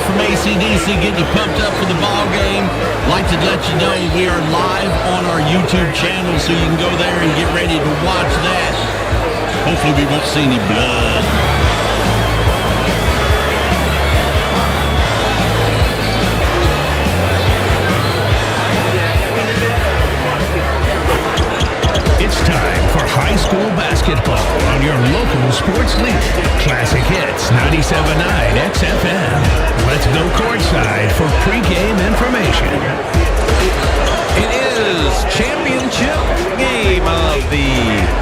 from ACDC, getting you pumped up for the ball game. Like to let you know we are live on our YouTube channel, so you can go there and get ready to watch that. Hopefully we won't see any blood. It's time for high school basketball on your local sports leader. Classic Hits 97.9 XFM. Let's go courtside for pregame information. It is championship game of the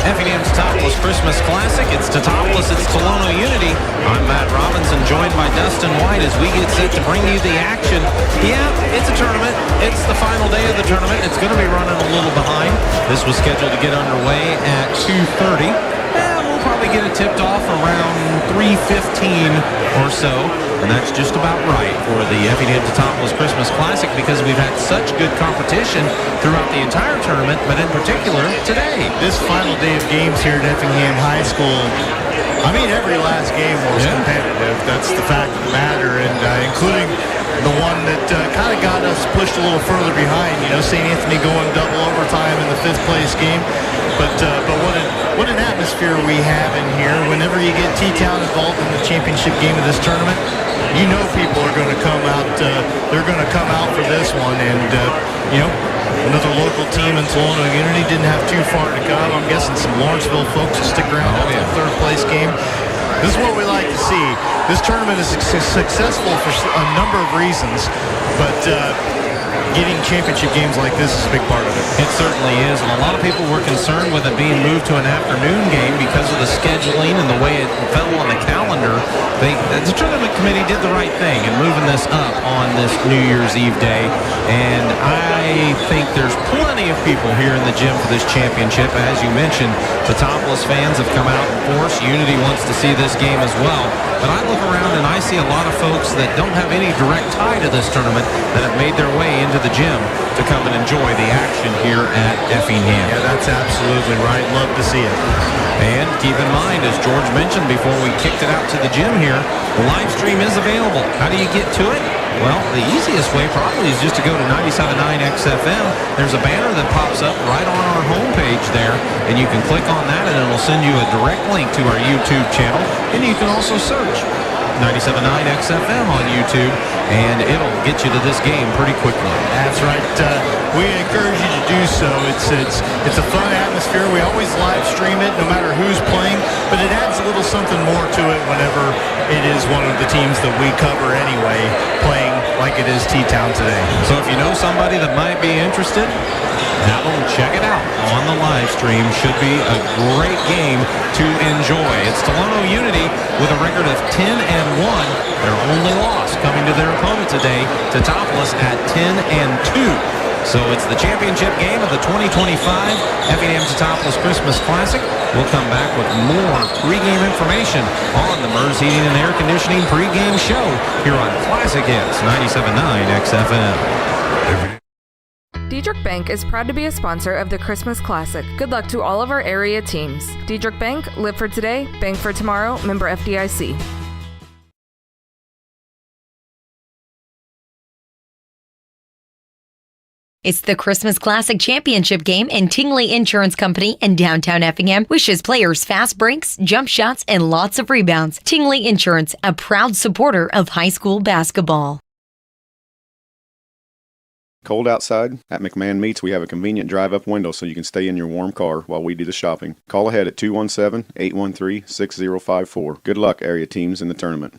Effingham Teutopolis Christmas Classic. It's Teutopolis, it's Tolono Unity. I'm Matt Robinson, joined by Dustin White as we get set to bring you the action. Yeah, it's a tournament. It's the final day of the tournament. It's going to be running a little behind. This was scheduled to get underway at 2:30. We'll probably get it tipped off around 3:15 or so. And that's just about right for the Effingham Teutopolis Christmas Classic because we've had such good competition throughout the entire tournament, but in particular today. This final day of games here at Effingham High School, I mean, every last game was competitive. That's the fact of the matter, and including the one that kind of got us pushed a little further behind. You know, St. Anthony going double overtime in the 5th place game. But what an atmosphere we have in here. Whenever you get T-Town involved in the championship game of this tournament, you know people are going to come out. They're going to come out for this one, and you know, another local team in Tolono Unity didn't have too far to go. I'm guessing some Lawrenceville folks will stick around after the 3rd place game. This is what we like to see. This tournament is successful for a number of reasons, but getting championship games like this is a big part of it. It certainly is, and a lot of people were concerned with it being moved to an afternoon game because of the scheduling and the way it fell on the calendar. The tournament committee did the right thing in moving this up on this New Year's Eve day, and I think there's plenty of people here in the gym for this championship. As you mentioned, the Teutopolis fans have come out in force. Unity wants to see this game as well, but I look around and I see a lot of folks that don't have any direct tie to this tournament that have made their way into the gym to come and enjoy the action here at Effingham. Yeah, that's absolutely right. Love to see it. And keep in mind, as George mentioned before we kicked it out to the gym here, the live stream is available. How do you get to it? Well, the easiest way probably is just to go to 97.9 XFM. There's a banner that pops up right on our homepage there, and you can click on that and it'll send you a direct link to our YouTube channel, and you can also search 97.9 XFM on YouTube, and it'll get you to this game pretty quickly. That's right. We encourage you to do so. It's a fun atmosphere. We always live stream it no matter who's playing, but it adds a little something more to it whenever it is one of the teams that we cover anyway playing like it is T-Town today. So if you know somebody that might be interested, have them check it out on the live stream. Should be a great game to enjoy. It's Tolono Unity with a record of 10-1. Their only loss coming to their opponent today, Teutopolis, at 10-2. So it's the championship game of the 2025 Effingham Teutopolis Christmas Classic. We'll come back with more pregame information on the MERS Heating and Air Conditioning pregame show here on Classic Hits 97.9 XFM. Diedrich Bank is proud to be a sponsor of the Christmas Classic. Good luck to all of our area teams. Diedrich Bank, live for today, bank for tomorrow, member FDIC. It's the Christmas Classic Championship game, and Tingley Insurance Company in downtown Effingham wishes players fast breaks, jump shots, and lots of rebounds. Tingley Insurance, a proud supporter of high school basketball. Cold outside? At McMahon Meats, we have a convenient drive-up window so you can stay in your warm car while we do the shopping. Call ahead at 217-813-6054. Good luck, area teams, in the tournament.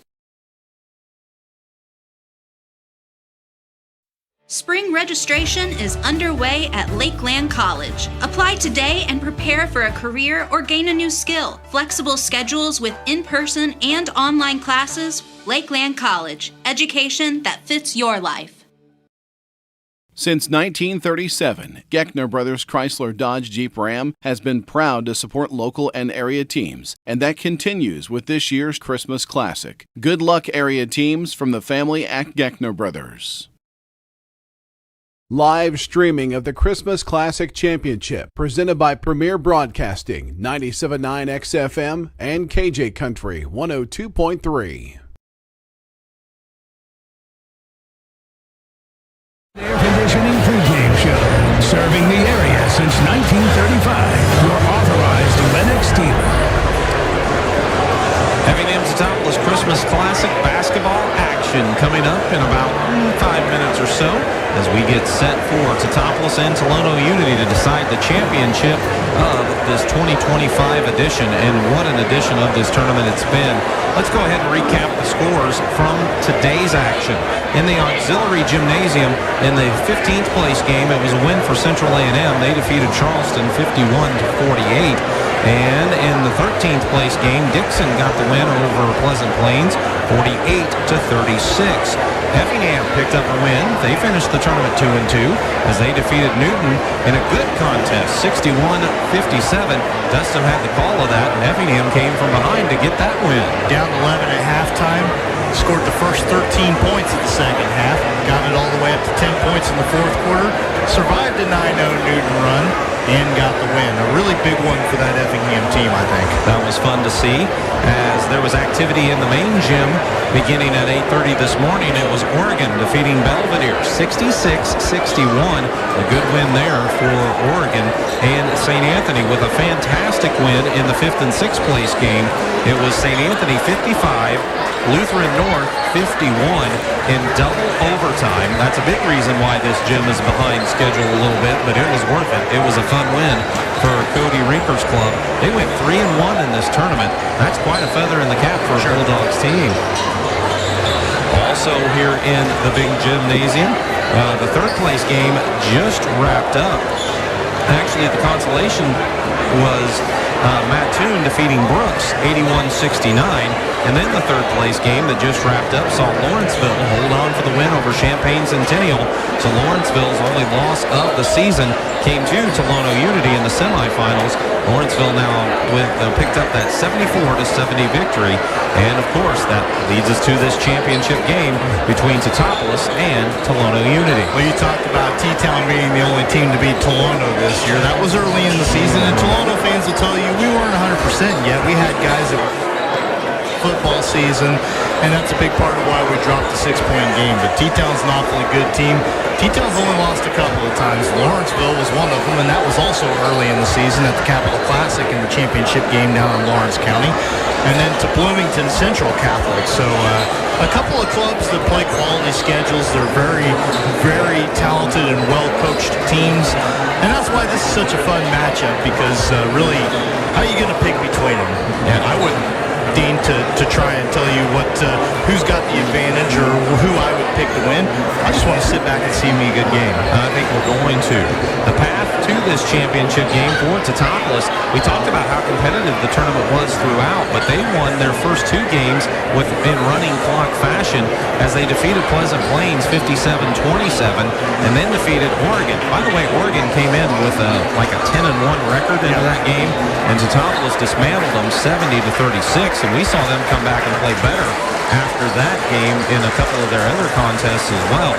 Spring registration is underway at Lakeland College. Apply today and prepare for a career or gain a new skill. Flexible schedules with in-person and online classes. Lakeland College. Education that fits your life. Since 1937, Geckner Brothers Chrysler Dodge Jeep Ram has been proud to support local and area teams, and that continues with this year's Christmas Classic. Good luck, area teams, from the family at Geckner Brothers. Live streaming of the Christmas Classic Championship, presented by Premier Broadcasting, 97.9 XFM and KJ Country 102.3. Serving the area since 1935, your authorized Lennox dealer. Effingham Teutopolis Christmas Classic basketball action coming up in about 5 minutes or so as we get set for Teutopolis and Tolono Unity to decide the championship of this 2025 edition. And what an edition of this tournament it's been. Let's go ahead and recap the scores from today's action. In the auxiliary gymnasium, in the 15th place game, it was a win for Central A&M. They defeated Charleston 51-48. And in the 13th place game, Dixon got the win over Pleasant Plains 48-36. Effingham picked up a win. They finished the tournament 2-2 as they defeated Newton in a good contest, 61-57. Dustin had the call of that, and Effingham came from behind to get that win. Down 11 at halftime, scored the first 13 points in the second half, got it all the way up to 10 points in the fourth quarter, survived a 9-0 Newton run, and got the win. A really big one for that Effingham team, I think. That was fun to see as there was activity in the main gym beginning at 8:30 this morning. It was Oregon defeating Belvedere 66-61. A good win there for Oregon. And St. Anthony with a fantastic win in the 5th and 6th place game. It was St. Anthony 55, Lutheran North 51 in double overtime. That's a big reason why this gym is behind schedule a little bit, but it was worth it. It was a fun win for Cody Rinker's club. They went 3-1 in this tournament. That's quite a feather in the cap for a Bulldogs team. Also here in the big gymnasium, the 3rd place game just wrapped up. Actually, the consolation was Mattoon defeating Brooks 81-69. And then the 3rd place game that just wrapped up saw Lawrenceville hold on for the win over Champaign Centennial. So Lawrenceville's only loss of the season came to Tolono Unity in the semifinals. Lawrenceville now picked up that 74-70 victory. And of course, that leads us to this championship game between Teutopolis and Tolono Unity. Well, you talked about T-Town being the only team to beat Tolono this year. That was early in the season, and Tolono fans will tell you we weren't 100% yet. We had guys that football season, and that's a big part of why we dropped the 6-point game. But T-Town's an awfully good team. T-Town's only lost a couple of times. Lawrenceville was one of them, and that was also early in the season at the Capital Classic in the championship game down in Lawrence County. And then to Bloomington Central Catholic. So a couple of clubs that play quality schedules. They're very, very talented and well-coached teams. And that's why this is such a fun matchup, because really, how are you going to pick between them? And I wouldn't Dean to try and tell you who's got the advantage or who I would pick to win. I just want to sit back and see me a good game. I think we're going to. The path to this championship game for Teutopolis, we talked about how competitive the tournament was throughout, but they won their first 2 games in running clock fashion as they defeated Pleasant Plains 57-27 and then defeated Oregon. By the way, Oregon came in with a 10-1 record into that game, and Teutopolis dismantled them 70-36. And we saw them come back and play better after that game in a couple of their other contests as well.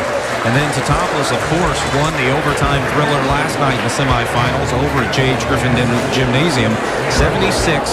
And then Teutopolis, of course, won the overtime thriller last night in the semifinals over at J.H. Griffin Gymnasium, 76-74,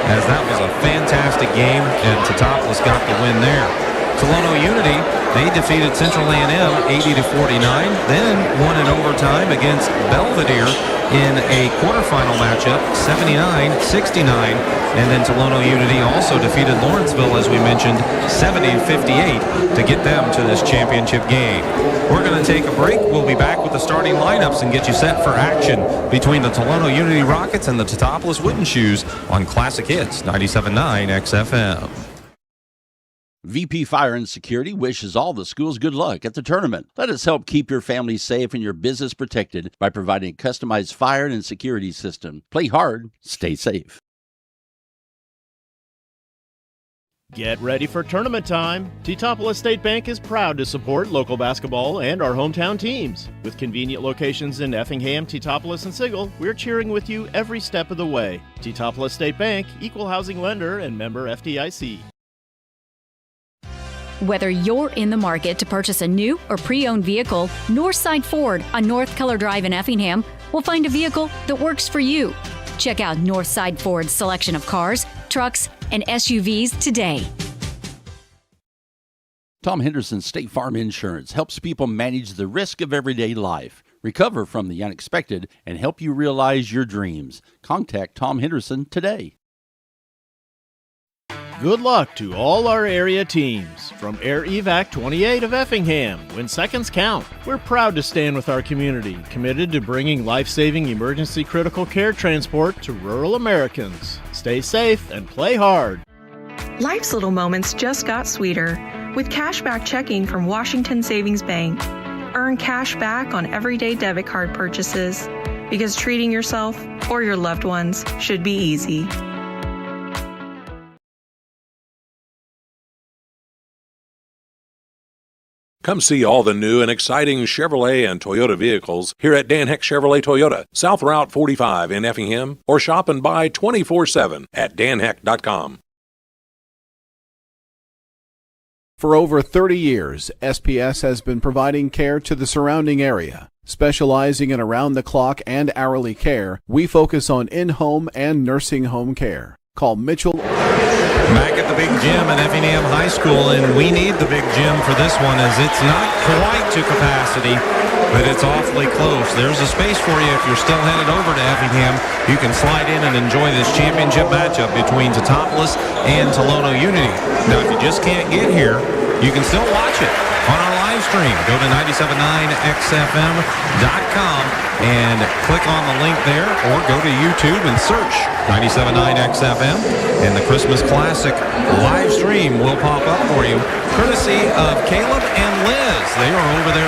as that was a fantastic game, and Teutopolis got the win there. Tolono Unity, they defeated Central A&M 80-49, then won in overtime against Belvedere in a quarterfinal matchup, 79-69, and then Tolono Unity also defeated Lawrenceville, as we mentioned, 70-58 to get them to this championship game. We're going to take a break. We'll be back with the starting lineups and get you set for action between the Tolono Unity Rockets and the Teutopolis Wooden Shoes on Classic Hits 97.9 XFM. VP Fire and Security wishes all the schools good luck at the tournament. Let us help keep your family safe and your business protected by providing a customized fire and security system. Play hard, stay safe. Get ready for tournament time. Teutopolis State Bank is proud to support local basketball and our hometown teams. With convenient locations in Effingham, Teutopolis, and Sigel, we're cheering with you every step of the way. Teutopolis State Bank, equal housing lender and member FDIC. Whether you're in the market to purchase a new or pre-owned vehicle, Northside Ford on North Keller Drive in Effingham will find a vehicle that works for you. Check out Northside Ford's selection of cars, trucks, and SUVs today. Tom Henderson State Farm Insurance helps people manage the risk of everyday life. recover from the unexpected, and help you realize your dreams. Contact Tom Henderson today. Good luck to all our area teams. From Air Evac 28 of Effingham, when seconds count, we're proud to stand with our community, committed to bringing life-saving emergency critical care transport to rural Americans. Stay safe and play hard. Life's little moments just got sweeter with cashback checking from Washington Savings Bank. Earn cash back on everyday debit card purchases because treating yourself or your loved ones should be easy. Come see all the new and exciting Chevrolet and Toyota vehicles here at Dan Heck Chevrolet Toyota, South Route 45 in Effingham, or shop and buy 24/7 at danheck.com. For over 30 years, SPS has been providing care to the surrounding area. Specializing in around-the-clock and hourly care, we focus on in-home and nursing home care. Call Mitchell. Back at the big gym at Effingham High School, and we need the big gym for this one as it's not quite to capacity, but it's awfully close. There's a space for you if you're still headed over to Effingham. You can slide in and enjoy this championship matchup between Teutopolis and Tolono Unity. Now, if you just can't get here, you can still watch it on our live stream. Go to 979xfm.com and click on the link there, or go to YouTube and search 979XFM, and the Christmas Classic live stream will pop up for you, courtesy of Caleb and Liz. They are over there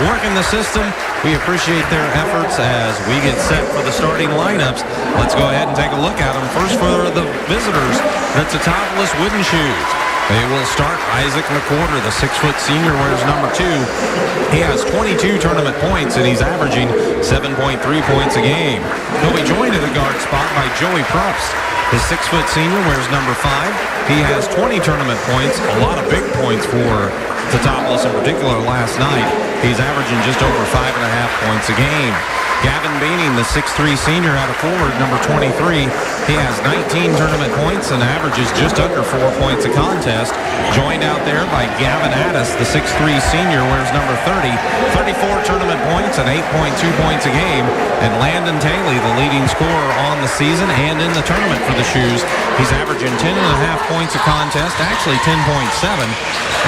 working the system. We appreciate their efforts as we get set for the starting lineups. Let's go ahead and take a look at them. First for the visitors, the Teutopolis Wooden Shoes. They will start Isaac McWhorter, the 6-foot senior, wears number 2. He has 22 tournament points, and he's averaging 7.3 points a game. He'll be joined at the guard spot by Joey Probst. The 6-foot senior wears number 5. He has 20 tournament points, a lot of big points for Teutopolis in particular last night. He's averaging just over 5.5 points a game. Gavin Beaning, the 6'3 senior out of forward, number 23. He has 19 tournament points and averages just under 4 points a contest. Joined out there by Gavin Addis, the 6'3 senior, wears number 30. 34 tournament points and 8.2 points a game. And Landon Taylor, the leading scorer on the season and in the tournament for the Shoes. He's averaging 10.5 points a contest, actually 10.7,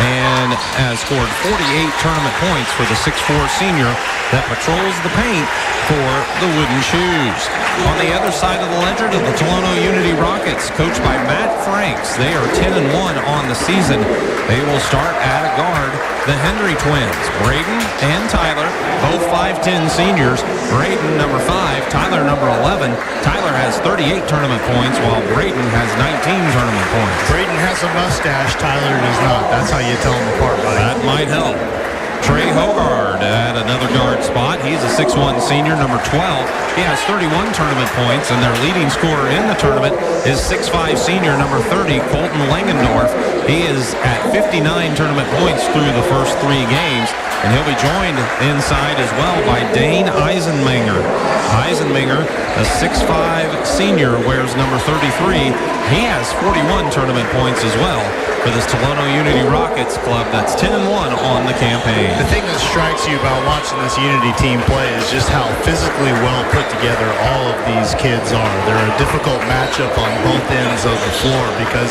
and has scored 48 tournament points for the 6'4 senior that patrols the paint for the Wooden Shoes. On the other side of the ledger, to the Tolono Unity Rockets, coached by Matt Franks. They are 10-1 on the season. They will start at a guard, the Hendry twins, Braden and Tyler, both 5'10 seniors. Braden number 5, Tyler number 11. Tyler has 38 tournament points, while Braden has 19 tournament points. Braden has a mustache, Tyler does not. That's how you tell them apart, buddy. That might help. Trey Hogard at another guard spot. He's a 6'1 senior, number 12. He has 31 tournament points, and their leading scorer in the tournament is 6'5 senior, number 30, Colton Langendorf. He is at 59 tournament points through the first 3 games, and he'll be joined inside as well by Dane Eisenmenger. Eisenmenger, a 6'5 senior, wears number 33. He has 41 tournament points as well for this Tolono Unity Rockets club that's 10-1 on the campaign. The thing that strikes you about watching this Unity team play is just how physically well put together all of these kids are. They're a difficult matchup on both ends of the floor because,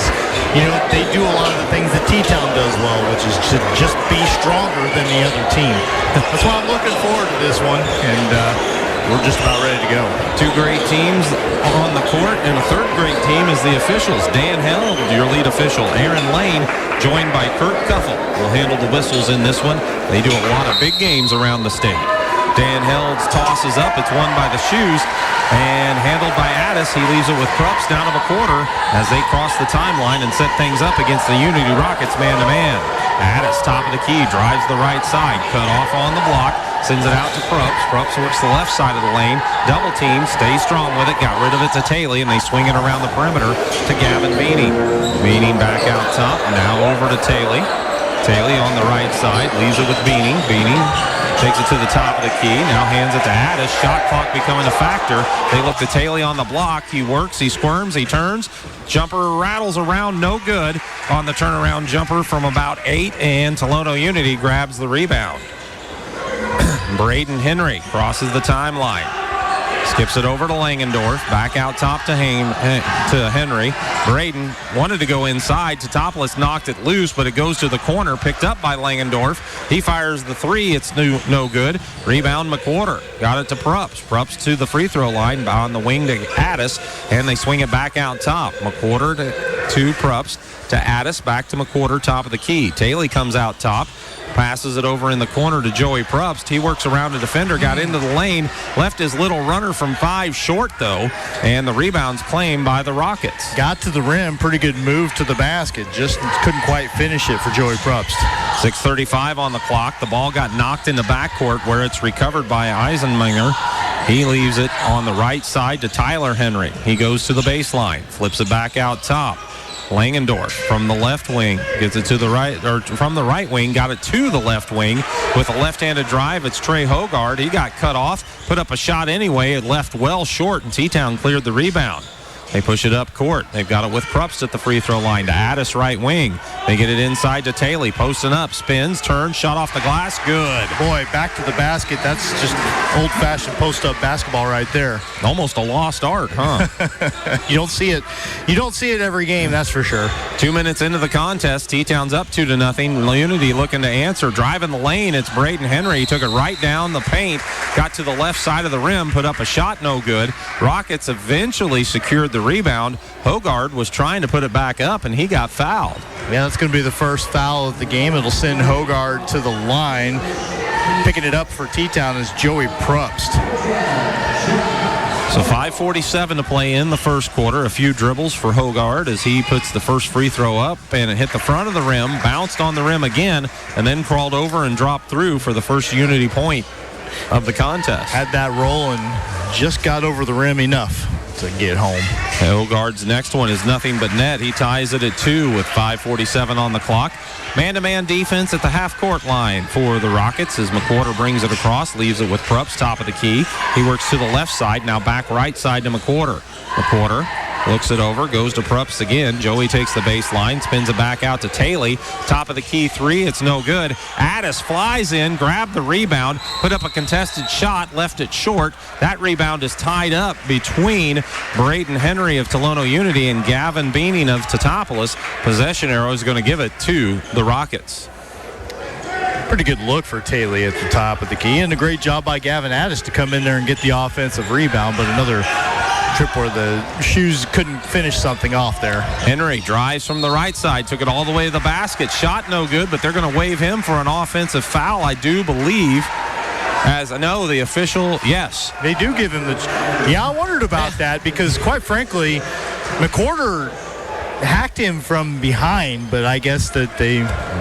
you know, they do a lot of the things that T-Town does well, which is to just be stronger than the other team. That's why I'm looking forward to this one, and we're just about ready to go. 2 great teams on the court, and a third great team is the officials. Dan Held, your lead official. Aaron Lane, joined by Kurt Cuffle, will handle the whistles in this one. They do a lot of big games around the state. Dan Held's toss is up. It's won by the Shoes and handled by Addis. He leaves it with Krups down of a quarter as they cross the timeline and set things up against the Unity Rockets man-to-man. Addis, top of the key, drives the right side, cut off on the block, sends it out to Krups. Krups works the left side of the lane, double team, stays strong with it, got rid of it to Taylor, and they swing it around the perimeter to Gavin Beaning. Beaning back out top, now over to Taylor. Taylor on the right side, leaves it with Beaning. Beaning takes it to the top of the key, now hands it to Addis. Shot clock becoming a factor. They look to Taylor on the block. He works, he squirms, he turns. Jumper rattles around, no good on the turnaround jumper from about 8, and Tolono Unity grabs the rebound. Braden Henry crosses the timeline. Skips it over to Langendorf. Back out top to Henry. Braden wanted to go inside. Teutopolis knocked it loose, but it goes to the corner. Picked up by Langendorf. He fires the three. It's no good. Rebound McWhorter. Got it to Prups. Prups to the free throw line on the wing to Addis, and they swing it back out top. McWhorter to Prups to Addis. Back to McWhorter, top of the key. Taylor comes out top. Passes it over in the corner to Joey Probst. He works around a defender, got into the lane, left his little runner from 5 short, though, and the rebound's claimed by the Rockets. Got to the rim, pretty good move to the basket, just couldn't quite finish it for Joey Probst. 6:35 on the clock. The ball got knocked in the backcourt where it's recovered by Eisenmenger. He leaves it on the right side to Tyler Henry. He goes to the baseline, flips it back out top. Langendorf from the left wing gets it to the right, or from the right wing, got it to the left wing with a left-handed drive. It's Trey Hogard. He got cut off, put up a shot anyway. It left well short, and T-Town cleared the rebound. They push it up court. They've got it with Probst at the free throw line to Addis right wing. They get it inside to Taylor, posting up, spins, turns, shot off the glass, good. Boy, back to the basket. That's just old-fashioned post-up basketball right there. Almost a lost art, huh? You don't see it. You don't see it every game, that's for sure. 2 minutes into the contest, T-Town's up 2-0. Unity looking to answer, driving the lane. It's Braden Henry. He took it right down the paint, got to the left side of the rim, put up a shot, no good. Rockets eventually secured the rebound. Hogard was trying to put it back up, and he got fouled. Yeah, that's going to be the first foul of the game. It'll send Hogard to the line. Picking it up for T-Town is Joey Probst. So 5:47 to play in the first quarter. A few dribbles for Hogard as he puts the first free throw up, and it hit the front of the rim, bounced on the rim again, and then crawled over and dropped through for the first Unity point of the contest. Had that roll and just got over the rim enough to get home. Hogard's next one is nothing but net. He ties it at 2 with 5:47 on the clock. Man-to-man defense at the half-court line for the Rockets as McWhorter brings it across, leaves it with Probst, top of the key. He works to the left side, now back right side to McWhorter. McWhorter looks it over, goes to Probst again. Joey takes the baseline, spins it back out to Taylor. Top of the key three, it's no good. Addis flies in, grabbed the rebound, put up a contested shot, left it short. That rebound is tied up between Braden Henry of Tolono Unity and Gavin Beaning of Teutopolis. Possession arrow is going to give it to the Rockets. Pretty good look for Taylor at the top of the key, and a great job by Gavin Addis to come in there and get the offensive rebound, but another trip where the shoes couldn't finish something off there. Henry drives from the right side, took it all the way to the basket. Shot no good, but they're going to waive him for an offensive foul, I do believe. As I know, the official, yes. They do give him the... Yeah, I wondered about that because, quite frankly, McWhorter hacked him from behind, but I guess that they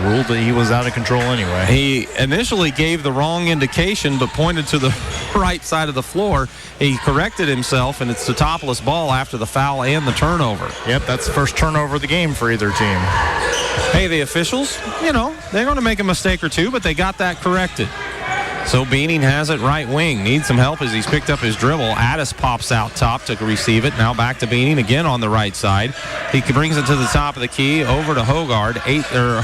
ruled that he was out of control anyway. He initially gave the wrong indication, but pointed to the right side of the floor. He corrected himself, and it's Teutopolis ball after the foul and the turnover. Yep, that's the first turnover of the game for either team. Hey, the officials, they're going to make a mistake or two, but they got that corrected. So Beaning has it right wing. Needs some help as he's picked up his dribble. Addis pops out top to receive it. Now back to Beaning again on the right side. He brings it to the top of the key. Over to Hogard.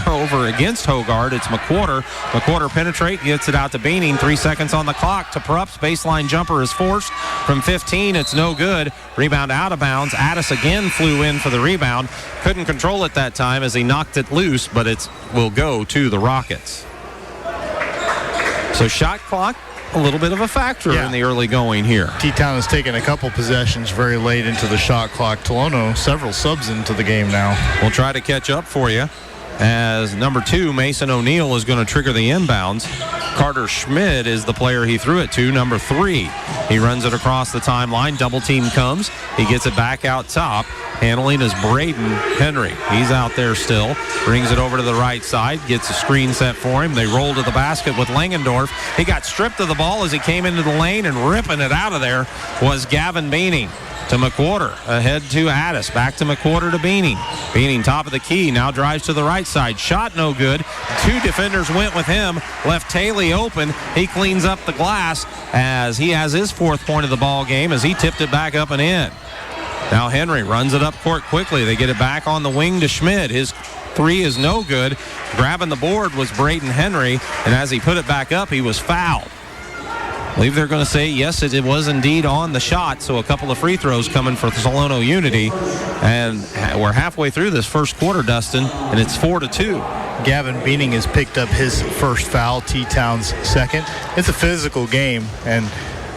Over against Hogard. It's McWhorter. McWhorter penetrate. Gets it out to Beaning. 3 seconds on the clock to Probst. Baseline jumper is forced. From 15, it's no good. Rebound out of bounds. Addis again flew in for the rebound. Couldn't control it that time as he knocked it loose, but it will go to the Rockets. So shot clock, a little bit of a factor in the early going here. T-Town has taken a couple possessions very late into the shot clock. Tolono, several subs into the game now. We'll try to catch up for you as number 2, Mason O'Neill, is going to trigger the inbounds. Carter Schmid is the player he threw it to, number 3. He runs it across the timeline. Double team comes. He gets it back out top. Handling is Braden Henry. He's out there still. Brings it over to the right side. Gets a screen set for him. They roll to the basket with Langendorf. He got stripped of the ball as he came into the lane, and ripping it out of there was Gavin Beaning. To McWhorter, ahead to Addis, back to McWhorter to Beaning. Beaning top of the key, now drives to the right side. Shot no good. 2 defenders went with him, left Taylor open. He cleans up the glass as he has his 4th point of the ball game as he tipped it back up and in. Now Henry runs it up court quickly. They get it back on the wing to Schmid. His 3 is no good. Grabbing the board was Braden Henry, and as he put it back up, he was fouled. I believe they're going to say, yes, it was indeed on the shot. So a couple of free throws coming for Tolono Unity. And we're halfway through this first quarter, Dustin, and it's 4-2. Gavin Beaning has picked up his first foul, T-Town's second. It's a physical game, and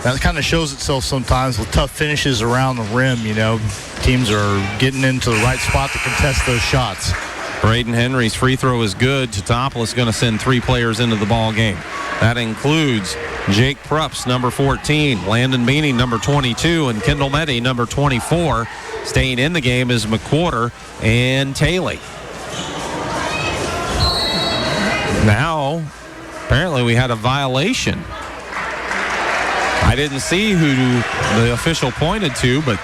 that kind of shows itself sometimes with tough finishes around the rim. Teams are getting into the right spot to contest those shots. Braden Henry's free throw is good. Teutopolis is going to send 3 players into the ball game. That includes Jake Prups, number 14, Landon Beaning, number 22, and Kendall Meddy, number 24. Staying in the game is McWhorter and Taylor. Now, apparently we had a violation. I didn't see who the official pointed to, but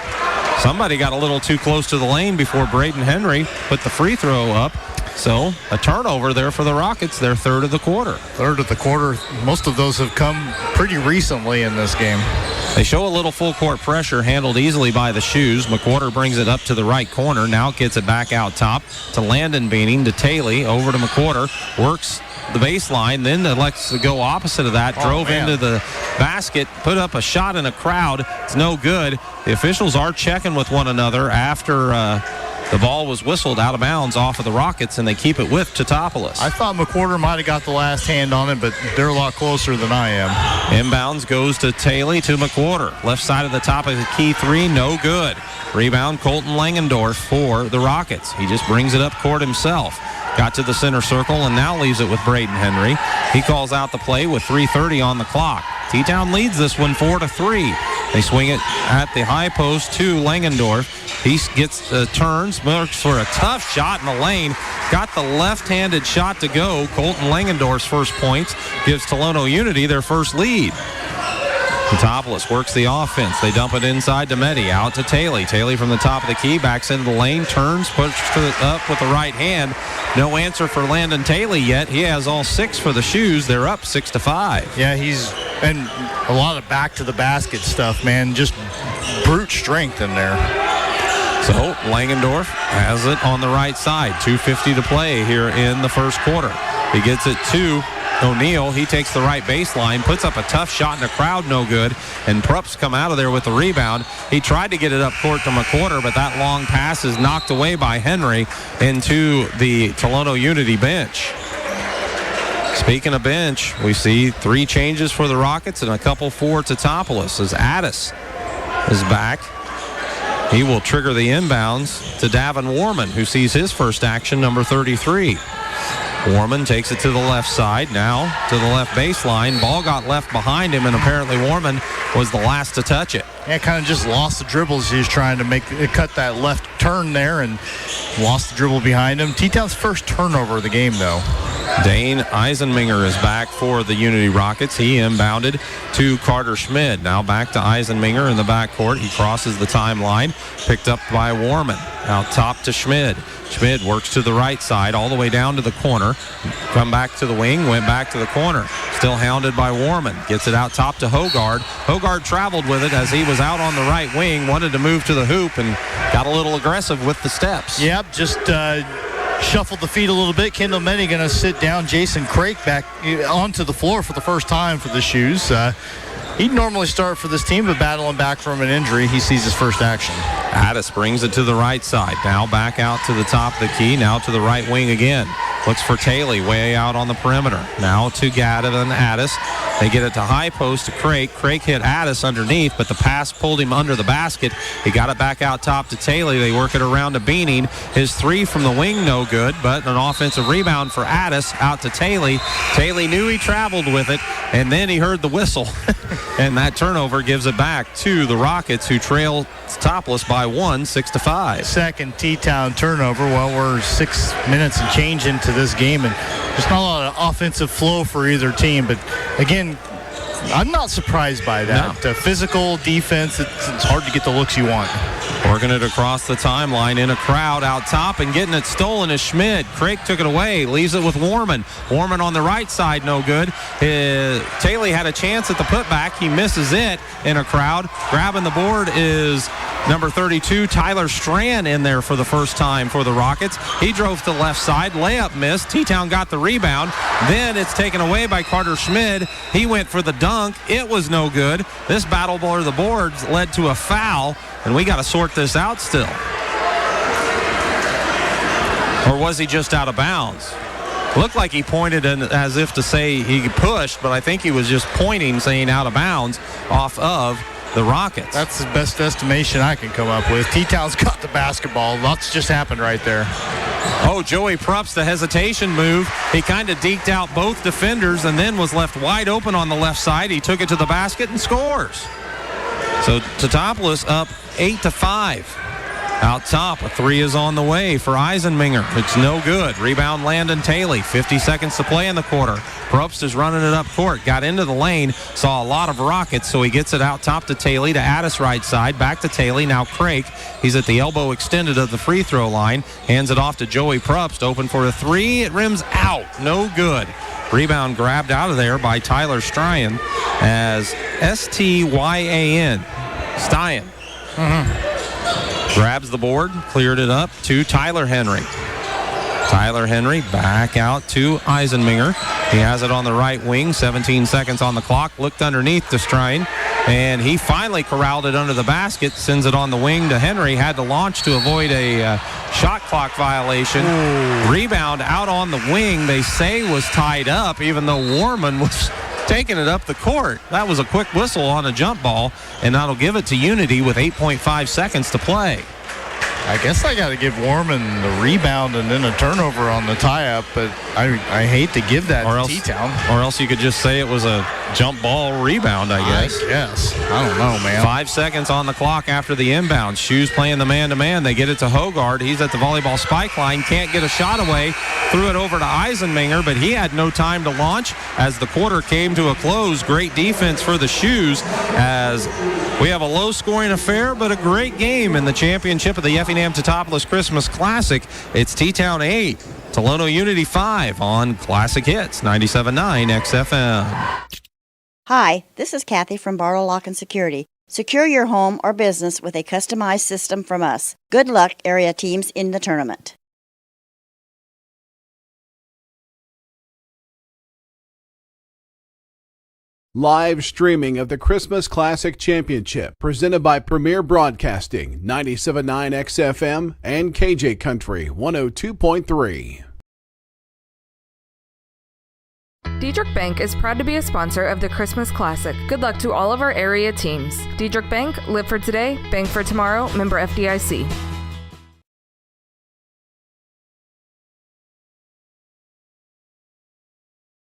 somebody got a little too close to the lane before Braden Henry put the free throw up. So a turnover there for the Rockets, their third of the quarter. Third of the quarter. Most of those have come pretty recently in this game. They show a little full court pressure, handled easily by the Shoes. McWhorter brings it up to the right corner. Now gets it back out top to Landon Beaning, to Taylor, over to McWhorter. Works the baseline, then elects to go opposite of that. Drove into the basket, put up a shot in a crowd. It's no good. The officials are checking with one another after the ball was whistled out of bounds off of the Rockets, and they keep it with Teutopolis. I thought McWhorter might have got the last hand on it, but they're a lot closer than I am. Inbounds goes to Taylor to McWhorter. Left side of the top of the key three, no good. Rebound, Colton Langendorf for the Rockets. He just brings it up court himself. Got to the center circle and now leaves it with Braden Henry. He calls out the play with 3:30 on the clock. T-Town leads this one 4-3. They swing it at the high post to Langendorf. He gets turns, looks for a tough shot in the lane. Got the left-handed shot to go. Colton Langendorf's first points gives Tolono Unity their first lead. Teutopolis works the offense. They dump it inside to Meddy. Out to Taylor. Taylor from the top of the key. Backs into the lane. Turns. Puts it up with the right hand. No answer for Landon Taylor yet. He has all 6 for the Shoes. They're up 6-5. Yeah, he's and a lot of back to the basket stuff, man. Just brute strength in there. So Langendorf has it on the right side. 2:50 to play here in the first quarter. He gets it to O'Neal. He takes the right baseline, puts up a tough shot in the crowd, no good, and Prups come out of there with the rebound. He tried to get it up court to McWhorter, but that long pass is knocked away by Henry into the Tolono Unity bench. Speaking of bench, we see 3 changes for the Rockets and a couple for Teutopolis as Addis is back. He will trigger the inbounds to Davin Warman, who sees his first action, number 33. Warman takes it to the left side, now to the left baseline. Ball got left behind him, and apparently Warman was the last to touch it. Yeah, kind of just lost the dribbles. He was trying to cut that left turn there and lost the dribble behind him. T-Town's first turnover of the game, though. Dane Eisenminger is back for the Unity Rockets. He inbounded to Carter Schmid. Now back to Eisenminger in the backcourt. He crosses the timeline, picked up by Warman. Out top to Schmid. Schmid works to the right side all the way down to the corner. Come back to the wing, went back to the corner. Still hounded by Warman. Gets it out top to Hogard. Hogard traveled with it as he was out on the right wing, wanted to move to the hoop and got a little aggressive with the steps. Yep, just shuffled the feet a little bit. Kendall Meddy going to sit down. Jason Craik back onto the floor for the first time for the Shoes. He'd normally start for this team, but battling back from an injury, he sees his first action. Addis brings it to the right side. Now back out to the top of the key. Now to the right wing again. Looks for Taylor way out on the perimeter. Now to Gadda and Addis. They get it to high post to Craik. Craik hit Addis underneath, but the pass pulled him under the basket. He got it back out top to Taylor. They work it around to Beaning. His 3 from the wing, no good, but an offensive rebound for Addis out to Taylor. Taylor knew he traveled with it, and then he heard the whistle. And that turnover gives it back to the Rockets, who trail Teutopolis by 1, 6-5. Second T-Town turnover. Well, we're 6 minutes and change into this game, and there's not a lot of offensive flow for either team. But again, I'm not surprised by that. No. Physical defense, it's hard to get the looks you want. Working it across the timeline in a crowd out top and getting it stolen is Schmid. Craik took it away, leaves it with Warman. Warman on the right side, no good. Taylor had a chance at the putback. He misses it in a crowd. Grabbing the board is number 32, Tyler Strand, in there for the first time for the Rockets. He drove to the left side. Layup missed. T-Town got the rebound. Then it's taken away by Carter Schmid. He went for the dunk. It was no good. This battle over the boards led to a foul, and we got to sort this out still. Or was he just out of bounds? Looked like he pointed as if to say he pushed, but I think he was just pointing, saying out of bounds off of the Rockets. That's the best estimation I can come up with. T-Town's got the basketball. Lots just happened right there. Oh, Joey Prupp's the hesitation move. He kind of deked out both defenders and then was left wide open on the left side. He took it to the basket and scores. So Teutopolis up 8-5. Out top, a three is on the way for Eisenminger. It's no good. Rebound, Landon Taylor. 50 seconds to play in the quarter. Probst is running it up court. Got into the lane. Saw a lot of Rockets, so he gets it out top to Taylor, to Addis right side. Back to Taylor. Now Craik. He's at the elbow extended of the free throw line. Hands it off to Joey Probst. Open for a three. It rims out. No good. Rebound grabbed out of there by Tyler Stryan as S-T-Y-A-N. Styan. Grabs the board, cleared it up to Tyler Henry. Tyler Henry back out to Eisenminger. He has it on the right wing, 17 seconds on the clock. Looked underneath to Stryan, and he finally corralled it under the basket, sends it on the wing to Henry. Had to launch to avoid a shot clock violation. Ooh. Rebound out on the wing, they say was tied up, even though Warman was taking it up the court. That was a quick whistle on a jump ball, and that'll give it to Unity with 8.5 seconds to play. I guess I got to give Warman the rebound and then a turnover on the tie-up, but I hate to give that to T-Town. Or else you could just say it was a jump ball rebound, I guess. Yes. I don't know, man. 5 seconds on the clock after the inbound. Shoes playing the man-to-man. They get it to Hogard. He's at the volleyball spike line. Can't get a shot away. Threw it over to Eisenminger, but he had no time to launch as the quarter came to a close. Great defense for the Shoes as we have a low-scoring affair, but a great game in the championship of the Effingham Teutopolis Christmas Classic. It's T-Town 8, Tolono Unity 5 on Classic Hits 97.9 XFM. Hi, this is Kathy from Barlow Lock and Security. Secure your home or business with a customized system from us. Good luck, area teams, in the tournament. Live streaming of the Christmas Classic Championship presented by Premier Broadcasting, 97.9 XFM and KJ Country 102.3. Diedrich Bank is proud to be a sponsor of the Christmas Classic. Good luck to all of our area teams. Diedrich Bank, live for today, bank for tomorrow, member FDIC.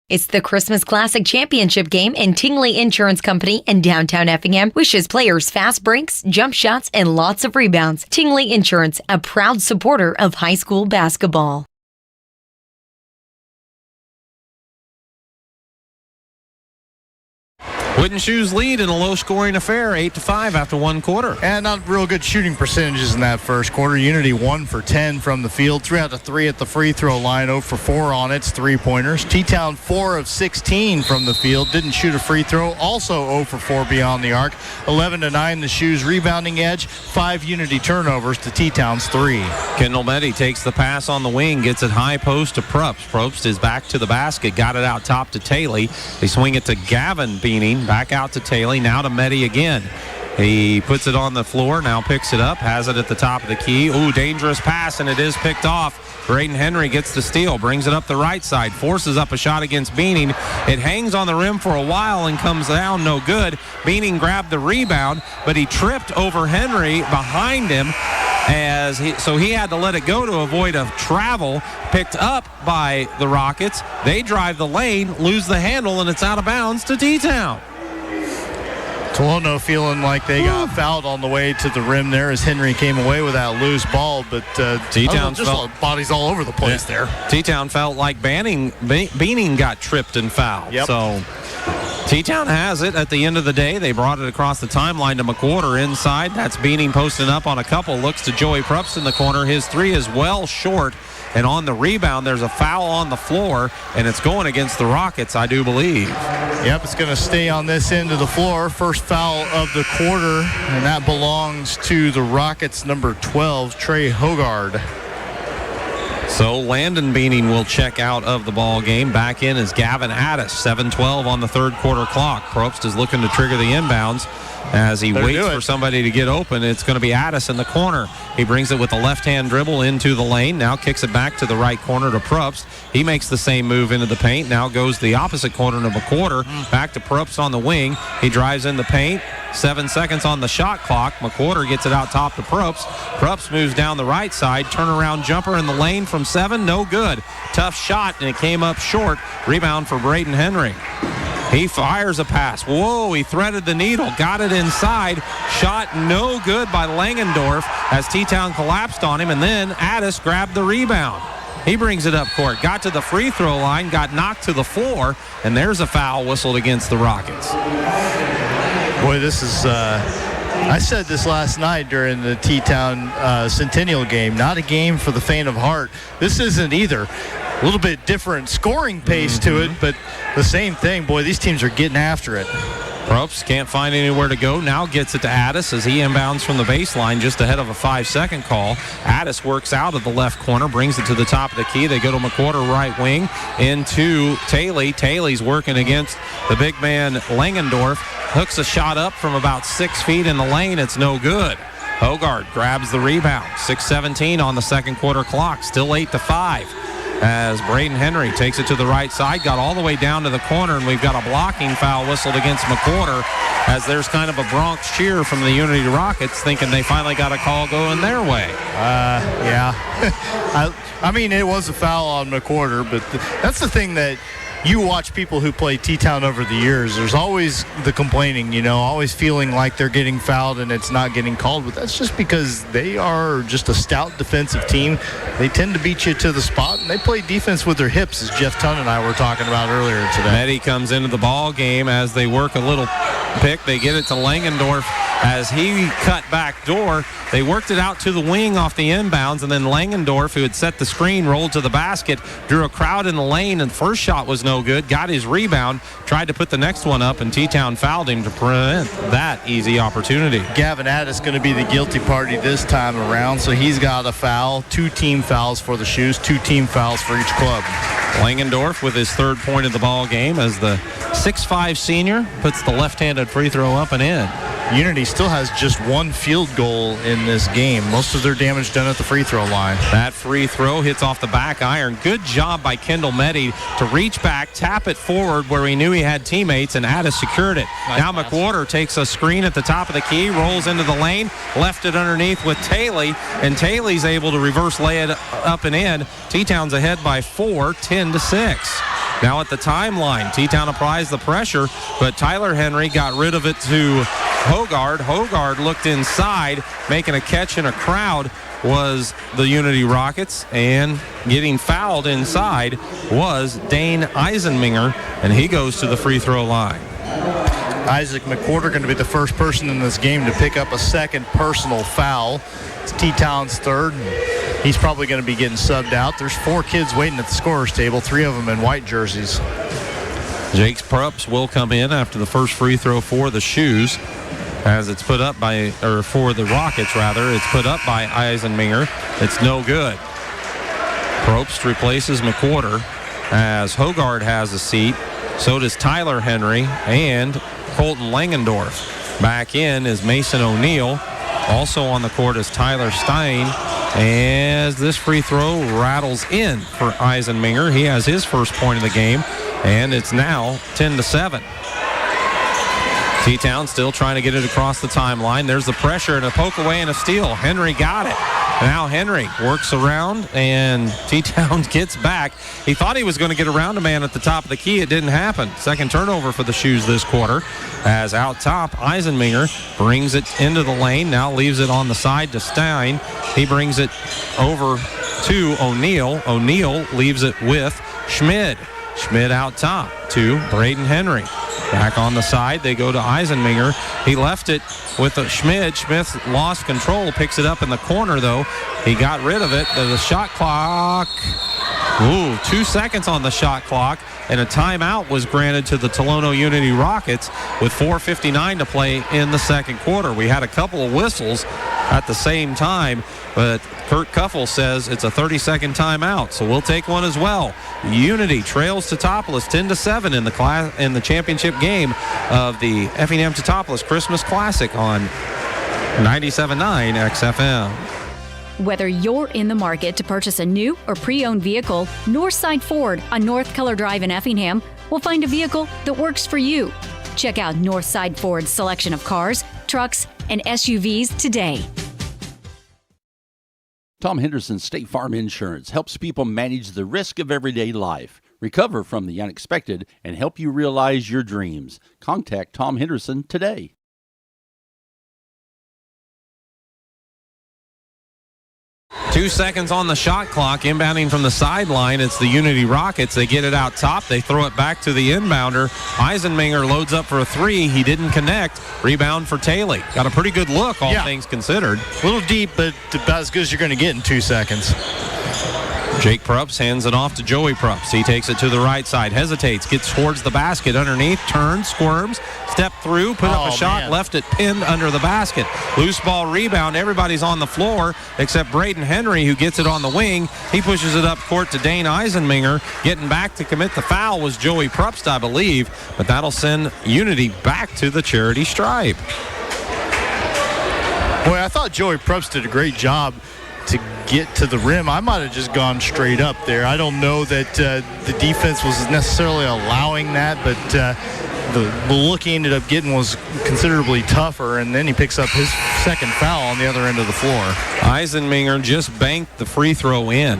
It's the Christmas Classic Championship game, and Tingley Insurance Company in downtown Effingham wishes players fast breaks, jump shots, and lots of rebounds. Tingley Insurance, a proud supporter of high school basketball. Wooden Shoes lead in a low-scoring affair, 8-5 after one quarter. And not real good shooting percentages in that first quarter. Unity 1 for 10 from the field, 3 out of 3 at the free throw line, 0 for 4 on its three-pointers. T-Town 4 of 16 from the field, didn't shoot a free throw, also 0 for 4 beyond the arc. 11-9 the Shoes rebounding edge, 5 Unity turnovers to T-Town's 3. Kendall Meddy takes the pass on the wing, gets it high post to Probst. Probst is back to the basket, got it out top to Taylor. They swing it to Gavin Beaning. Back out to Taylor, now to Meddy again. He puts it on the floor, now picks it up, has it at the top of the key. Ooh, dangerous pass, and it is picked off. Braden Henry gets the steal, brings it up the right side, forces up a shot against Beaning. It hangs on the rim for a while and comes down, no good. Beaning grabbed the rebound, but he tripped over Henry behind him, so he had to let it go to avoid a travel. Picked up by the Rockets. They drive the lane, lose the handle, and it's out of bounds to T-Town. Tolono feeling like they got fouled on the way to the rim there as Henry came away with that loose ball, but T-Town just bodies all over the place there. T-Town felt like Beaning got tripped and fouled. Yep. So T-Town has it at the end of the day. They brought it across the timeline to McWhorter inside. That's Beaning posting up on a couple. Looks to Joey Probst in the corner. His three is well short. And on the rebound, there's a foul on the floor, and it's going against the Rockets, I do believe. Yep, it's going to stay on this end of the floor. First foul of the quarter, and that belongs to the Rockets' number 12, Trey Hogard. So Landon Beaning will check out of the ball game. Back in is Gavin Addis. 7:12 on the third quarter clock. Probst is looking to trigger the inbounds as he waits for somebody to get open. It's going to be Addis in the corner. He brings it with a left-hand dribble into the lane. Now kicks it back to the right corner to Probst. He makes the same move into the paint. Now goes the opposite corner to McWhorter. Back to Probst on the wing. He drives in the paint. 7 seconds on the shot clock. McWhorter gets it out top to Probst. Probst moves down the right side. Turnaround jumper in the lane from 7. No good. Tough shot, and it came up short. Rebound for Braden Henry. He fires a pass. Whoa, he threaded the needle. Got it inside. Shot no good by Langendorf as T-Town collapsed on him, and then Addis grabbed the rebound. He brings it up court. Got to the free throw line. Got knocked to the floor, and there's a foul whistled against the Rockets. Boy, this is, I said this last night during the T-Town Centennial game, not a game for the faint of heart. This isn't either. A little bit different scoring pace to it, but the same thing. Boy, these teams are getting after it. Probst can't find anywhere to go. Now gets it to Addis as he inbounds from the baseline just ahead of a 5-second call. Addis works out of the left corner, brings it to the top of the key. They go to McWhorter right wing into Taylor. Taylor's working against the big man Langendorf. Hooks a shot up from about 6 feet in the lane. It's no good. Hogard grabs the rebound. 6:17 on the second quarter clock. Still 8-5. As Braden Henry takes it to the right side, got all the way down to the corner, and we've got a blocking foul whistled against McWhorter as there's kind of a Bronx cheer from the Unity Rockets thinking they finally got a call going their way. Yeah. I mean, it was a foul on McWhorter, but that's the thing that you watch people who play T-Town over the years. There's always the complaining, always feeling like they're getting fouled and it's not getting called. But that's just because they are just a stout defensive team. They tend to beat you to the spot, and they play defense with their hips, as Jeff Tunn and I were talking about earlier today. Meddy comes into the ball game as they work a little pick. They get it to Langendorf as he cut back door. They worked it out to the wing off the inbounds, and then Langendorf, who had set the screen, rolled to the basket, drew a crowd in the lane, and the first shot was no good. Got his rebound, tried to put the next one up, and T-Town fouled him to prevent that easy opportunity. Gavin Addis going to be the guilty party this time around, so he's got a foul. 2 team fouls for the Shoes, 2 team fouls for each club. Langendorf with his third point of the ball game as the 6'5 senior puts the left-handed free throw up and in. Unity still has just 1 field goal in this game. Most of their damage done at the free throw line. That free throw hits off the back iron. Good job by Kendall Meddy to reach back, tap it forward where he knew he had teammates, and Addis secured it. Nice. Now McWhorter takes a screen at the top of the key, rolls into the lane, left it underneath with Taylor, and Taylor's able to reverse lay it up and in. T-Town's ahead by 4, 10-6. Now at the timeline, T-Town applies the pressure, but Tyler Henry got rid of it to Hogard. Hogard looked inside, making a catch in a crowd was the Unity Rockets, and getting fouled inside was Dane Eisenminger, and he goes to the free throw line. Isaac McWhorter going to be the first person in this game to pick up a second personal foul. It's T-Town's third. He's probably going to be getting subbed out. There's 4 kids waiting at the scorer's table, 3 of them in white jerseys. Jake Probst will come in after the first free throw for the Shoes, as it's put up by, or for the Rockets rather, it's put up by Eisenminger. It's no good. Probst replaces McWhorter as Hogard has a seat. So does Tyler Henry and Colton Langendorf. Back in is Mason O'Neill. Also on the court is Tyler Stein, as this free throw rattles in for Eisenminger. He has his first point of the game, and it's now 10-7. T-Town still trying to get it across the timeline. There's the pressure and a poke away and a steal. Henry got it. Now Henry works around, and T-Town gets back. He thought he was going to get around a man at the top of the key. It didn't happen. Second turnover for the Shoes this quarter, as out top, Eisenminger brings it into the lane. Now leaves it on the side to Stein. He brings it over to O'Neill. O'Neill leaves it with Schmid. Schmid out top to Braden Henry. Back on the side, they go to Eisenminger. He left it with Schmidt. Smith lost control, picks it up in the corner, though. He got rid of it. The shot clock. 2 seconds on the shot clock, and a timeout was granted to the Tolono Unity Rockets with 4:59 to play in the second quarter. We had a couple of whistles at the same time, but Kurt Kuffel says it's a 30-second timeout, so we'll take one as well. Unity trails Teutopolis 10-7 in the championship game of the Effingham Teutopolis Christmas Classic on 97.9 XFM. Whether you're in the market to purchase a new or pre-owned vehicle, Northside Ford on North Keller Drive in Effingham will find a vehicle that works for you. Check out Northside Ford's selection of cars, trucks, and SUVs today. Tom Henderson State Farm Insurance helps people manage the risk of everyday life, recover from the unexpected, and help you realize your dreams. Contact Tom Henderson today. Two seconds on the shot clock, inbounding from the sideline. It's the Unity Rockets. They get it out top. They throw it back to the inbounder. Eisenminger loads up for a three. He didn't connect. Rebound for Taylor. Got a pretty good look, all things considered. A little deep, but about as good as you're going to get in 2 seconds. Jake Prups hands it off to Joey Prups. He takes it to the right side, hesitates, gets towards the basket underneath, turns, squirms, step through, put up a shot, left it pinned under the basket. Loose ball rebound. Everybody's on the floor except Braden Henry, who gets it on the wing. He pushes it up court to Dane Eisenminger. Getting back to commit the foul was Joey Prups, I believe, but that'll send Unity back to the charity stripe. Boy, I thought Joey Prups did a great job to get to the rim. I might have just gone straight up there. I don't know that the defense was necessarily allowing that, but the look he ended up getting was considerably tougher, and then he picks up his second foul on the other end of the floor. Eisenminger just banked the free throw in,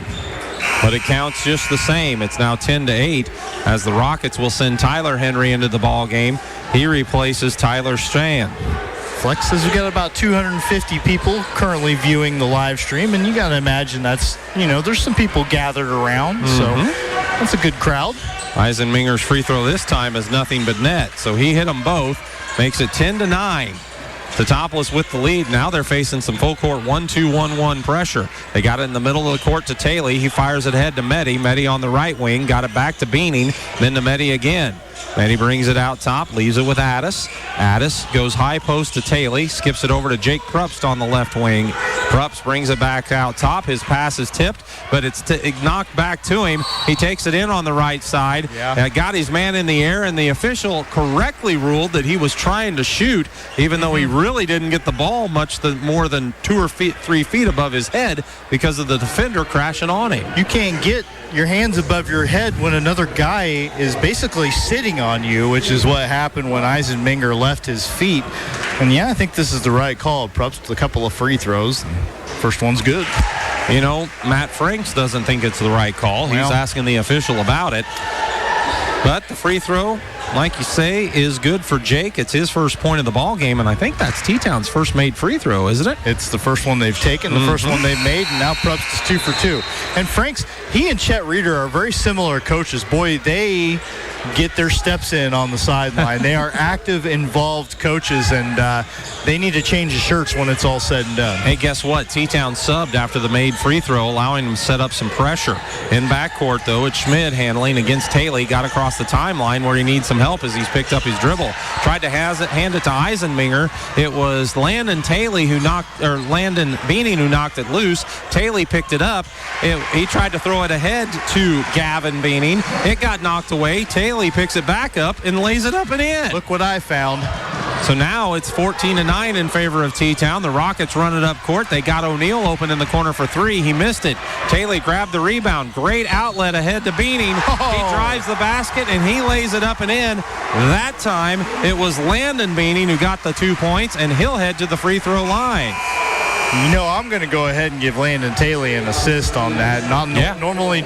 but it counts just the same. It's now 10-8 as the Rockets will send Tyler Henry into the ball game. He replaces Tyler Strand. Flex says we got about 250 people currently viewing the live stream, and you got to imagine that's, there's some people gathered around, so that's a good crowd. Eisenminger's free throw this time is nothing but net, so he hit them both, makes it 10-9. Teutopolis with the lead. Now they're facing some full court 1-2-1-1 pressure. They got it in the middle of the court to Taylor. He fires it ahead to Meddy. Meddy on the right wing. Got it back to Beaning. Then to Meddy again. Meddy brings it out top. Leaves it with Addis. Addis goes high post to Taylor. Skips it over to Jake Prups on the left wing. Prups brings it back out top. His pass is tipped, but it's knocked back to him. He takes it in on the right side. Got his man in the air, and the official correctly ruled that he was trying to shoot, even though he really didn't get the ball much more than 2 or 3 feet above his head because of the defender crashing on him. You can't get your hands above your head when another guy is basically sitting on you, which is what happened when Eisenminger left his feet. And I think this is the right call. Prups with a couple of free throws. First one's good. Matt Franks doesn't think it's the right call. He's asking the official about it. But the free throw, like you say, is good for Jake. It's his first point of the ball game, and I think that's T-Town's first made free throw, isn't it? It's the first one they've taken, the first one they've made, and now Prups is 2 for 2. And Franks, he and Chet Reeder are very similar coaches. Boy, they get their steps in on the sideline. They are active, involved coaches, and they need to change the shirts when it's all said and done. Hey, guess what? T-Town subbed after the made free throw, allowing him to set up some pressure. In backcourt, though, it's Schmidt handling against Taylor. Got across the timeline where he needs some help as he's picked up his dribble. Tried to hand it to Eisenminger. It was Landon Beaning who knocked it loose. Taylor picked it up. He tried to throw it ahead to Gavin Beaning. It got knocked away. Taylor picks it back up and lays it up and in. Look what I found. So now it's 14-9 in favor of T-Town. The Rockets run it up court. They got O'Neal open in the corner for 3. He missed it. Taylor grabbed the rebound. Great outlet ahead to Beaning. He drives the basket and he lays it up and in. That time it was Landon Beaning who got the 2 points, and he'll head to the free throw line. I'm going to go ahead and give Landon Taylor an assist on that. Normally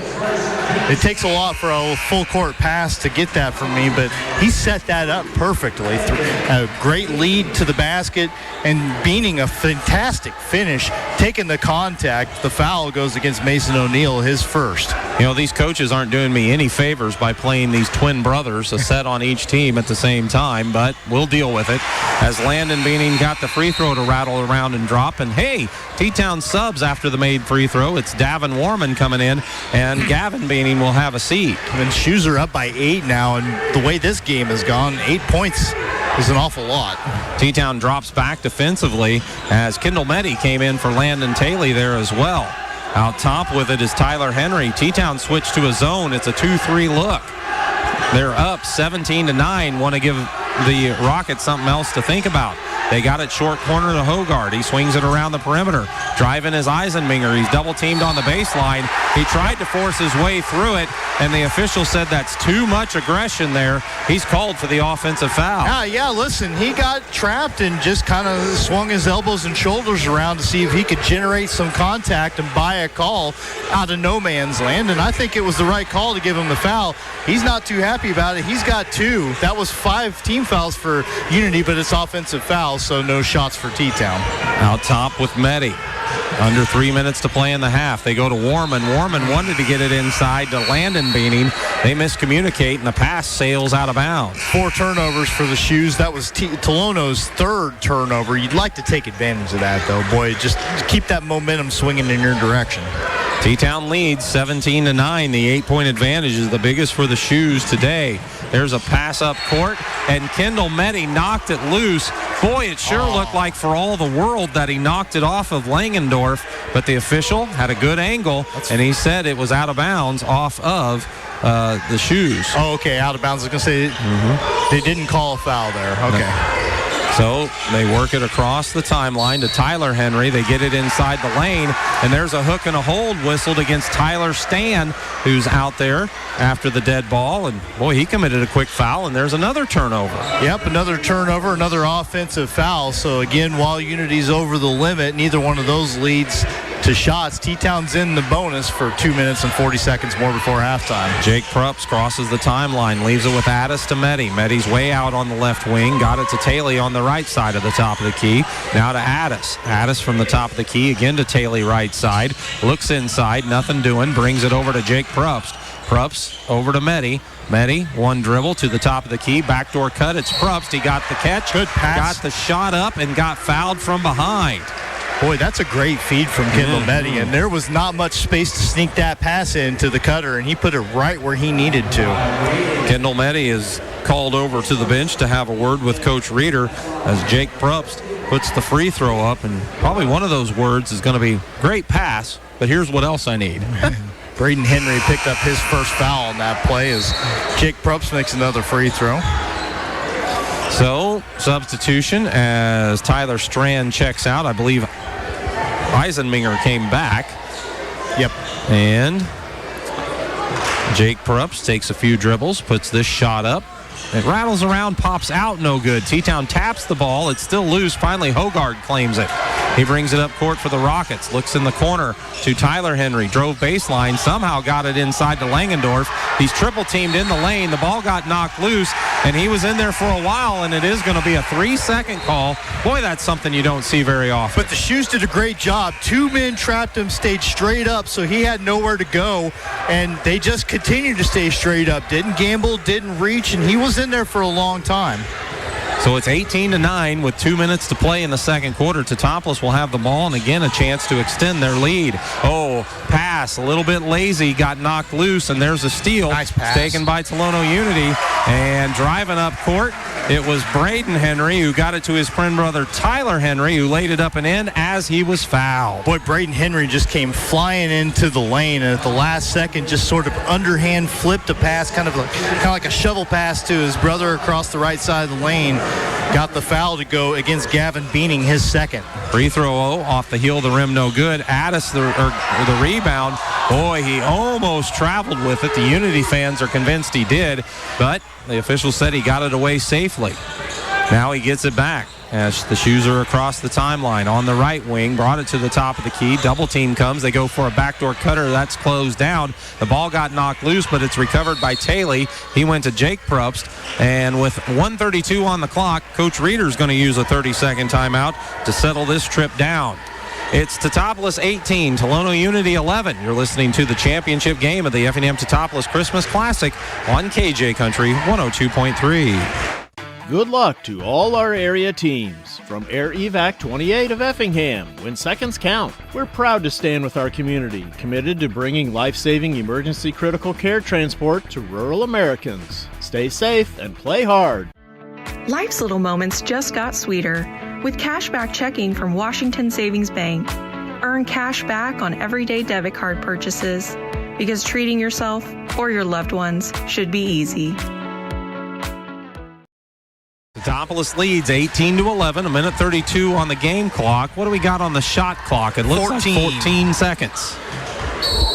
It takes a lot for a full court pass to get that from me, but he set that up perfectly. A great lead to the basket, and Beaning a fantastic finish, taking the contact. The foul goes against Mason O'Neal, his first. You know, these coaches aren't doing me any favors by playing these twin brothers, a set on each team at the same time, but we'll deal with it. As Landon Beaning got the free throw to rattle around and drop, and hey, T-Town subs after the made free throw. It's Davin Warman coming in, and Gavin Beaning will have a seat. And shoes are up by 8 now, and the way this game has gone, 8 points is an awful lot. T-Town drops back defensively as Kendall Meddy came in for Landon Taylor there as well. Out top with it is Tyler Henry. T-Town switched to a zone. It's a 2-3 look. They're up 17-9. Want to give the Rockets something else to think about. They got it short corner to Hogard. He swings it around the perimeter. Driving is Eisenminger. He's double teamed on the baseline. He tried to force his way through it, and the official said that's too much aggression there. He's called for the offensive foul. Yeah, listen, he got trapped and just kind of swung his elbows and shoulders around to see if he could generate some contact and buy a call out of no man's land, and I think it was the right call to give him the foul. He's not too happy about it. He's got 2. That was 5 team fouls for Unity, but it's offensive fouls, so no shots for T-Town. Out top with Meddy. Under 3 minutes to play in the half. They go to Warman. Warman wanted to get it inside to Landon Beaning. They miscommunicate, and the pass sails out of bounds. 4 turnovers for the Shoes. That was Tolono's 3rd turnover. You'd like to take advantage of that, though. Boy, just keep that momentum swinging in your direction. T-Town leads 17-9. The 8-point advantage is the biggest for the Shoes today. There's a pass up court, and Kendall Meddy knocked it loose. Boy, it sure looked like for all the world that he knocked it off of Langendorf, but the official had a good angle, and he said it was out of bounds off of the Shoes. Oh, okay, out of bounds. I was going to say they didn't call a foul there. Okay. No. So they work it across the timeline to Tyler Henry. They get it inside the lane, and there's a hook and a hold whistled against Tyler Stan, who's out there after the dead ball. And, boy, he committed a quick foul, and there's another turnover. Yep, another turnover, another offensive foul. So, again, while Unity's over the limit, neither one of those leads to shots. T-Town's in the bonus for 2 minutes and 40 seconds more before halftime. Jake Prups crosses the timeline, leaves it with Addis to Meddy. Meddy's way out on the left wing, got it to Taylor on the right side of the top of the key. Now to Addis. Addis from the top of the key, again to Taylor right side. Looks inside, nothing doing, brings it over to Jake Prups. Prups over to Meddy. Meddy, one dribble to the top of the key, backdoor cut. It's Prups. He got the catch, good pass, got the shot up, and got fouled from behind. Boy, that's a great feed from Kendall Meddy, and there was not much space to sneak that pass into the cutter, and he put it right where he needed to. Kendall Meddy is called over to the bench to have a word with Coach Reeder as Jake Prups puts the free throw up, and probably one of those words is going to be great pass, but here's what else I need. Braden Henry picked up his first foul on that play as Jake Prups makes another free throw. So, substitution as Tyler Strand checks out. I believe Eisenminger came back. Yep. And Jake Prups takes a few dribbles, puts this shot up. It rattles around, pops out, no good. T-Town taps the ball. It's still loose. Finally, Hogard claims it. He brings it up court for the Rockets. Looks in the corner to Tyler Henry. Drove baseline. Somehow got it inside to Langendorf. He's triple teamed in the lane. The ball got knocked loose, and he was in there for a while, and it is going to be a 3-second call. Boy, that's something you don't see very often. But the Shoes did a great job. 2 men trapped him, stayed straight up, so he had nowhere to go, and they just continued to stay straight up. Didn't gamble, didn't reach, and he was in there for a long time. So it's 18-9 with 2 minutes to play in the second quarter. Teutopolis will have the ball, and again a chance to extend their lead. Oh, pass, a little bit lazy, got knocked loose, and there's a steal. Nice pass. Taken by Tolono Unity, and driving up court, it was Braden Henry who got it to his twin brother Tyler Henry, who laid it up and in as he was fouled. Boy, Braden Henry just came flying into the lane, and at the last second just sort of underhand flipped a pass, kind of like a shovel pass to his brother across the right side of the lane. Got the foul to go against Gavin Beaning, his second. Free throw off the heel of the rim, no good. Addis, the rebound. Boy, he almost traveled with it. The Unity fans are convinced he did, but the official said he got it away safely. Now he gets it back. as the Shoes are across the timeline. On the right wing, brought it to the top of the key. Double team comes. They go for a backdoor cutter. That's closed down. The ball got knocked loose, but it's recovered by Taylor. He went to Jake Probst, and with 1:32 on the clock, Coach Reeder's going to use a 30-second timeout to settle this trip down. It's Teutopolis 18, Tolono Unity 11. You're listening to the championship game of the Effingham Teutopolis Christmas Classic on KJ Country 102.3. Good luck to all our area teams. From Air Evac 28 of Effingham, when seconds count, we're proud to stand with our community, committed to bringing life-saving emergency critical care transport to rural Americans. Stay safe and play hard. Life's little moments just got sweeter with cashback checking from Washington Savings Bank. Earn cash back on everyday debit card purchases because treating yourself or your loved ones should be easy. Teutopolis leads 18-11, a minute 32 on the game clock. What do we got on the shot clock? It looks like 14 seconds.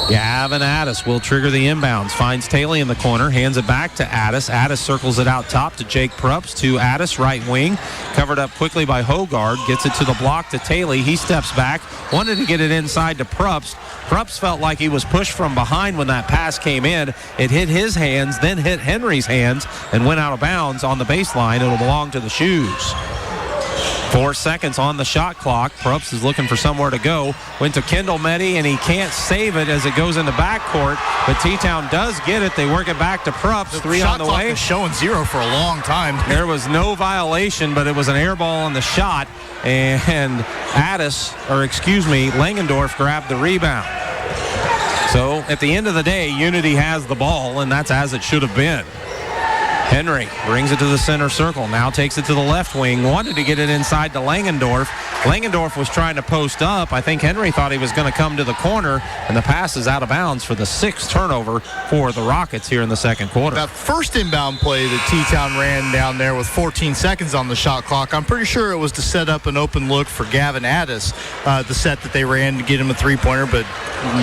Gavin Addis will trigger the inbounds. Finds Taylor in the corner, hands it back to Addis. Addis circles it out top to Jake Probst. To Addis, right wing. Covered up quickly by Hogard. Gets it to the block to Taylor. He steps back. Wanted to get it inside to Probst. Probst felt like he was pushed from behind when that pass came in. It hit his hands, then hit Henry's hands, and went out of bounds on the baseline. It'll belong to the Shoes. 4 seconds on the shot clock. Probst is looking for somewhere to go. Went to Kendall Meddy, and he can't save it as it goes into backcourt. But T-Town does get it. They work it back to Probst. 3 on the way. Shot clock is showing 0 for a long time. There was no violation, but it was an air ball on the shot. And Langendorf grabbed the rebound. So at the end of the day, Unity has the ball, and that's as it should have been. Henry brings it to the center circle, now takes it to the left wing, wanted to get it inside to Langendorf. Langendorf was trying to post up. I think Henry thought he was going to come to the corner, and the pass is out of bounds for the 6th turnover for the Rockets here in the second quarter. That first inbound play that T-Town ran down there with 14 seconds on the shot clock, I'm pretty sure it was to set up an open look for Gavin Addis, the set that they ran to get him a three-pointer, but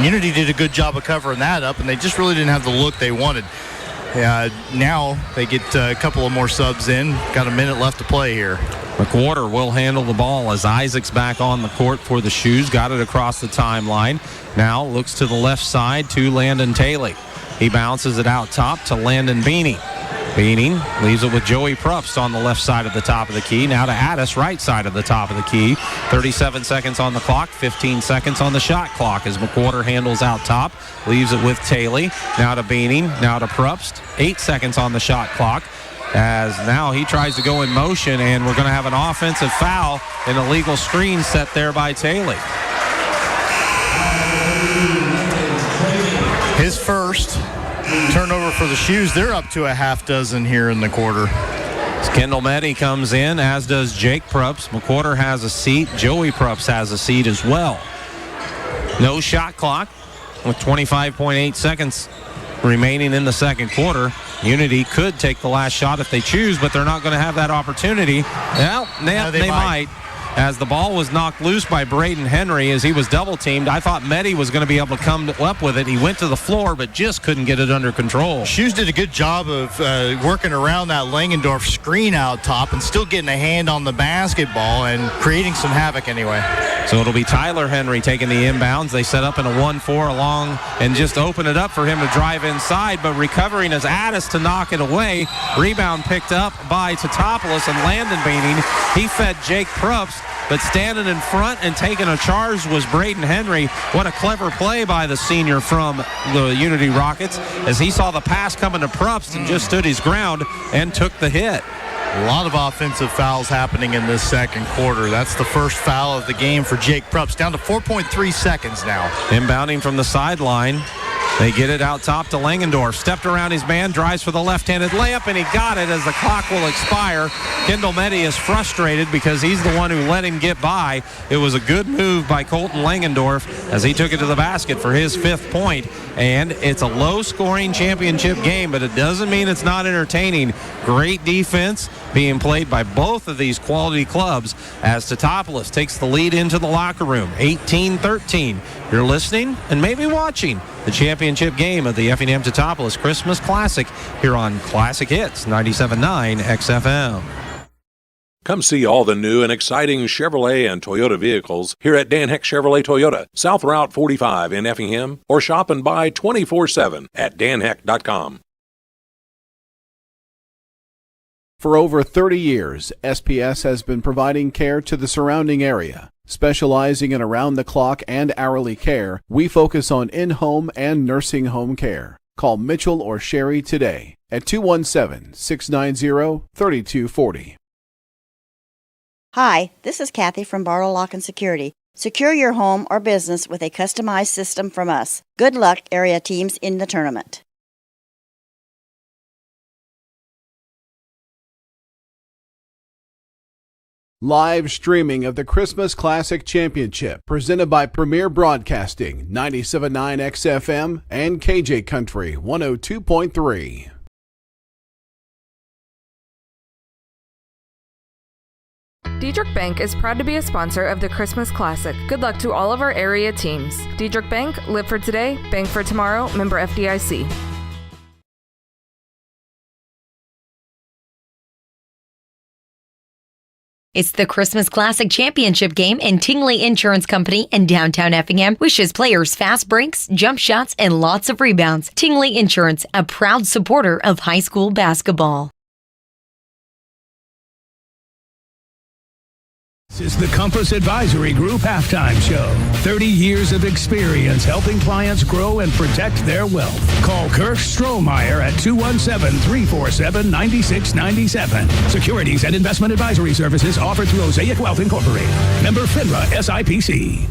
Unity did a good job of covering that up, and they just really didn't have the look they wanted. Now they get a couple of more subs in. Got a minute left to play here. McWhorter will handle the ball as Isaac's back on the court for the Shoes. Got it across the timeline. Now looks to the left side to Landon Taylor. He bounces it out top to Landon Beanie. Beanie leaves it with Joey Probst on the left side of the top of the key. Now to Addis, right side of the top of the key. 37 seconds on the clock, 15 seconds on the shot clock as McWhorter handles out top. Leaves it with Taylor. Now to Beanie, now to Probst. 8 seconds on the shot clock as now he tries to go in motion, and we're going to have an offensive foul, an illegal screen set there by Taylor. His first turnover for the Shoes. They're up to a half dozen here in the quarter. Kendall Meddy comes in, as does Jake Probst. McWhorter has a seat. Joey Probst has a seat as well. No shot clock with 25.8 seconds remaining in the second quarter. Unity could take the last shot if they choose, but they're not going to have that opportunity. Well, they might. As the ball was knocked loose by Braden Henry as he was double-teamed. I thought Meddy was going to be able to come up with it. He went to the floor, but just couldn't get it under control. Shoes did a good job of working around that Langendorf screen out top and still getting a hand on the basketball and creating some havoc anyway. So it'll be Tyler Henry taking the inbounds. They set up in a 1-4 along and just open it up for him to drive inside, but recovering as Addis to knock it away. Rebound picked up by Teutopolis, and Landon Beaning. He fed Jake Probst, but standing in front and taking a charge was Braden Henry. What a clever play by the senior from the Unity Rockets as he saw the pass coming to Probst and just stood his ground and took the hit. A lot of offensive fouls happening in this second quarter. That's the first foul of the game for Jake Probst. Down to 4.3 seconds now. Inbounding from the sideline. They get it out top to Langendorf. Stepped around his man, drives for the left-handed layup, and he got it as the clock will expire. Kendall Meddy is frustrated because he's the one who let him get by. It was a good move by Colton Langendorf as he took it to the basket for his 5th point. And it's a low-scoring championship game, but it doesn't mean it's not entertaining. Great defense being played by both of these quality clubs as Teutopolis takes the lead into the locker room, 18-13. You're listening and maybe watching the championship game of the Effingham Teutopolis Christmas Classic here on Classic Hits 97.9 XFM. Come see all the new and exciting Chevrolet and Toyota vehicles here at Dan Heck Chevrolet Toyota, South Route 45 in Effingham, or shop and buy 24/7 at danheck.com. For over 30 years, SPS has been providing care to the surrounding area. Specializing in around-the-clock and hourly care, we focus on in-home and nursing home care. Call Mitchell or Sherry today at 217-690-3240. Hi, this is Kathy from Barlow Lock and Security. Secure your home or business with a customized system from us. Good luck, area teams, in the tournament. Live streaming of the Christmas Classic Championship presented by Premier Broadcasting, 97.9 XFM and KJ Country 102.3. Diedrich Bank is proud to be a sponsor of the Christmas Classic. Good luck to all of our area teams. Diedrich Bank, live for today, bank for tomorrow, member FDIC. It's the Christmas Classic Championship game, and Tingley Insurance Company in downtown Effingham wishes players fast breaks, jump shots, and lots of rebounds. Tingley Insurance, a proud supporter of high school basketball. This is the Compass Advisory Group Halftime Show. 30 years of experience helping clients grow and protect their wealth. Call Kirk Strohmeyer at 217-347-9697. Securities and investment advisory services offered through Osaic Wealth Incorporated. Member FINRA SIPC.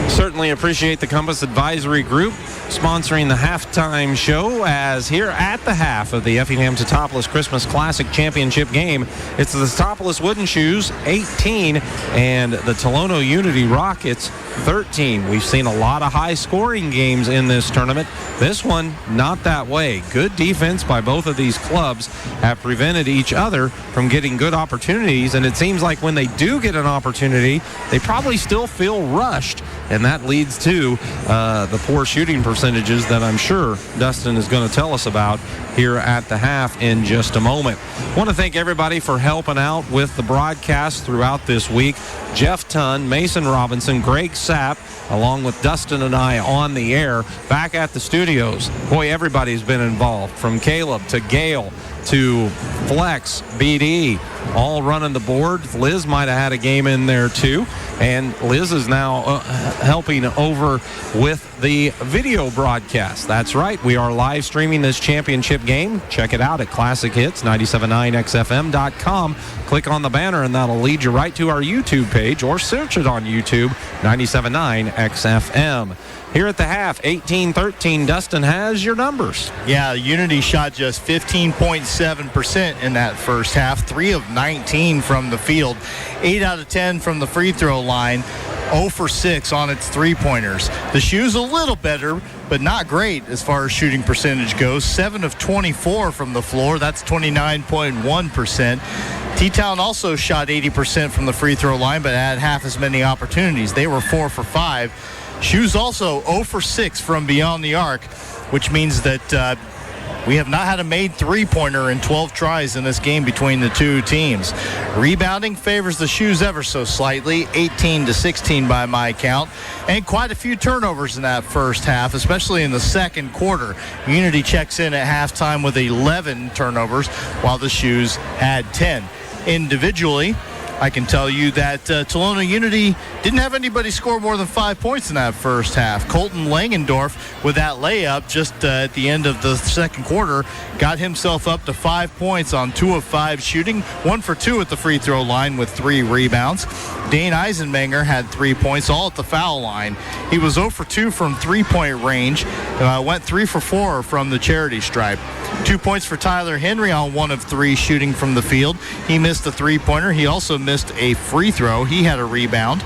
Certainly appreciate the Compass Advisory Group sponsoring the halftime show, as here at the half of the Effingham Teutopolis Christmas Classic Championship game, it's the Teutopolis Wooden Shoes 18 and the Tolono Unity Rockets 13. We've seen a lot of high-scoring games in this tournament. This one, not that way. Good defense by both of these clubs have prevented each other from getting good opportunities, and it seems like when they do get an opportunity, they probably still feel rushed, and that leads to the poor shooting percentages that I'm sure Dustin is going to tell us about here at the half in just a moment. I want to thank everybody for helping out with the broadcast throughout this week. Jeff Tunn, Mason Robinson, Greg Sapp, along with Dustin and I on the air back at the studios. Boy, everybody's been involved, from Caleb to Gail to Flex, BD, all running the board. Liz might have had a game in there too, and Liz is now helping over with the video broadcast. That's right, we are live streaming this championship game. Check it out at classichits979xfm.com. Click on the banner and that'll lead you right to our YouTube page, or search it on YouTube, 97.9 XFM. Here at the half, 18-13, Dustin has your numbers. Yeah, Unity shot just 15.7% in that first half, 3 of 19 from the field, 8 out of 10 from the free throw line, 0 for 6 on its three-pointers. The Shoes a little better, but not great as far as shooting percentage goes. 7 of 24 from the floor. That's 29.1%. T-Town also shot 80% from the free throw line, but had half as many opportunities. They were 4 for 5. Shoes also 0 for 6 from beyond the arc, which means that we have not had a made three-pointer in 12 tries in this game between the two teams. Rebounding favors the Shoes ever so slightly, 18-16 by my count, and quite a few turnovers in that first half, especially in the second quarter. Unity checks in at halftime with 11 turnovers, while the Shoes had 10. Individually, I can tell you that Tolono Unity didn't have anybody score more than 5 points in that first half. Colton Langendorf, with that layup just at the end of the second quarter, got himself up to 5 points on 2 of 5 shooting, 1 for 2 at the free throw line with 3 rebounds. Dane Eisenmenger had 3 points, all at the foul line. He was 0 for 2 from three-point range, went 3 for 4 from the charity stripe. 2 points for Tyler Henry on 1 of 3 shooting from the field. He missed a three-pointer. He also missed a free throw. He had a rebound.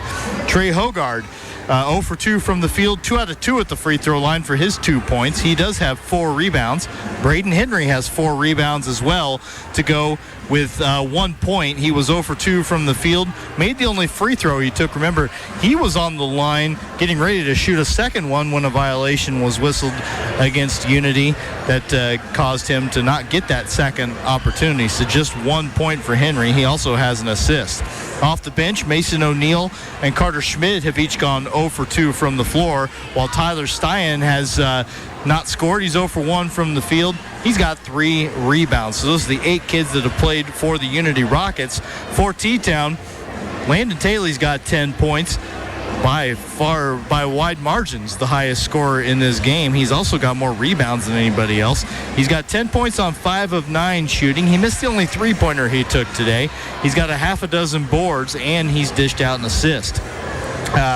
Trey Hogard, 0 for 2 from the field, 2 out of 2 at the free throw line for his 2 points. He does have 4 rebounds. Braden Henry has 4 rebounds as well to go with 1 point. He was 0 for 2 from the field, made the only free throw he took. Remember, he was on the line getting ready to shoot a second one when a violation was whistled against Unity that caused him to not get that second opportunity. So just 1 point for Henry. He also has an assist. Off the bench, Mason O'Neill and Carter Schmidt have each gone 0 for 2 from the floor, while Tyler Stein has not scored. He's 0 for 1 from the field. He's got 3 rebounds. So those are the 8 kids that have played for the Unity Rockets. For T-Town, Landon Taylor's got 10 points. By wide margins, the highest scorer in this game. He's also got more rebounds than anybody else. He's got 10 points on 5 of 9 shooting. He missed the only three-pointer he took today. He's got a half a dozen boards, and he's dished out an assist.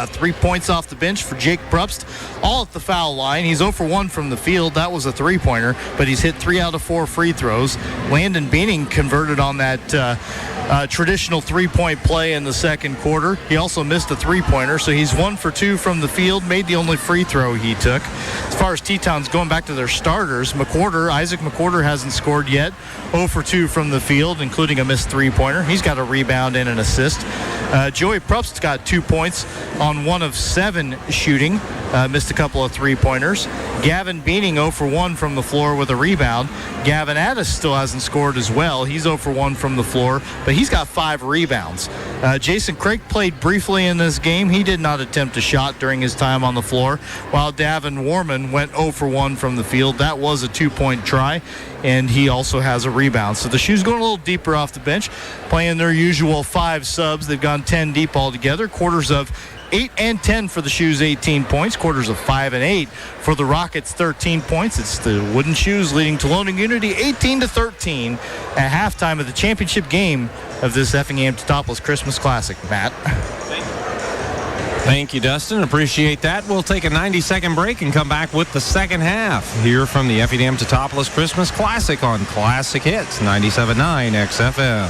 3 points off the bench for Jake Brupst, all at the foul line. He's 0 for 1 from the field. That was a three-pointer, but he's hit 3 out of 4 free throws. Landon Beaning converted on that traditional three-point play in the second quarter. He also missed a three-pointer, so he's 1 for 2 from the field, made the only free throw he took. As far as T-Town's going back to their starters, Isaac McWhorter hasn't scored yet, 0 for 2 from the field, including a missed three-pointer. He's got a rebound and an assist. Joey Prupst's got 2 points on 1 of 7 shooting, missed a couple of three-pointers. Gavin Beaning 0 for 1 from the floor with a rebound. Gavin Addis still hasn't scored as well. He's 0 for 1 from the floor, but he's got 5 rebounds. Jason Craig played briefly in this game. He did not attempt a shot during his time on the floor, while Davin Warman went 0 for 1 from the field. That was a 2-point try, and he also has a rebound. So the Shoes going a little deeper off the bench, playing their usual 5 subs. They've gone 10 deep altogether. Quarters of 8 and 10 for the Shoes, 18 points. Quarters of 5 and 8 for the Rockets, 13 points. It's the Wooden Shoes leading Tolono Unity 18-13 at halftime of the championship game of this Effingham Teutopolis Christmas Classic. Matt. Thank you, Dustin. Appreciate that. We'll take a 90-second break and come back with the second half here from the Effingham Teutopolis Christmas Classic on Classic Hits 97.9 XFM.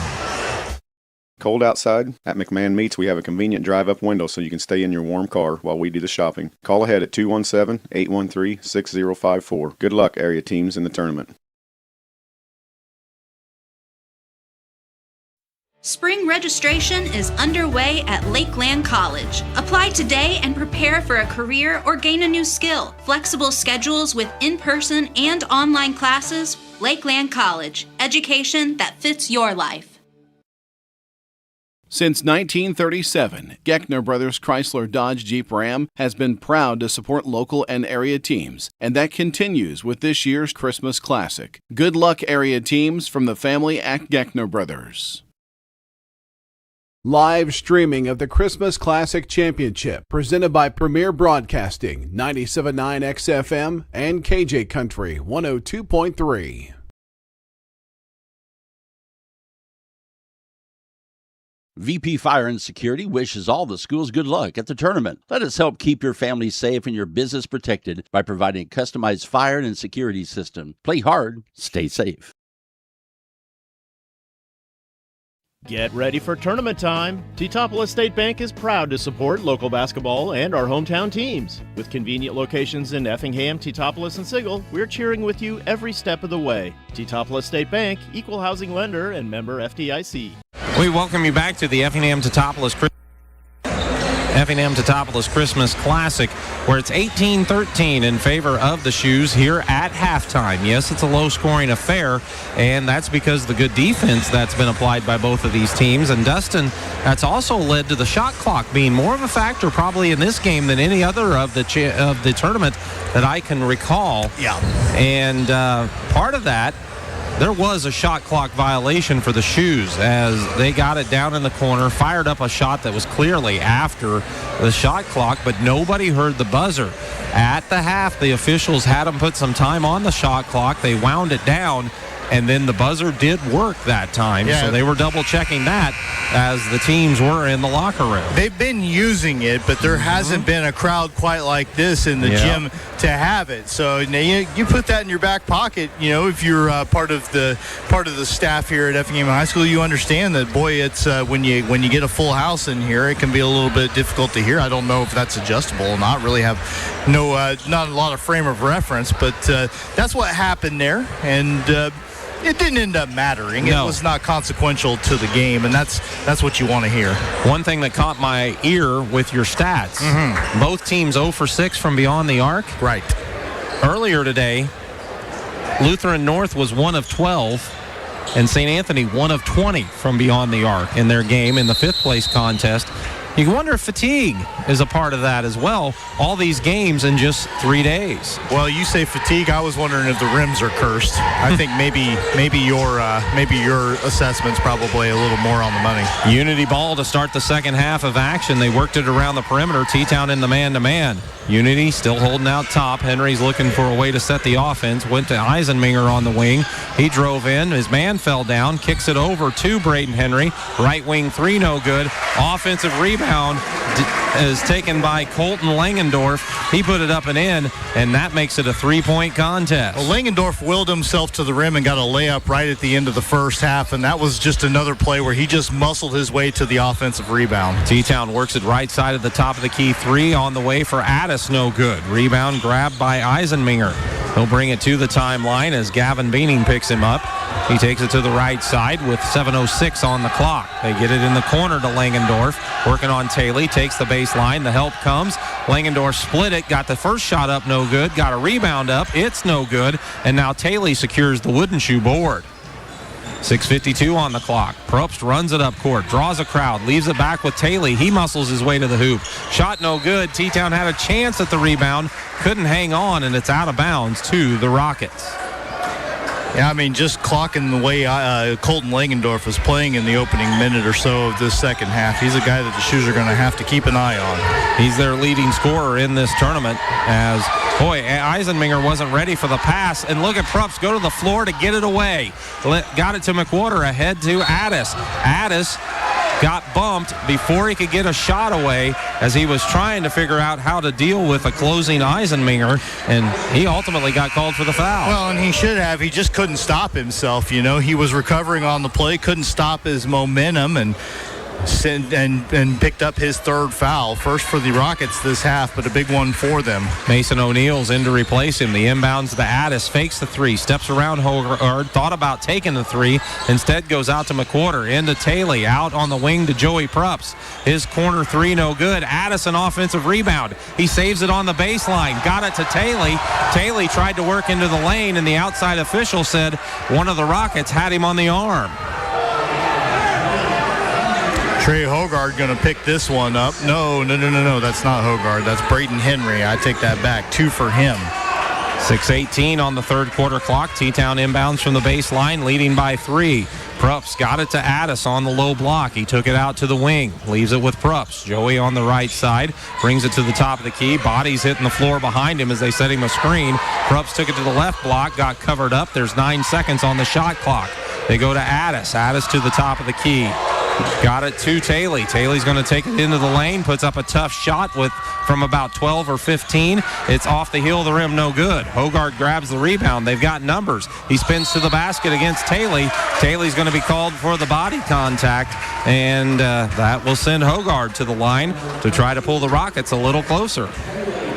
Cold outside? At McMahon Meats, we have a convenient drive-up window so you can stay in your warm car while we do the shopping. Call ahead at 217-813-6054. Good luck, area teams, in the tournament. Spring registration is underway at Lakeland College. Apply today and prepare for a career or gain a new skill. Flexible schedules with in-person and online classes. Lakeland College. Education that fits your life. Since 1937, Geckner Brothers Chrysler Dodge Jeep Ram has been proud to support local and area teams, and that continues with this year's Christmas Classic. Good luck, area teams, from the family at Geckner Brothers. Live streaming of the Christmas Classic Championship, presented by Premier Broadcasting, 97.9 XFM and KJ Country 102.3. VP Fire and Security wishes all the schools good luck at the tournament. Let us help keep your family safe and your business protected by providing a customized fire and security system. Play hard, stay safe. Get ready for tournament time. Teutopolis State Bank is proud to support local basketball and our hometown teams. With convenient locations in Effingham, Teutopolis, and Sigel, we're cheering with you every step of the way. Teutopolis State Bank, equal housing lender and member FDIC. We welcome you back to the Effingham Teutopolis Christmas Classic, where it's 18-13 in favor of the Shoes here at halftime. Yes, it's a low-scoring affair, and that's because of the good defense that's been applied by both of these teams. And Dustin, that's also led to the shot clock being more of a factor probably in this game than any other of the tournament that I can recall. Yeah. And part of that, there was a shot clock violation for the Shoes as they got it down in the corner, fired up a shot that was clearly after the shot clock, but nobody heard the buzzer. At the half, the officials had them put some time on the shot clock. They wound it down, and then the buzzer did work that time. Yeah. So they were double-checking that as the teams were in the locker room. They've been using it, but there hasn't been a crowd quite like this in the gym to have it. So you put that in your back pocket. You know, if you're part of the staff here at Effingham High School, you understand that, boy, it's when you get a full house in here, it can be a little bit difficult to hear. I don't know if that's adjustable or not. Really have not a lot of frame of reference, but that's what happened there. And it didn't end up mattering. No. It was not consequential to the game, and that's what you want to hear. One thing that caught my ear with your stats, both teams 0 for 6 from beyond the arc. Right. Earlier today, Lutheran North was 1 of 12, and St. Anthony 1 of 20 from beyond the arc in their game in the 5th place contest. You can wonder if fatigue is a part of that as well. All these games in just 3 days. Well, you say fatigue. I was wondering if the rims are cursed. I think maybe your assessment's probably a little more on the money. Unity ball to start the second half of action. They worked it around the perimeter. T-Town in the man-to-man. Unity still holding out top. Henry's looking for a way to set the offense. Went to Eisenminger on the wing. He drove in. His man fell down. Kicks it over to Braden Henry. Right wing three, no good. Offensive rebound is taken by Colton Langendorf. He put it up and in, and that makes it a 3-point contest. Well, Langendorf willed himself to the rim and got a layup right at the end of the first half, and that was just another play where he just muscled his way to the offensive rebound. T-Town works it right side of the top of the key three on the way for Addis, no good. Rebound grabbed by Eisenminger. He'll bring it to the timeline as Gavin Beaning picks him up. He takes it to the right side with 7:06 on the clock. They get it in the corner to Langendorf. Working on Taylor. Takes the baseline. The help comes. Langendorf split it. Got the first shot up, no good. Got a rebound up. It's no good. And now Taylor secures the wooden shoe board. 6:52 on the clock. Probst runs it up court. Draws a crowd. Leaves it back with Taylor. He muscles his way to the hoop. Shot no good. T-Town had a chance at the rebound. Couldn't hang on, and it's out of bounds to the Rockets. Yeah, I mean, just clocking the way Colton Langendorf was playing in the opening minute or so of this second half, he's a guy that the Shoes are going to have to keep an eye on. He's their leading scorer in this tournament as, boy, Eisenminger wasn't ready for the pass. And look at Probst go to the floor to get it away. Got it to McWhorter, ahead to Addis. Addis got bumped before he could get a shot away as he was trying to figure out how to deal with a closing Eisenminger, and he ultimately got called for the foul. Well, and he should have. He just couldn't stop himself, you know. He was recovering on the play, couldn't stop his momentum, and picked up his third foul. First for the Rockets this half, but a big one for them. Mason O'Neill's in to replace him. The inbounds to Addis, fakes the three, steps around Hogard, thought about taking the three, instead goes out to McWhorter, into Taylor, out on the wing to Joey Probst. His corner three, no good. Addis, an offensive rebound. He saves it on the baseline, got it to Taylor. Taylor tried to work into the lane, and the outside official said one of the Rockets had him on the arm. Trey Hogard going to pick this one up. No, that's not Hogard. That's Braden Henry. I take that back. 2 for him. 6:18 on the third quarter clock. T-Town inbounds from the baseline, leading by 3. Probst got it to Addis on the low block. He took it out to the wing. Leaves it with Probst. Joey on the right side. Brings it to the top of the key. Bodies hitting the floor behind him as they set him a screen. Probst took it to the left block. Got covered up. There's 9 seconds on the shot clock. They go to Addis. Addis to the top of the key. Got it to Taylor. Taylor's going to take it into the lane. Puts up a tough shot from about 12 or 15. It's off the heel of the rim, no good. Hogard grabs the rebound. They've got numbers. He spins to the basket against Taylor. Taylor's going to be called for the body contact, and that will send Hogard to the line to try to pull the Rockets a little closer.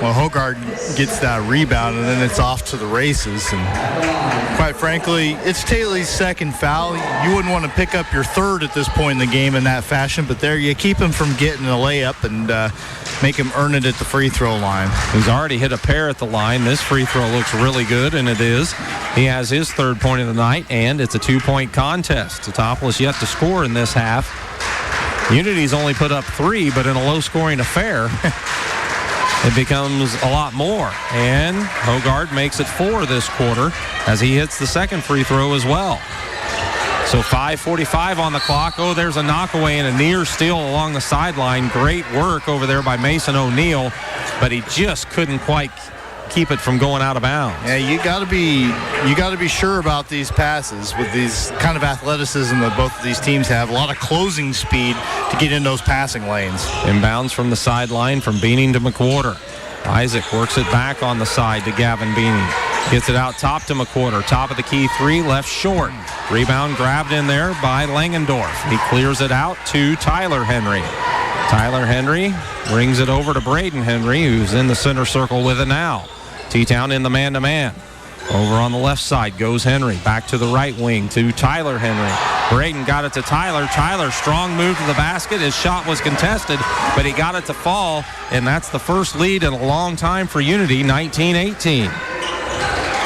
Well, Hogard gets that rebound, and then it's off to the races. And quite frankly, it's Taylor's second foul. You wouldn't want to pick up your third at this point in the game in that fashion, but there you keep him from getting a layup and make him earn it at the free throw line. He's already hit a pair at the line. This free throw looks really good, and it is. He has his third point of the night, and it's a 2-point contest. Teutopolis yet to score in this half. Unity's only put up 3, but in a low-scoring affair, it becomes a lot more. And Hogard makes it 4 this quarter as he hits the second free throw as well. So 5:45 on the clock. Oh, there's a knockaway and a near steal along the sideline. Great work over there by Mason O'Neill, but he just couldn't quite keep it from going out of bounds. Yeah, you got to be sure about these passes with these kind of athleticism that both of these teams have. A lot of closing speed to get in those passing lanes. Inbounds from the sideline from Beaning to McWhorter. Isaac works it back on the side to Gavin Beaning. Gets it out top to McWhorter. Top of the key three, left short. Rebound grabbed in there by Langendorf. He clears it out to Tyler Henry. Tyler Henry brings it over to Braden Henry, who's in the center circle with it now. T-Town in the man-to-man. Over on the left side goes Henry. Back to the right wing to Tyler Henry. Braden got it to Tyler. Tyler, strong move to the basket. His shot was contested, but he got it to fall, and that's the first lead in a long time for Unity, 19-18.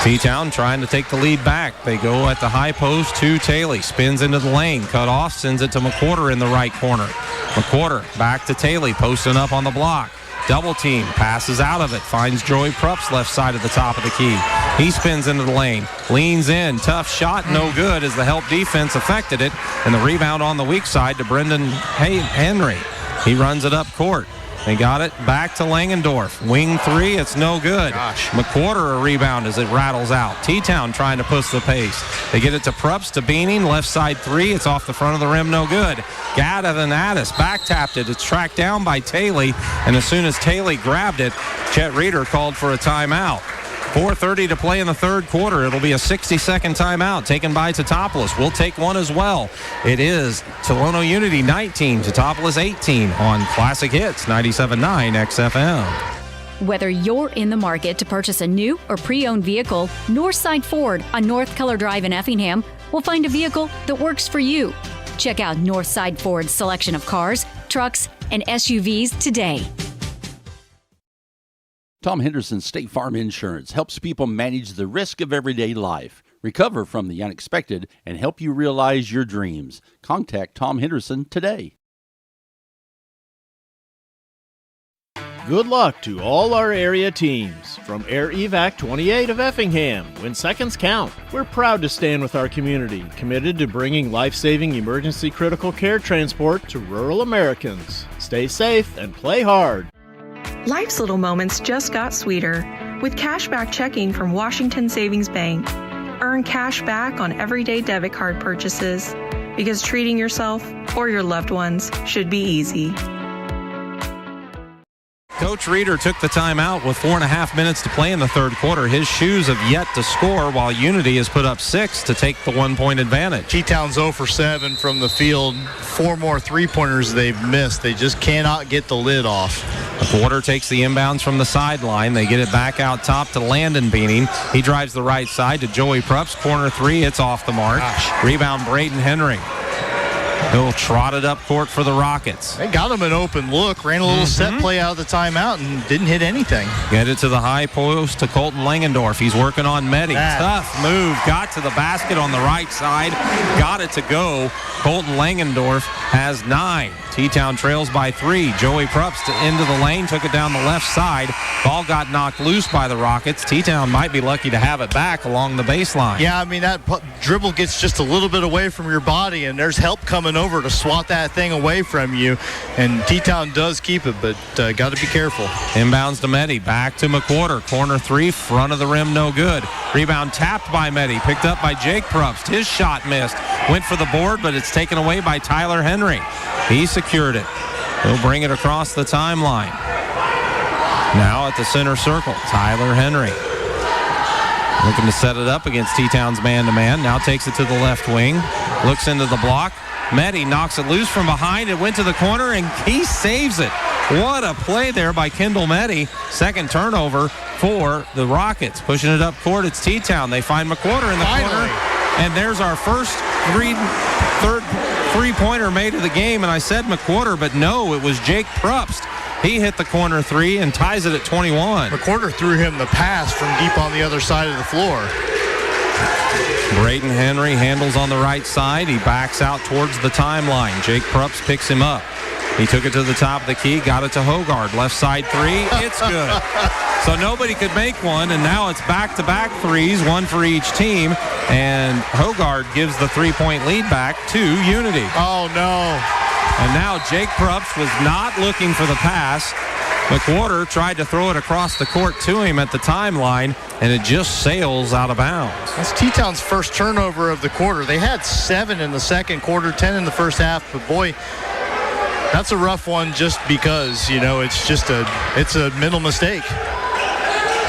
T-Town trying to take the lead back. They go at the high post to Taylor. Spins into the lane. Cut off. Sends it to McWhorter in the right corner. McWhorter back to Taylor. Posting up on the block. Double team. Passes out of it. Finds Joey Prupp's left side at the top of the key. He spins into the lane. Leans in. Tough shot. No good as the help defense affected it. And the rebound on the weak side to Brendan Henry. He runs it up court. They got it back to Langendorf. Wing three, it's no good. McWhorter a rebound as it rattles out. T-Town trying to push the pace. They get it to Prupps, to Beaning. Left side three, it's off the front of the rim, no good. Gaddis back tapped it. It's tracked down by Taylor, and as soon as Taylor grabbed it, Chet Reeder called for a timeout. 4:30 to play in the third quarter. It'll be a 60-second timeout taken by Teutopolis. We'll take one as well. It is Tolono Unity 19, Teutopolis 18 on Classic Hits 97.9 XFM. Whether you're in the market to purchase a new or pre-owned vehicle, Northside Ford on North Keller Drive in Effingham will find a vehicle that works for you. Check out Northside Ford's selection of cars, trucks, and SUVs today. Tom Henderson State Farm Insurance helps people manage the risk of everyday life, recover from the unexpected, and help you realize your dreams. Contact Tom Henderson today. Good luck to all our area teams. From Air Evac 28 of Effingham, when seconds count, we're proud to stand with our community, committed to bringing life-saving emergency critical care transport to rural Americans. Stay safe and play hard. Life's little moments just got sweeter with cashback checking from Washington Savings Bank. Earn cash back on everyday debit card purchases because treating yourself or your loved ones should be easy. Coach Reeder took the timeout with 4.5 minutes to play in the third quarter. His shoes have yet to score, while Unity has put up 6 to take the 1-point advantage. T-Town's 0 for 7 from the field. 4 more three-pointers they've missed. They just cannot get the lid off. McWhorter takes the inbounds from the sideline. They get it back out top to Landon Beaning. He drives the right side to Joey Prupps. Corner three, it's off the mark. Rebound, Braden Henry. He'll trot it up court for the Rockets. They got him an open look, ran a little set play out of the timeout and didn't hit anything. Get it to the high post to Colton Langendorf. He's working on Medi. Tough move. Got to the basket on the right side. Got it to go. Colton Langendorf has 9. T-Town trails by 3. Joey Prupps into the lane, took it down the left side. Ball got knocked loose by the Rockets. T-Town might be lucky to have it back along the baseline. Yeah, I mean, that dribble gets just a little bit away from your body, and there's help coming over to swat that thing away from you. And T-Town does keep it, but got to be careful. Inbounds to Medi. Back to McWhorter. Corner three, front of the rim, no good. Rebound tapped by Medi. Picked up by Jake Prupps. His shot missed. Went for the board, but it's taken away by Tyler Henry. He secured it. He'll bring it across the timeline. Now at the center circle, Tyler Henry. Looking to set it up against T-Town's man-to-man. Now takes it to the left wing. Looks into the block. Medi knocks it loose from behind. It went to the corner, and he saves it. What a play there by Kendall Medi. Second turnover for the Rockets. Pushing it up court, it's T-Town. They find McWhorter in the corner. And there's our first third three-pointer made of the game. And I said McWhorter, but no, it was Jake Prupps. He hit the corner three and ties it at 21. McWhorter threw him the pass from deep on the other side of the floor. Braden Henry handles on the right side. He backs out towards the timeline. Jake Prupps picks him up. He took it to the top of the key, got it to Hogard. Left side three, it's good. So nobody could make one, and now it's back-to-back threes, one for each team, and Hogard gives the three-point lead back to Unity. Oh, no. And now Jake Prupps was not looking for the pass. McWhorter tried to throw it across the court to him at the timeline, and it just sails out of bounds. That's T-Town's first turnover of the quarter. They had 7 in the second quarter, 10 in the first half, but boy, that's a rough one just because, you know, it's a mental mistake.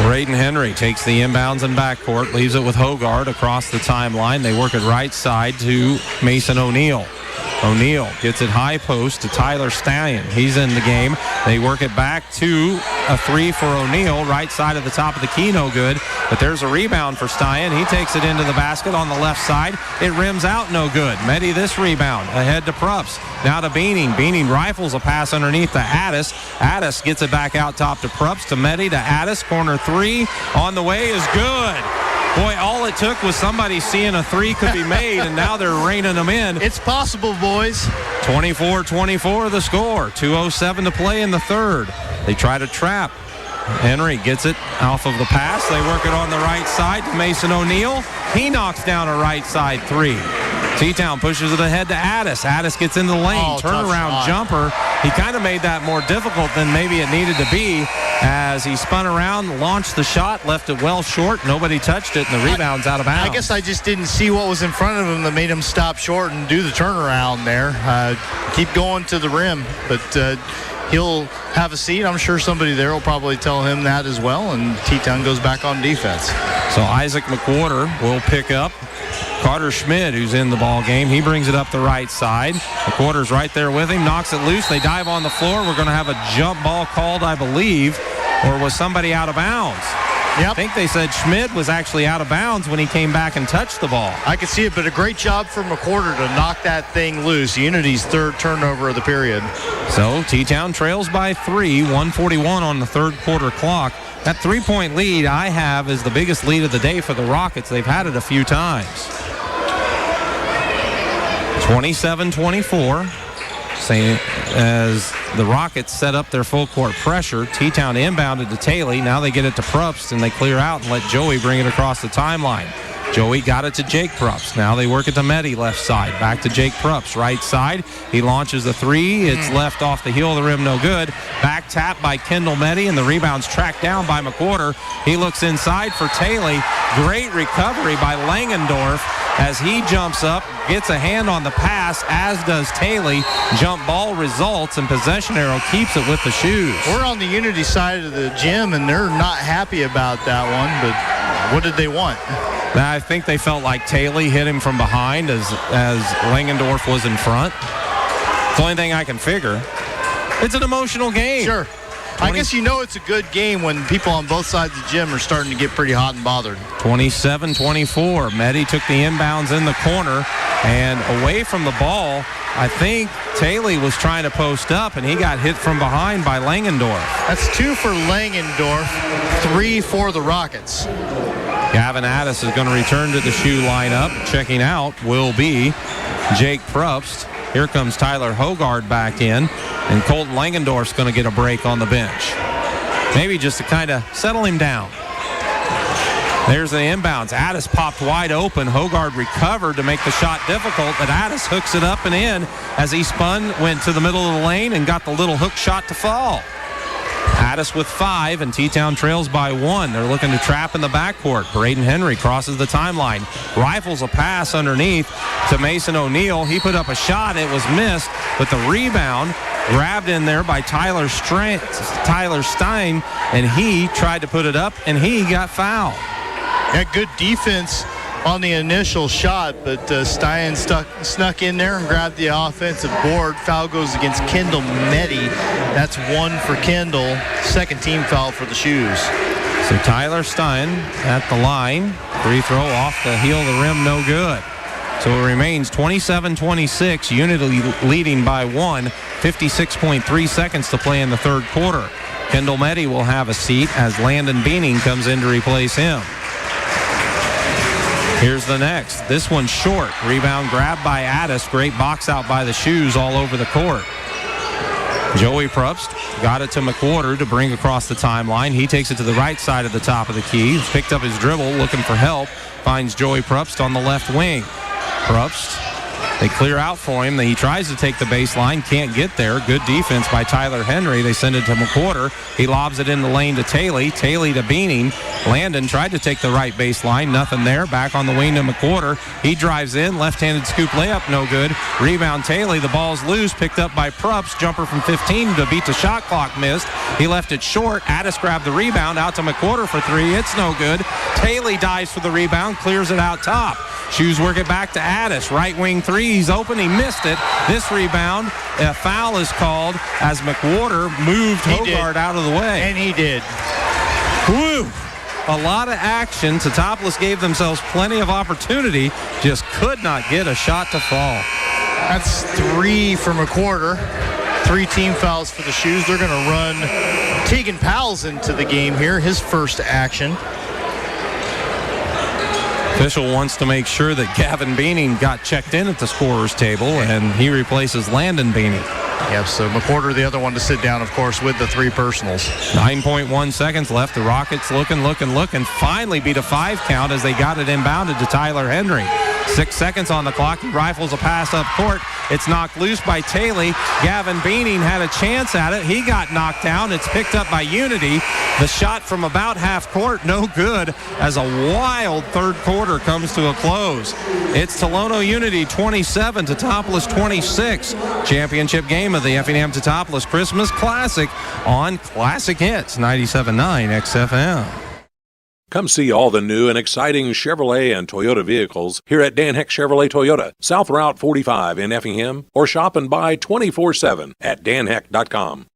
Braden Henry takes the inbounds and backcourt, leaves it with Hogard across the timeline. They work it right side to Mason O'Neal. O'Neal gets it high post to Tyler Stein. He's in the game. They work it back to a three for O'Neal. Right side of the top of the key, no good. But there's a rebound for Stein. He takes it into the basket on the left side. It rims out, no good. Medi this rebound. Ahead to Prups. Now to Beaning. Beaning rifles a pass underneath to Addis. Addis gets it back out top to Prups, to Medi, to Addis. Corner three on the way is good. Boy, all it took was somebody seeing a three could be made, and now they're reining them in. It's possible, boys. 24-24 the score. 2:07 to play in the third. They try to trap. Henry gets it off of the pass. They work it on the right side to Mason O'Neal. He knocks down a right side three. T-Town pushes it ahead to Addis. Addis gets in the lane. Turnaround jumper. He kind of made that more difficult than maybe it needed to be as he spun around, launched the shot, left it well short. Nobody touched it, and the rebound's out of bounds. I guess I just didn't see what was in front of him that made him stop short and do the turnaround there. Keep going to the rim, but he'll have a seat. I'm sure somebody there will probably tell him that as well, and T-Town goes back on defense. So Isaac McWhorter will pick up Carter Schmidt, who's in the ball game. He brings it up the right side. McWhorter's right there with him, knocks it loose. They dive on the floor. We're going to have a jump ball called, I believe, or was somebody out of bounds? Yep. I think they said Schmidt was actually out of bounds when he came back and touched the ball. I could see it, but a great job from McWhorter to knock that thing loose. Unity's third turnover of the period. So T-Town trails by 3, 1:41 on the third quarter clock. That three-point lead I have is the biggest lead of the day for the Rockets. They've had it a few times. 27-24. Same as the Rockets set up their full court pressure. T-Town inbounded to Taylor. Now they get it to Prups, and they clear out and let Joey bring it across the timeline. Joey got it to Jake Prups. Now they work it to Medi left side. Back to Jake Prups, right side. He launches the three. It's left off the heel of the rim, no good. Back tap by Kendall Medi, and the rebound's tracked down by McWhorter. He looks inside for Taylor. Great recovery by Langendorf as he jumps up, gets a hand on the pass, as does Taylor. Jump ball results, and possession arrow keeps it with the shoes. We're on the Unity side of the gym, and they're not happy about that one, but what did they want? I think they felt like Taylor hit him from behind as Langendorf was in front. It's the only thing I can figure. It's an emotional game. Sure. I guess you know it's a good game when people on both sides of the gym are starting to get pretty hot and bothered. 27-24. Medi took the inbounds in the corner, and away from the ball, I think Taylor was trying to post up, and he got hit from behind by Langendorf. That's 2 for Langendorf, 3 for the Rockets. Gavin Addis is going to return to the shoe lineup. Checking out will be Jake Probst. Here comes Tyler Hogard back in, and Colton Langendorf's going to get a break on the bench. Maybe just to kind of settle him down. There's the inbounds. Addis popped wide open. Hogard recovered to make the shot difficult, but Addis hooks it up and in as he spun, went to the middle of the lane, and got the little hook shot to fall. Addis with 5, and T-Town trails by 1. They're looking to trap in the backcourt. Braden Henry crosses the timeline. Rifles a pass underneath to Mason O'Neal. He put up a shot. It was missed, but the rebound grabbed in there by Tyler Stein, and he tried to put it up, and he got fouled. Yeah, good defense on the initial shot, but Stein snuck in there and grabbed the offensive board. Foul goes against Kendall Medi. That's 1 for Kendall. Second team foul for the Shoes. So Tyler Stein at the line. Free throw off the heel of the rim, no good. So it remains 27-26, Unity leading by 1, 56.3 seconds to play in the third quarter. Kendall Medi will have a seat as Landon Beaning comes in to replace him. Here's the next. This one's short. Rebound grabbed by Addis. Great box out by the Shoes all over the court. Joey Probst got it to McWhorter to bring across the timeline. He takes it to the right side of the top of the key. He's picked up his dribble, looking for help. Finds Joey Probst on the left wing. Probst, they clear out for him. He tries to take the baseline, can't get there. Good defense by Tyler Henry. They send it to McWhorter. He lobs it in the lane to Taylor. Taylor to Beaning. Landon tried to take the right baseline. Nothing there. Back on the wing to McWhorter. He drives in. Left-handed scoop layup. No good. Rebound Taylor. The ball's loose. Picked up by Prups. Jumper from 15 to beat the shot clock. Missed. He left it short. Addis grabbed the rebound. Out to McWhorter for three. It's no good. Taylor dives for the rebound. Clears it out top. Shoes work it back to Addis. Right wing three. He's open. He missed it. This rebound. A foul is called as McWhorter moved Hogard out of the way. And he did. Woo! A lot of action. Teutopolis gave themselves plenty of opportunity. Just could not get a shot to fall. That's three for McWhorter. 3 team fouls for the Shoes. They're going to run Tegan Powell's into the game here. His first action. Official wants to make sure that Gavin Beaning got checked in at the scorer's table, and he replaces Landon Beaning. Yep, so McWhorter, the other one to sit down, of course, with the 3 personals. 9.1 seconds left. The Rockets looking, finally beat a 5 count as they got it inbounded to Tyler Henry. 6 seconds on the clock. He rifles a pass up court. It's knocked loose by Taylor. Gavin Beaning had a chance at it. He got knocked down. It's picked up by Unity. The shot from about half court, no good, as a wild third quarter comes to a close. It's Tolono Unity 27, Teutopolis 26. Championship game of the Effingham Teutopolis Christmas Classic on Classic Hits 97.9 XFM. Come see all the new and exciting Chevrolet and Toyota vehicles here at Dan Heck Chevrolet Toyota, South Route 45 in Effingham, or shop and buy 24/7 at danheck.com.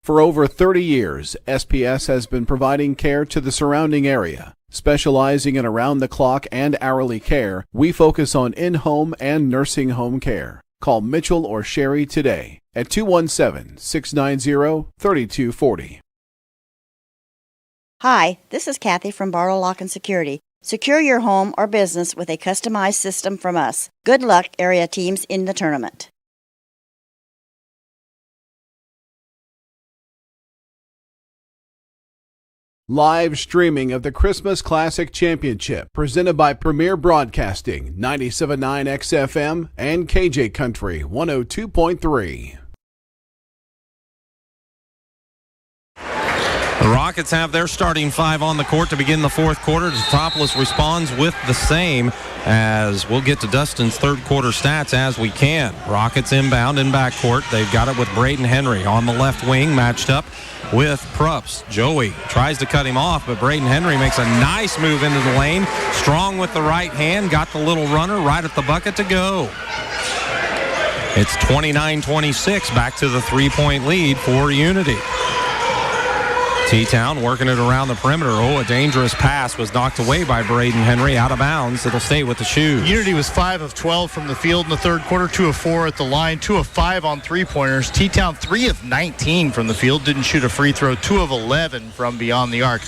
For over 30 years, SPS has been providing care to the surrounding area. Specializing in around-the-clock and hourly care, we focus on in-home and nursing home care. Call Mitchell or Sherry today at 217-690-3240. Hi, this is Kathy from Barlow Lock and Security. Secure your home or business with a customized system from us. Good luck, area teams, in the tournament. Live streaming of the Christmas Classic Championship presented by Premier Broadcasting, 97.9 XFM and KJ Country 102.3. The Rockets have their starting 5 on the court to begin the fourth quarter. Teutopolis responds with the same, as we'll get to Dustin's third quarter stats as we can. Rockets inbound in backcourt. They've got it with Braden Henry on the left wing, matched up with Prups. Joey tries to cut him off, but Braden Henry makes a nice move into the lane. Strong with the right hand, got the little runner right at the bucket to go. It's 29-26, back to the 3-point lead for Unity. T-Town working it around the perimeter. Oh, a dangerous pass was knocked away by Braden Henry. Out of bounds. It'll stay with the Shoes. Unity was 5 of 12 from the field in the third quarter, 2 of 4 at the line, 2 of 5 on three-pointers. T-Town 3 of 19 from the field. Didn't shoot a free throw. 2 of 11 from beyond the arc.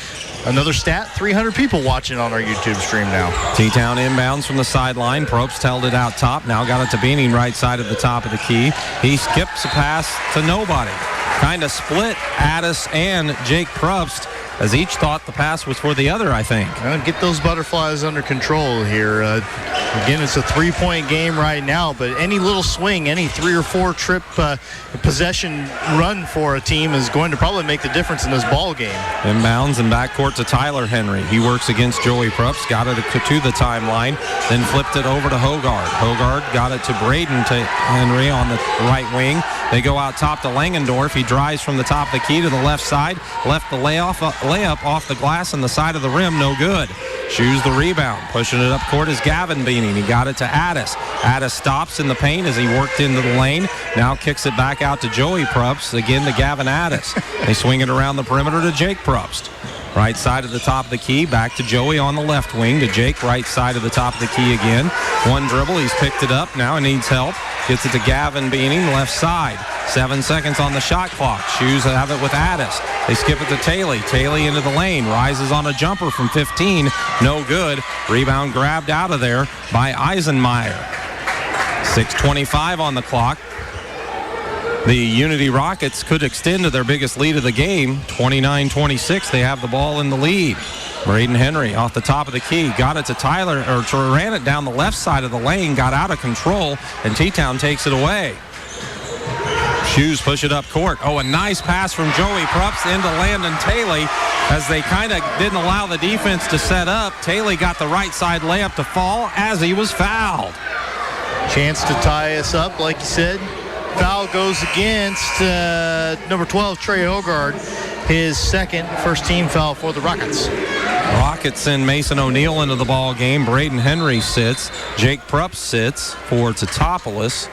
Another stat, 300 people watching on our YouTube stream now. T-Town inbounds from the sideline. Probst held it out top. Now got it to Beaning right side of the top of the key. He skips a pass to nobody. Kind of split Addis and Jake Probst, as each thought the pass was for the other, I think. Get those butterflies under control here. Again, it's a 3-point game right now, but any little swing, any 3 or 4 trip possession run for a team is going to probably make the difference in this ball game. Inbounds and backcourt to Tyler Henry. He works against Joey Probst, got it to the timeline, then flipped it over to Hogard. Hogard got it to Braden to Henry on the right wing. They go out top to Langendorf. He drives from the top of the key to the left side. Left the layup off the glass on the side of the rim. No good. Shoes the rebound. Pushing it up court is Gavin Beaning. He got it to Addis. Addis stops in the paint as he worked into the lane. Now kicks it back out to Joey Probst. Again to Gavin Addis. They swing it around the perimeter to Jake Probst. Right side of the top of the key, back to Joey on the left wing, to Jake, right side of the top of the key again. One dribble, he's picked it up, now he needs help. Gets it to Gavin Beaning, left side. 7 seconds on the shot clock. Shoes have it with Addis. They skip it to Taylor. Taylor into the lane, rises on a jumper from 15, no good. Rebound grabbed out of there by Eisenmeyer. 6:25 on the clock. The Unity Rockets could extend to their biggest lead of the game, 29-26. They have the ball in the lead. Braden Henry off the top of the key, got it to Tyler, or ran it down the left side of the lane, got out of control, and T-Town takes it away. Shoes push it up court. Oh, a nice pass from Joey Prups into Landon Taylor as they kind of didn't allow the defense to set up. Taylor got the right side layup to fall as he was fouled. Chance to tie us up, like you said. Foul goes against number 12, Trey Hogard. His first team foul for the Rockets. Rockets send Mason O'Neal into the ball game. Braden Henry sits. Jake Prupp sits for Teutopolis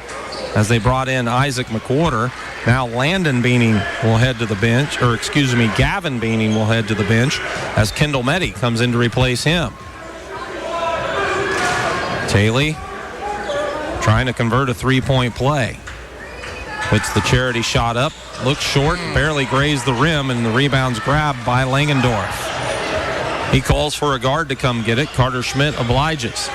as they brought in Isaac McWhorter. Now Landon Beaning will head to the bench, Gavin Beaning will head to the bench as Kendall Meddy comes in to replace him. Taylor trying to convert a three-point play. Puts the charity shot up, looks short, barely grazed the rim, and the rebound's grabbed by Langendorf. He calls for a guard to come get it. Carter Schmidt obliges.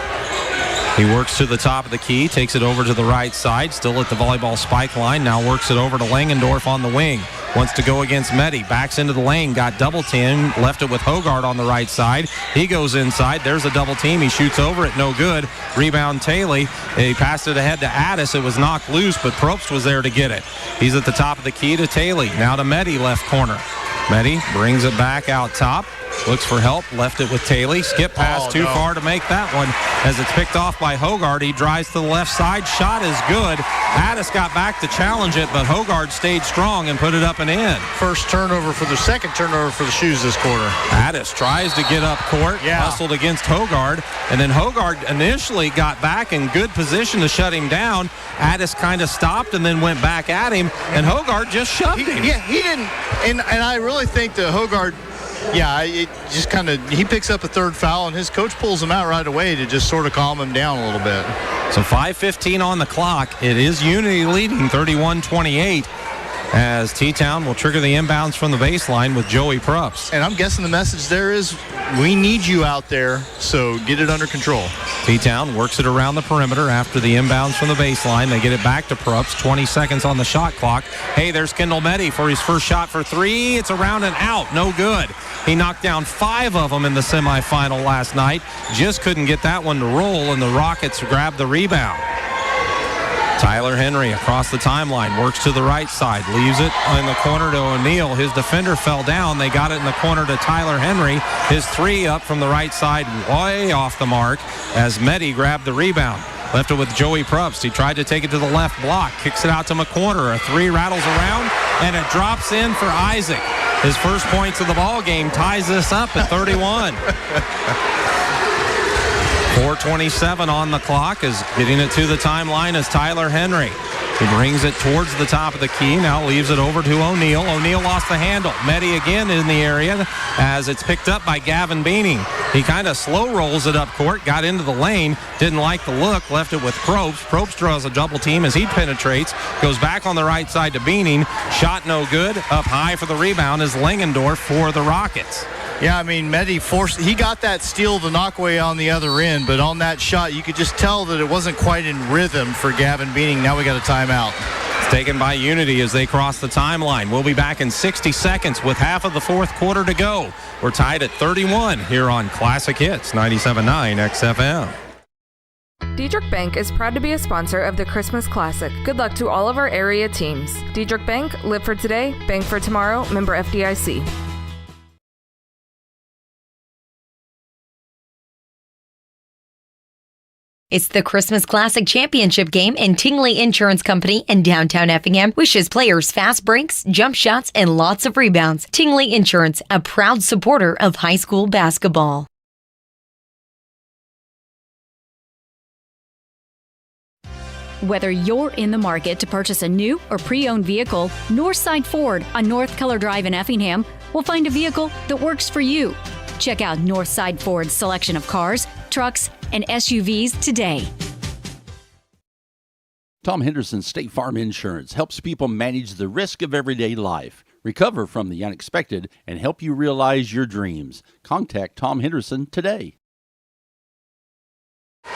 He works to the top of the key, takes it over to the right side, still at the volleyball spike line, now works it over to Langendorf on the wing. Wants to go against Meddy, backs into the lane, got double team, left it with Hogard on the right side. He goes inside, there's a double team, he shoots over it, no good. Rebound Taylor, he passed it ahead to Addis, it was knocked loose, but Probst was there to get it. He's at the top of the key to Taylor, now to Meddy, left corner. Meddy brings it back out top. Looks for help, left it with Taylor. Skip pass too far to make that one. As it's picked off by Hogard, he drives to the left side. Shot is good. Addis got back to challenge it, but Hogard stayed strong and put it up and in. Second turnover for the Shoes this quarter. Addis tries to get up court, hustled against Hogard, and then Hogard initially got back in good position to shut him down. Addis kind of stopped and then went back at him, and Hogard just shoved him. Yeah, he didn't, and I really think that Hogard, he picks up a third foul, and his coach pulls him out right away to just sort of calm him down a little bit. So 5:15 on the clock. It is Unity leading 31-28 as T-Town will trigger the inbounds from the baseline with Joey Prups. And I'm guessing the message there is, we need you out there, so get it under control. T-Town works it around the perimeter after the inbounds from the baseline. They get it back to Prups. 20 seconds on the shot clock. Hey, there's Kendall Meddy for his first shot for three. It's around and out. No good. He knocked down 5 of them in the semifinal last night. Just couldn't get that one to roll, and the Rockets grabbed the rebound. Tyler Henry across the timeline, works to the right side, leaves it in the corner to O'Neal. His defender fell down. They got it in the corner to Tyler Henry. His three up from the right side, way off the mark as Meddy grabbed the rebound. Left it with Joey Prups. He tried to take it to the left block, kicks it out to McWhorter. A three rattles around, and it drops in for Isaac. His first points of the ball game ties this up at 31. 4:27 on the clock is getting it to the timeline as Tyler Henry. He brings it towards the top of the key, now leaves it over to O'Neal. O'Neal lost the handle. Meddy again in the area as it's picked up by Gavin Beaning. He kind of slow rolls it up court, got into the lane, didn't like the look, left it with Probst. Probst draws a double team as he penetrates, goes back on the right side to Beaning. Shot no good. Up high for the rebound is Langendorf for the Rockets. Yeah, I mean, Meddy he got that steal, the knockaway on the other end, but on that shot, you could just tell that it wasn't quite in rhythm for Gavin Beaning. Now we got a timeout. It's taken by Unity as they cross the timeline. We'll be back in 60 seconds with half of the fourth quarter to go. We're tied at 31 here on Classic Hits 97.9 XFM. Diedrich Bank is proud to be a sponsor of the Christmas Classic. Good luck to all of our area teams. Diedrich Bank, live for today, bank for tomorrow, member FDIC. It's the Christmas Classic Championship game, and Tingley Insurance Company in downtown Effingham wishes players fast breaks, jump shots, and lots of rebounds. Tingley Insurance, a proud supporter of high school basketball. Whether you're in the market to purchase a new or pre-owned vehicle, Northside Ford on North Keller Drive in Effingham will find a vehicle that works for you. Check out Northside Ford's selection of cars, trucks, and SUVs today. Tom Henderson State Farm Insurance helps people manage the risk of everyday life, recover from the unexpected, and help you realize your dreams. Contact Tom Henderson today.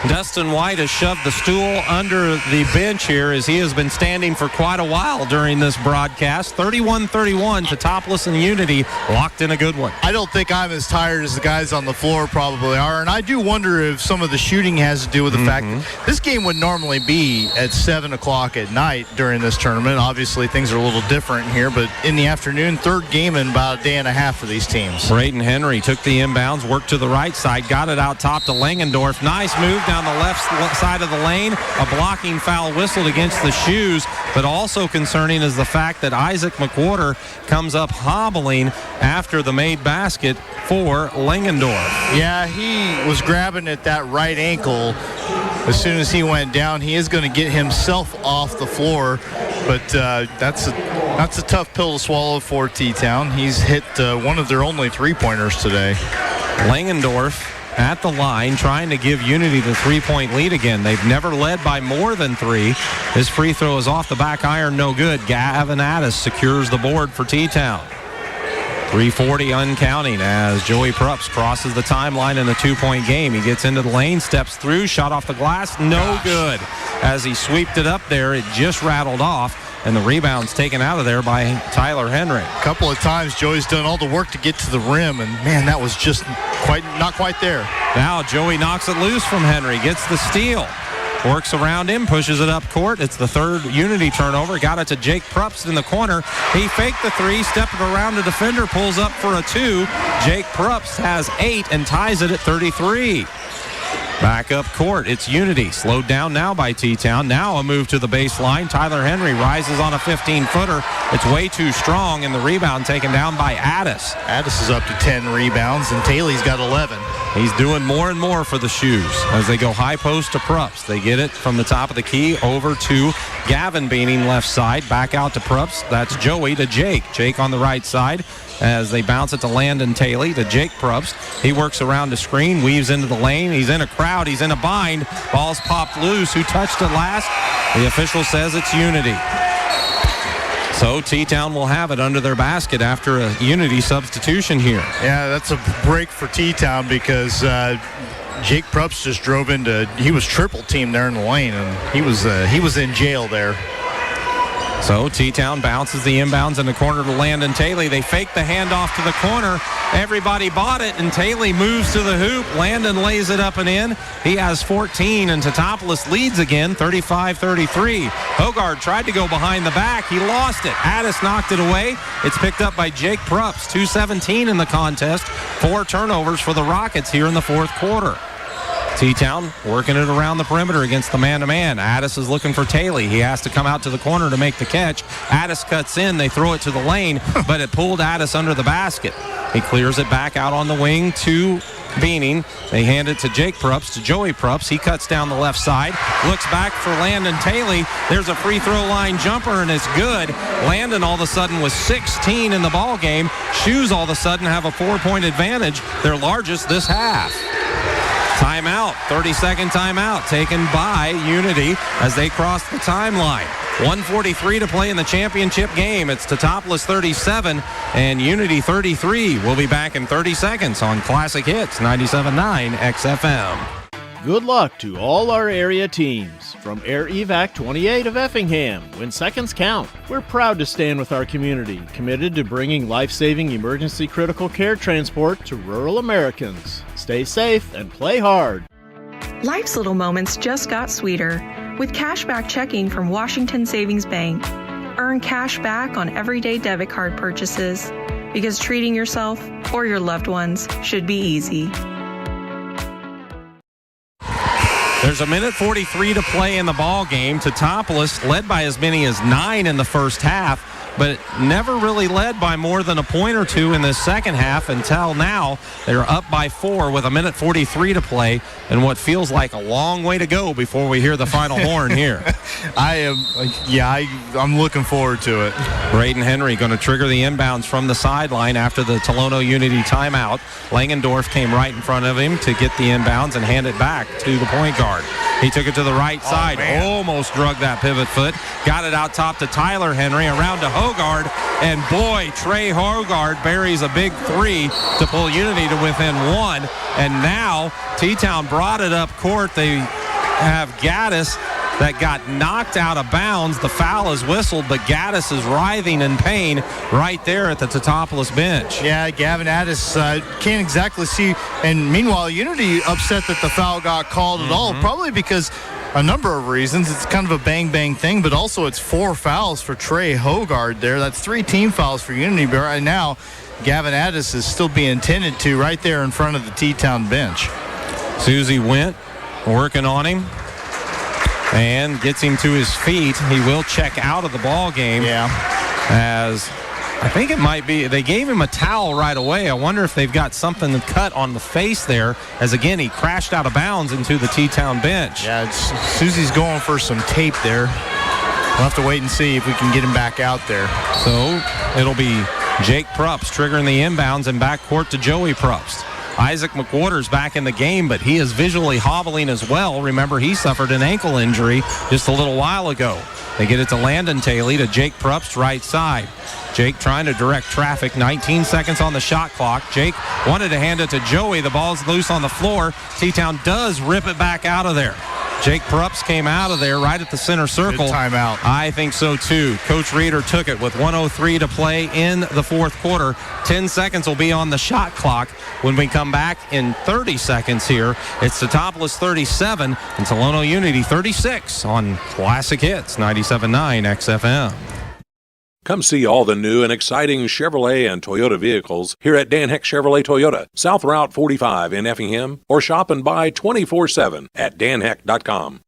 Dustin White has shoved the stool under the bench here as he has been standing for quite a while during this broadcast. 31-31, Teutopolis and Unity locked in a good one. I don't think I'm as tired as the guys on the floor probably are, and I do wonder if some of the shooting has to do with the fact that this game would normally be at 7 o'clock at night during this tournament. Obviously, things are a little different here, but in the afternoon, third game in about a day and a half for these teams. Braden Henry took the inbounds, worked to the right side, got it out top to Langendorf. Nice move down the left side of the lane. A blocking foul whistled against the shoes, but also concerning is the fact that Isaac McWhorter comes up hobbling after the made basket for Langendorf. Yeah, he was grabbing at that right ankle. As soon as he went down, he is going to get himself off the floor, but that's a tough pill to swallow for T-Town. He's hit one of their only three-pointers today. Langendorf at the line trying to give Unity the three-point lead again. They've never led by more than 3. His free throw is off the back iron, no good. Gavin Addis secures the board for T-Town. 3:40 uncounting as Joey Prups crosses the timeline in a 2-point game. He gets into the lane, steps through, shot off the glass, no good. As he sweeped it up there, it just rattled off, and the rebound's taken out of there by Tyler Henry. A couple of times Joey's done all the work to get to the rim, and man, that was just not quite there. Now Joey knocks it loose from Henry, gets the steal. Works around him, pushes it up court. It's the third Unity turnover. Got it to Jake Prups in the corner. He faked the 3, stepped around the defender, pulls up for a 2. Jake Prups has 8 and ties it at 33. Back up court, it's Unity. Slowed down now by T-Town. Now a move to the baseline. Tyler Henry rises on a 15-footer. It's way too strong, and the rebound taken down by Addis. Addis is up to 10 rebounds, and Taylor's got 11. He's doing more and more for the Shoes as they go high post to Prups. They get it from the top of the key over to Gavin Beaning left side. Back out to Prups. That's Joey to Jake. Jake on the right side as they bounce it to Landon Taylor to Jake Prups. He works around the screen, weaves into the lane. He's in a crowd. He's in a bind. Ball's popped loose. Who touched it last? The official says it's Unity. So T-Town will have it under their basket after a Unity substitution here. Yeah, that's a break for T-Town because Jake Prups just drove into, he was triple teamed there in the lane, and he was in jail there. So T-Town bounces the inbounds in the corner to Landon Taylor. They fake the handoff to the corner. Everybody bought it, and Taylor moves to the hoop. Landon lays it up and in. He has 14, and Teutopolis leads again, 35-33. Hogard tried to go behind the back. He lost it. Addis knocked it away. It's picked up by Jake Prups. 2:17 in the contest. 4 turnovers for the Rockets here in the fourth quarter. T-Town working it around the perimeter against the man-to-man. Addis is looking for Taylor. He has to come out to the corner to make the catch. Addis cuts in. They throw it to the lane, but it pulled Addis under the basket. He clears it back out on the wing to Beaning. They hand it to Jake Prups, to Joey Prups. He cuts down the left side, looks back for Landon Taylor. There's a free throw line jumper, and it's good. Landon all of a sudden was 16 in the ball game. Shoes all of a sudden have a 4-point advantage, their largest this half. Timeout, 30-second timeout taken by Unity as they cross the timeline. 1:43 to play in the championship game. It's Teutopolis 37 and Unity 33. We'll be back in 30 seconds on Classic Hits 97.9 XFM. Good luck to all our area teams. From Air Evac 28 of Effingham, when seconds count, we're proud to stand with our community, committed to bringing life-saving emergency critical care transport to rural Americans. Stay safe and play hard. Life's little moments just got sweeter with cashback checking from Washington Savings Bank. Earn cash back on everyday debit card purchases because treating yourself or your loved ones should be easy. There's a minute 43 to play in the ball game. Teutopolis led by as many as 9 in the first half, but never really led by more than a point or two in the second half until now. They're up by 4 with a minute 43 to play and what feels like a long way to go before we hear the final horn here. I'm looking forward to it. Braden Henry going to trigger the inbounds from the sideline after the Tolono Unity timeout. Langendorf came right in front of him to get the inbounds and hand it back to the point guard. He took it to the right side. Almost drug that pivot foot. Got it out top to Tyler Henry, around to Hogard. And boy, Trey Hogard buries a big three to pull Unity to within one. And now T-Town brought it up court. They have Gaddis that got knocked out of bounds. The foul is whistled, but Gaddis is writhing in pain right there at the Teutopolis bench. Yeah, Gavin Addis can't exactly see. And meanwhile, Unity upset that the foul got called at all, probably because a number of reasons. It's kind of a bang-bang thing, but also it's 4 fouls for Trey Hogard there. That's 3 team fouls for Unity, but right now, Gavin Addis is still being tended to right there in front of the T-Town bench. Susie went, working on him, and gets him to his feet. He will check out of the ball game. Yeah. As I think it might be, they gave him a towel right away. I wonder if they've got something cut on the face there, as again, he crashed out of bounds into the T-Town bench. Yeah, Susie's going for some tape there. We'll have to wait and see if we can get him back out there. So it'll be Jake Prupst triggering the inbounds and backcourt to Joey Prupst. Isaac McWhorter's back in the game, but he is visually hobbling as well. Remember, he suffered an ankle injury just a little while ago. They get it to Landon Taylor to Jake Prupst, right side. Jake trying to direct traffic. 19 seconds on the shot clock. Jake wanted to hand it to Joey. The ball's loose on the floor. T-Town does rip it back out of there. Jake Prupst came out of there right at the center circle. Good timeout. I think so too. Coach Reeder took it with 1:03 to play in the fourth quarter. 10 seconds will be on the shot clock when we come back in 30 seconds here. It's Teutopolis 37 and Tolono Unity 36 on Classic Hits 97.9 XFM. Come see all the new and exciting Chevrolet and Toyota vehicles here at Dan Heck Chevrolet Toyota, South Route 45 in Effingham, or shop and buy 24/7 at danheck.com.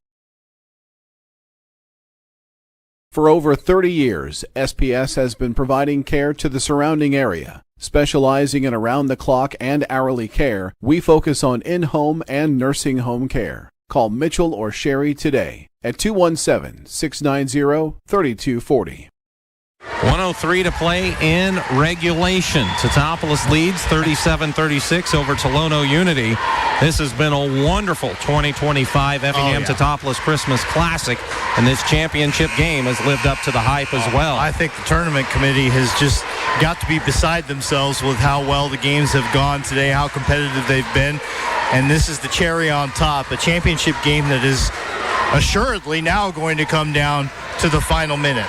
For over 30 years, SPS has been providing care to the surrounding area. Specializing in around-the-clock and hourly care, we focus on in-home and nursing home care. Call Mitchell or Sherry today at 217-690-3240. 1:03 to play in regulation. Teutopolis leads 37-36 over Tolono Unity. This has been a wonderful 2025 Effingham Teutopolis Christmas Classic, and this championship game has lived up to the hype as well. I think the tournament committee has just got to be beside themselves with how well the games have gone today, how competitive they've been, and this is the cherry on top, a championship game that is assuredly now going to come down to the final minute.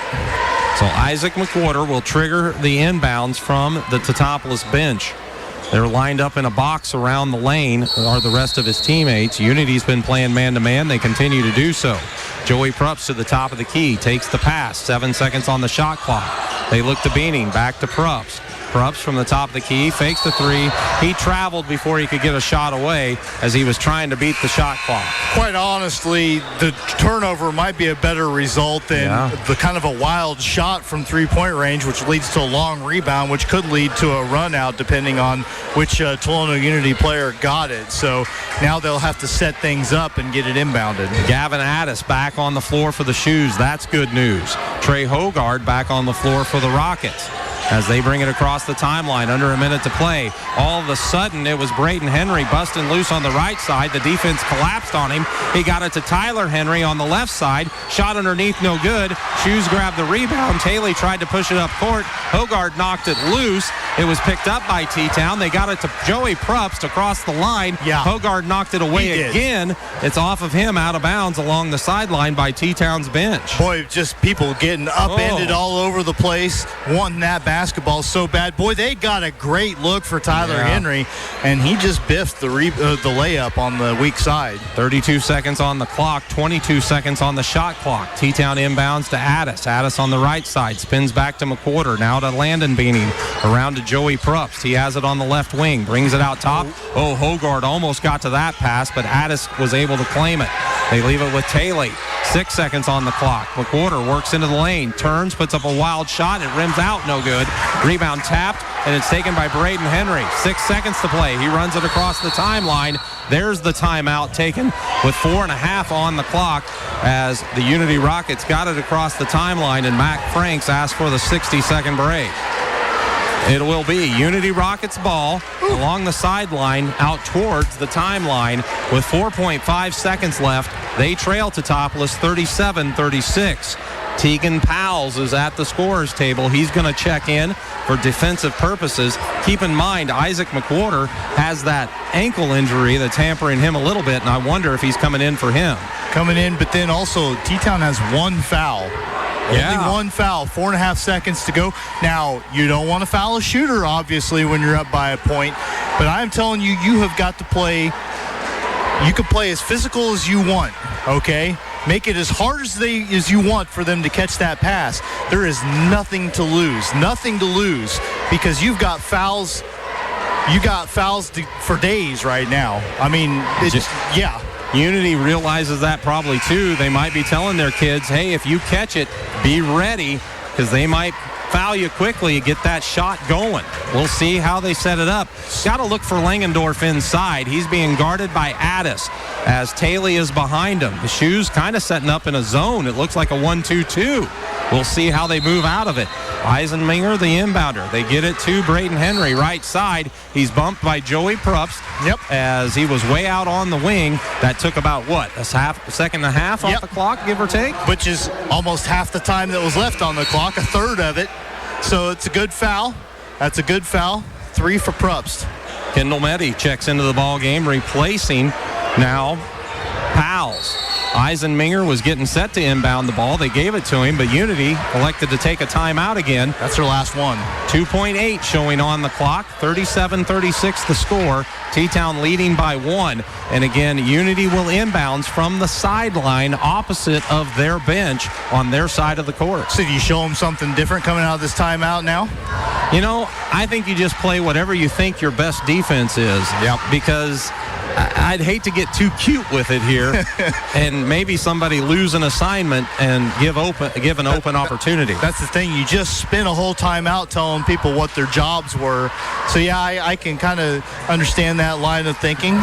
So Isaac McWhorter will trigger the inbounds from the Teutopolis bench. They're lined up in a box around the lane, are the rest of his teammates. Unity's been playing man-to-man. They continue to do so. Joey Prupst to the top of the key, takes the pass. 7 seconds on the shot clock. They look to Beaning, back to Prupst. Prupst from the top of the key, fakes the three. He traveled before he could get a shot away as he was trying to beat the shot clock. Quite honestly, the turnover might be a better result than the kind of a wild shot from three-point range, which leads to a long rebound, which could lead to a run out depending on which Tolono Unity player got it. So now they'll have to set things up and get it inbounded. Gavin Addis back on the floor for the Shoes. That's good news. Trey Hogard back on the floor for the Rockets. As they bring it across the timeline, under a minute to play. All of a sudden, it was Braden Henry busting loose on the right side. The defense collapsed on him. He got it to Tyler Henry on the left side. Shot underneath, no good. Shoes grabbed the rebound. Taylor tried to push it up court. Hogard knocked it loose. It was picked up by T-Town. They got it to Joey Prupst across the line. Hogard knocked it away again. It's off of him, out of bounds along the sideline by T-Town's bench. Boy, just people getting upended all over the place, wanting that basketball so bad. Boy, they got a great look for Tyler Henry, and he just biffed the layup on the weak side. 32 seconds on the clock, 22 seconds on the shot clock. T-Town inbounds to Addis. Addis on the right side, spins back to McWhorter, now to Landon Beaning, around to Joey Prupst. He has it on the left wing, brings it out top. Hogard almost got to that pass, but Addis was able to claim it. They leave it with Taylor. 6 seconds on the clock. McWhorter works into the lane, turns, puts up a wild shot. It rims out, no good. Rebound tapped, and it's taken by Braden Henry. 6 seconds to play. He runs it across the timeline. There's the timeout taken with 4.5 on the clock as the Unity Rockets got it across the timeline, and Mac Franks asked for the 60-second break. It will be Unity Rockets ball along the sideline out towards the timeline with 4.5 seconds left. They trail Teutopolis 37-36. Tegan Powles is at the scorer's table. He's going to check in for defensive purposes. Keep in mind, Isaac McWhorter has that ankle injury that's hampering him a little bit, and I wonder if he's coming in for him. Coming in, but then also T-Town has one foul. Yeah. Only one foul, 4.5 seconds to go. Now, you don't want to foul a shooter, obviously, when you're up by a point, but I'm telling you, you have got to play. You can play as physical as you want, okay? Make it as hard as you want for them to catch that pass. There is nothing to lose, because you've got fouls. You got fouls for days right now. I mean, yeah. Unity realizes that probably too. They might be telling their kids, hey, if you catch it, be ready, because they might foul you quickly and get that shot going. We'll see how they set it up. Got to look for Langendorf inside. He's being guarded by Addis as Taylor is behind him. The Shoes kind of setting up in a zone. It looks like a 1-2-2. We'll see how they move out of it. Eisenminger, the inbounder. They get it to Braden Henry, right side. He's bumped by Joey Probst. Yep. As he was way out on the wing. That took about, a second and a half off the clock, give or take? Which is almost half the time that was left on the clock, a third of it. So it's a good foul. That's a good foul. 3 for Probst. Kendall Meddy checks into the ball game, replacing now Powles. Eisenminger was getting set to inbound the ball. They gave it to him, but Unity elected to take a timeout again. That's their last one. 2.8 showing on the clock. 37-36 the score. T-Town leading by 1. And again, Unity will inbounds from the sideline opposite of their bench on their side of the court. So do you show them something different coming out of this timeout now? You know, I think you just play whatever you think your best defense is. Yep. Because I'd hate to get too cute with it here and maybe somebody lose an assignment and give an open opportunity. That's the thing. You just spend a whole time out telling people what their jobs were. So, yeah, I can kind of understand that line of thinking.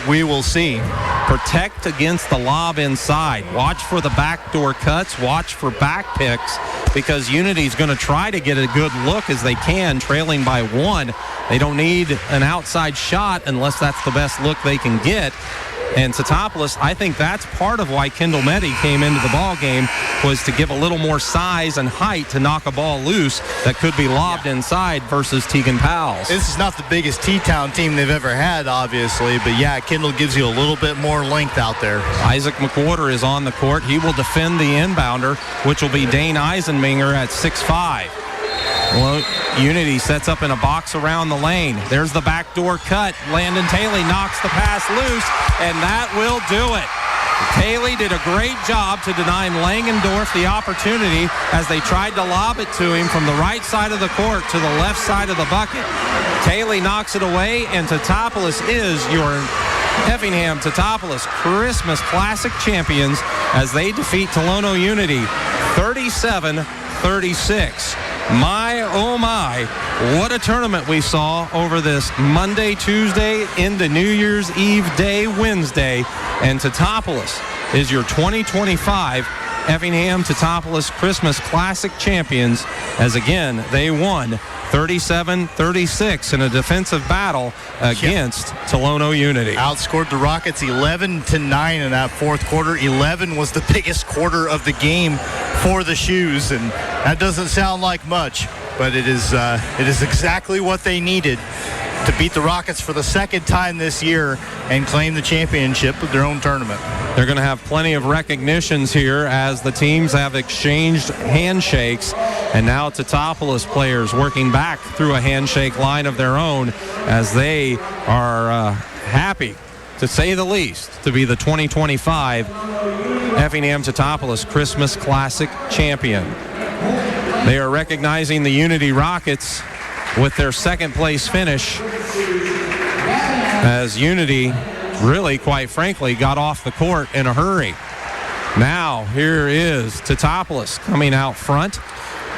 We will see. Protect against the lob inside. Watch for the backdoor cuts. Watch for back picks, because Unity's going to try to get a good look as they can, trailing by 1. They don't need an outside shot unless that's the best look they can get. And Teutopolis, I think that's part of why Kendall Meddy came into the ball game, was to give a little more size and height to knock a ball loose that could be lobbed inside versus Tegan Powles. This is not the biggest T-Town team they've ever had, obviously, but yeah, Kendall gives you a little bit more length out there. Isaac McWhorter is on the court. He will defend the inbounder, which will be Dane Eisenminger at 6'5". Well, Unity sets up in a box around the lane. There's the backdoor cut. Landon Taylor knocks the pass loose, and that will do it. Taylor did a great job to deny Langendorf the opportunity as they tried to lob it to him from the right side of the court to the left side of the bucket. Taylor knocks it away, and Teutopolis is your Effingham Teutopolis Christmas Classic champions as they defeat Tolono Unity 37-36. My, oh my, what a tournament we saw over this Monday, Tuesday, into New Year's Eve day, Wednesday. And Teutopolis is your 2025 Effingham Teutopolis Christmas Classic champions, as again, they won 37-36 in a defensive battle against Tolono Unity. Outscored the Rockets 11-9 in that fourth quarter. 11 was the biggest quarter of the game for the Shoes, and that doesn't sound like much, but it is exactly what they needed to beat the Rockets for the second time this year and claim the championship of their own tournament. They're going to have plenty of recognitions here as the teams have exchanged handshakes, and now Teutopolis players working back through a handshake line of their own as they are happy, to say the least, to be the 2025 Effingham Teutopolis Christmas Classic champion. They are recognizing the Unity Rockets with their second place finish, as Unity really, quite frankly, got off the court in a hurry. Now here is Teutopolis coming out front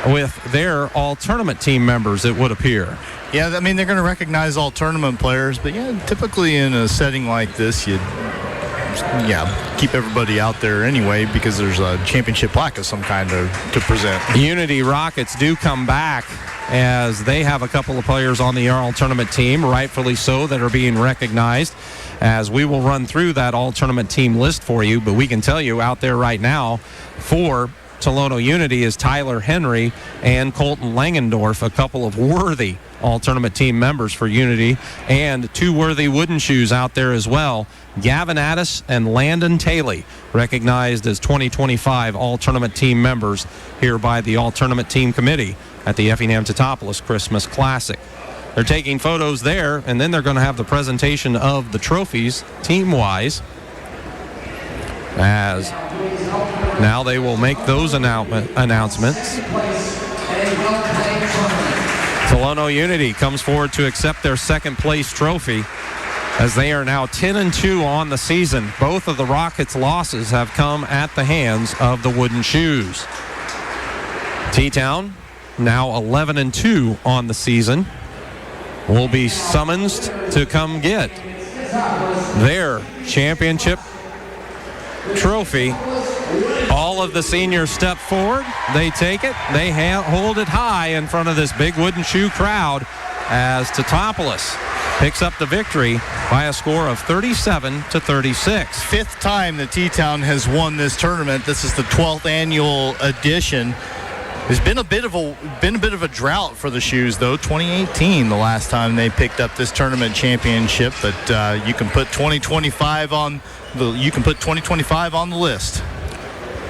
with their all-tournament team members, it would appear. Yeah, I mean, they're going to recognize all tournament players, but yeah, typically in a setting like this, keep everybody out there anyway because there's a championship plaque of some kind to present. Unity Rockets do come back as they have a couple of players on the all-tournament team, rightfully so, that are being recognized, as we will run through that all-tournament team list for you. But we can tell you out there right now for Tolono Unity is Tyler Henry and Colton Langendorf, a couple of worthy all-tournament team members for Unity, and two worthy wooden shoes out there as well. Gavin Addis and Landon Taylor, recognized as 2025 all-tournament team members here by the all-tournament team committee at the Effingham Teutopolis Christmas Classic. They're taking photos there, and then they're going to have the presentation of the trophies team-wise, as now they will make those announcements. Tolono Unity comes forward to accept their second place trophy, as they are now 10-2 on the season. Both of the Rockets' losses have come at the hands of the wooden shoes. T-Town now 11-2 on the season, will be summoned to come get their championship trophy. All of the seniors step forward. They take it. They hold it high in front of this big wooden shoe crowd as Teutopolis picks up the victory by a score of 37-36. Fifth time that T-Town has won this tournament. This is the 12th annual edition. There's been a bit of a drought for the shoes, though. 2018, the last time they picked up this tournament championship, but you can put 2025 on the list.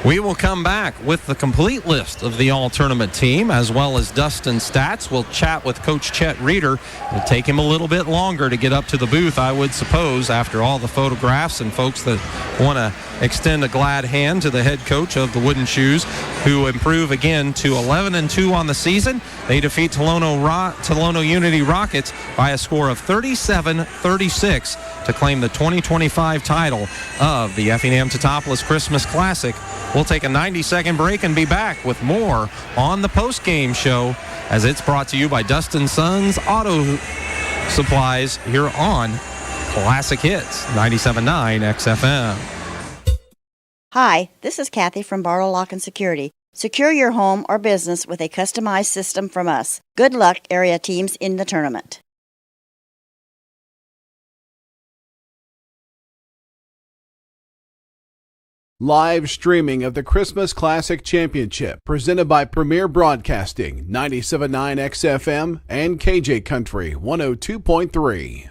We will come back with the complete list of the all-tournament team, as well as Dustin stats. We'll chat with Coach Chet Reeder. It'll take him a little bit longer to get up to the booth, I would suppose, after all the photographs and folks that want to extend a glad hand to the head coach of the Wooden Shoes, who improve again to 11-2 on the season. They defeat Tolono Unity Rockets by a score of 37-36 to claim the 2025 title of the Effingham Teutopolis Christmas Classic. We'll take a 90-second break and be back with more on the Postgame show, as it's brought to you by Dustin Sons Auto Supplies here on Classic Hits 97.9 XFM. Hi, this is Kathy from Barlow Lock and Security. Secure your home or business with a customized system from us. Good luck, area teams, in the tournament. Live streaming of the Christmas Classic Championship presented by Premier Broadcasting, 97.9 XFM and KJ Country 102.3.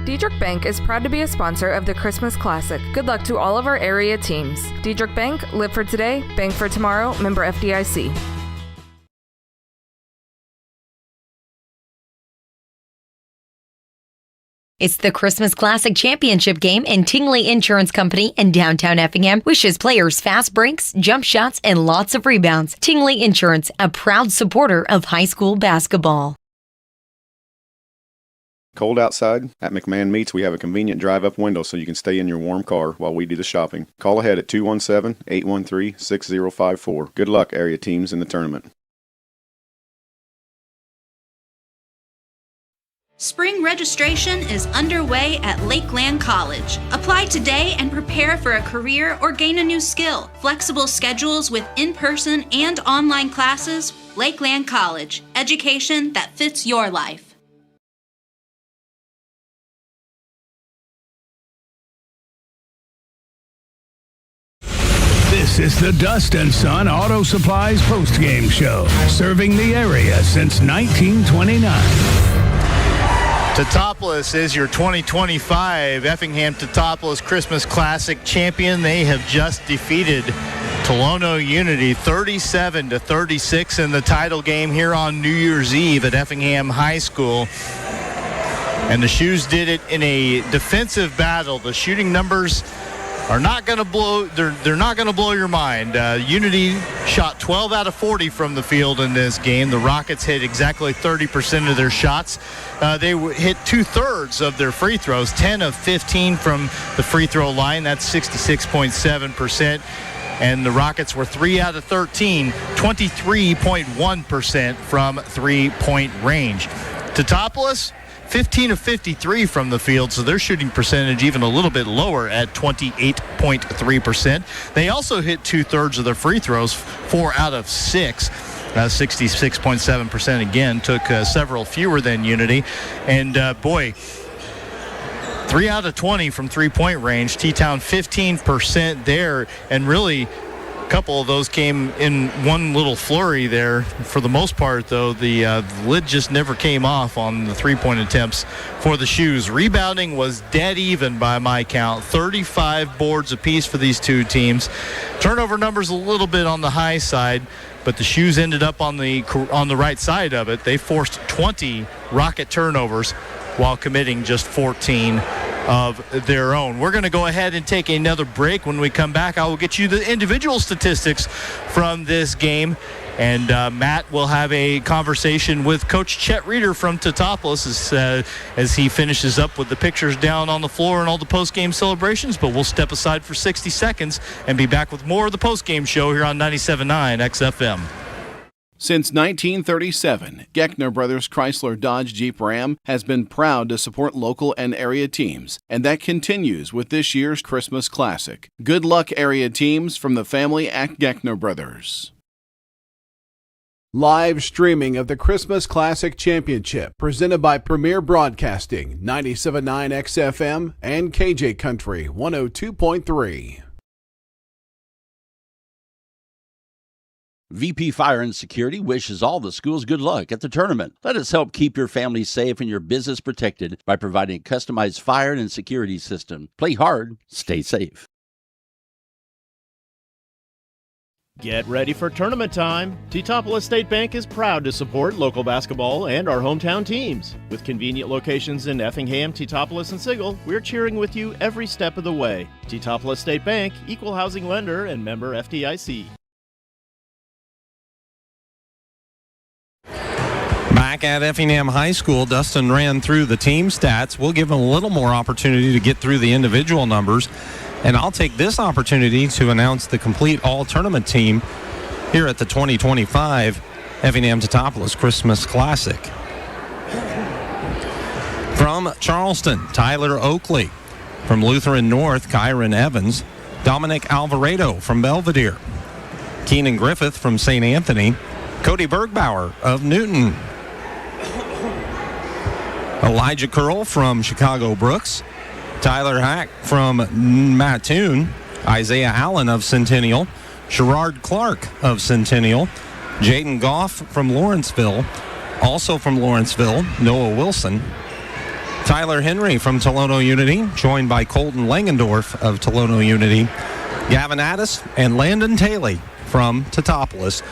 Diedrich Bank is proud to be a sponsor of the Christmas Classic. Good luck to all of our area teams. Diedrich Bank, live for today, bank for tomorrow, member FDIC. It's the Christmas Classic Championship game, and Tingley Insurance Company in downtown Effingham wishes players fast breaks, jump shots, and lots of rebounds. Tingley Insurance, a proud supporter of high school basketball. Cold outside? At McMahon Meats, we have a convenient drive-up window so you can stay in your warm car while we do the shopping. Call ahead at 217-813-6054. Good luck, area teams, in the tournament. Spring registration is underway at Lakeland College. Apply today and prepare for a career or gain a new skill. Flexible schedules with in-person and online classes. Lakeland College. Education that fits your life. This is the Dustin Son Auto Supplies Postgame Show, serving the area since 1929. Teutopolis is your 2025 Effingham Teutopolis Christmas Classic champion. They have just defeated Tolono Unity 37-36 in the title game here on New Year's Eve at Effingham High School. And the Shoes did it in a defensive battle. The shooting numbers are not going to blow. They're not going to blow your mind. Unity shot 12 out of 40 from the field in this game. The Rockets hit exactly 30% of their shots. They hit 2/3 of their free throws, 10 of 15 from the free throw line. That's 66.7%. And the Rockets were 3 out of 13, 23.1% from three-point range. Teutopolis 15 of 53 from the field, so their shooting percentage even a little bit lower at 28.3%. They also hit 2/3 of their free throws, 4 out of 6. 66.7% again, took several fewer than Unity. And 3 out of 20 from three-point range. T-Town 15% there, and really a couple of those came in one little flurry there. For the most part, though, the lid just never came off on the three-point attempts for the Shoes. Rebounding was dead even by my count, 35 boards apiece for these two teams. Turnover numbers a little bit on the high side, but the Shoes ended up on the right side of it. They forced 20 Rocket turnovers while committing just 14 of their own. We're going to go ahead and take another break. When we come back, I will get you the individual statistics from this game. And Matt will have a conversation with Coach Chet Reeder from Teutopolis as he finishes up with the pictures down on the floor and all the post-game celebrations. But we'll step aside for 60 seconds and be back with more of the post-game show here on 97.9 XFM. Since 1937, Geckner Brothers Chrysler Dodge Jeep Ram has been proud to support local and area teams, and that continues with this year's Christmas Classic. Good luck, area teams, from the family at Geckner Brothers. Live streaming of the Christmas Classic Championship presented by Premier Broadcasting, 97.9 XFM and KJ Country 102.3. VP Fire and Security wishes all the schools good luck at the tournament. Let us help keep your family safe and your business protected by providing a customized fire and security system. Play hard, stay safe. Get ready for tournament time. Teutopolis State Bank is proud to support local basketball and our hometown teams. With convenient locations in Effingham, Teutopolis, and Sigel, we're cheering with you every step of the way. Teutopolis State Bank, equal housing lender and member FDIC. Back at Effingham High School, Dustin ran through the team stats. We'll give him a little more opportunity to get through the individual numbers. And I'll take this opportunity to announce the complete all-tournament team here at the 2025 Effingham Teutopolis Christmas Classic. From Charleston, Tyler Oakley. From Lutheran North, Kyron Evans. Dominic Alvarado from Belvedere. Keenan Griffith from St. Anthony. Cody Bergbauer of Newton. Elijah Curl from Chicago Brooks. Tyler Hack from Mattoon. Isaiah Allen of Centennial. Sherrard Clark of Centennial. Jaden Goff from Lawrenceville. Also from Lawrenceville, Noah Wilson. Tyler Henry from Tolono Unity, joined by Colton Langendorf of Tolono Unity. Gavin Addis and Landon Taylor from Teutopolis,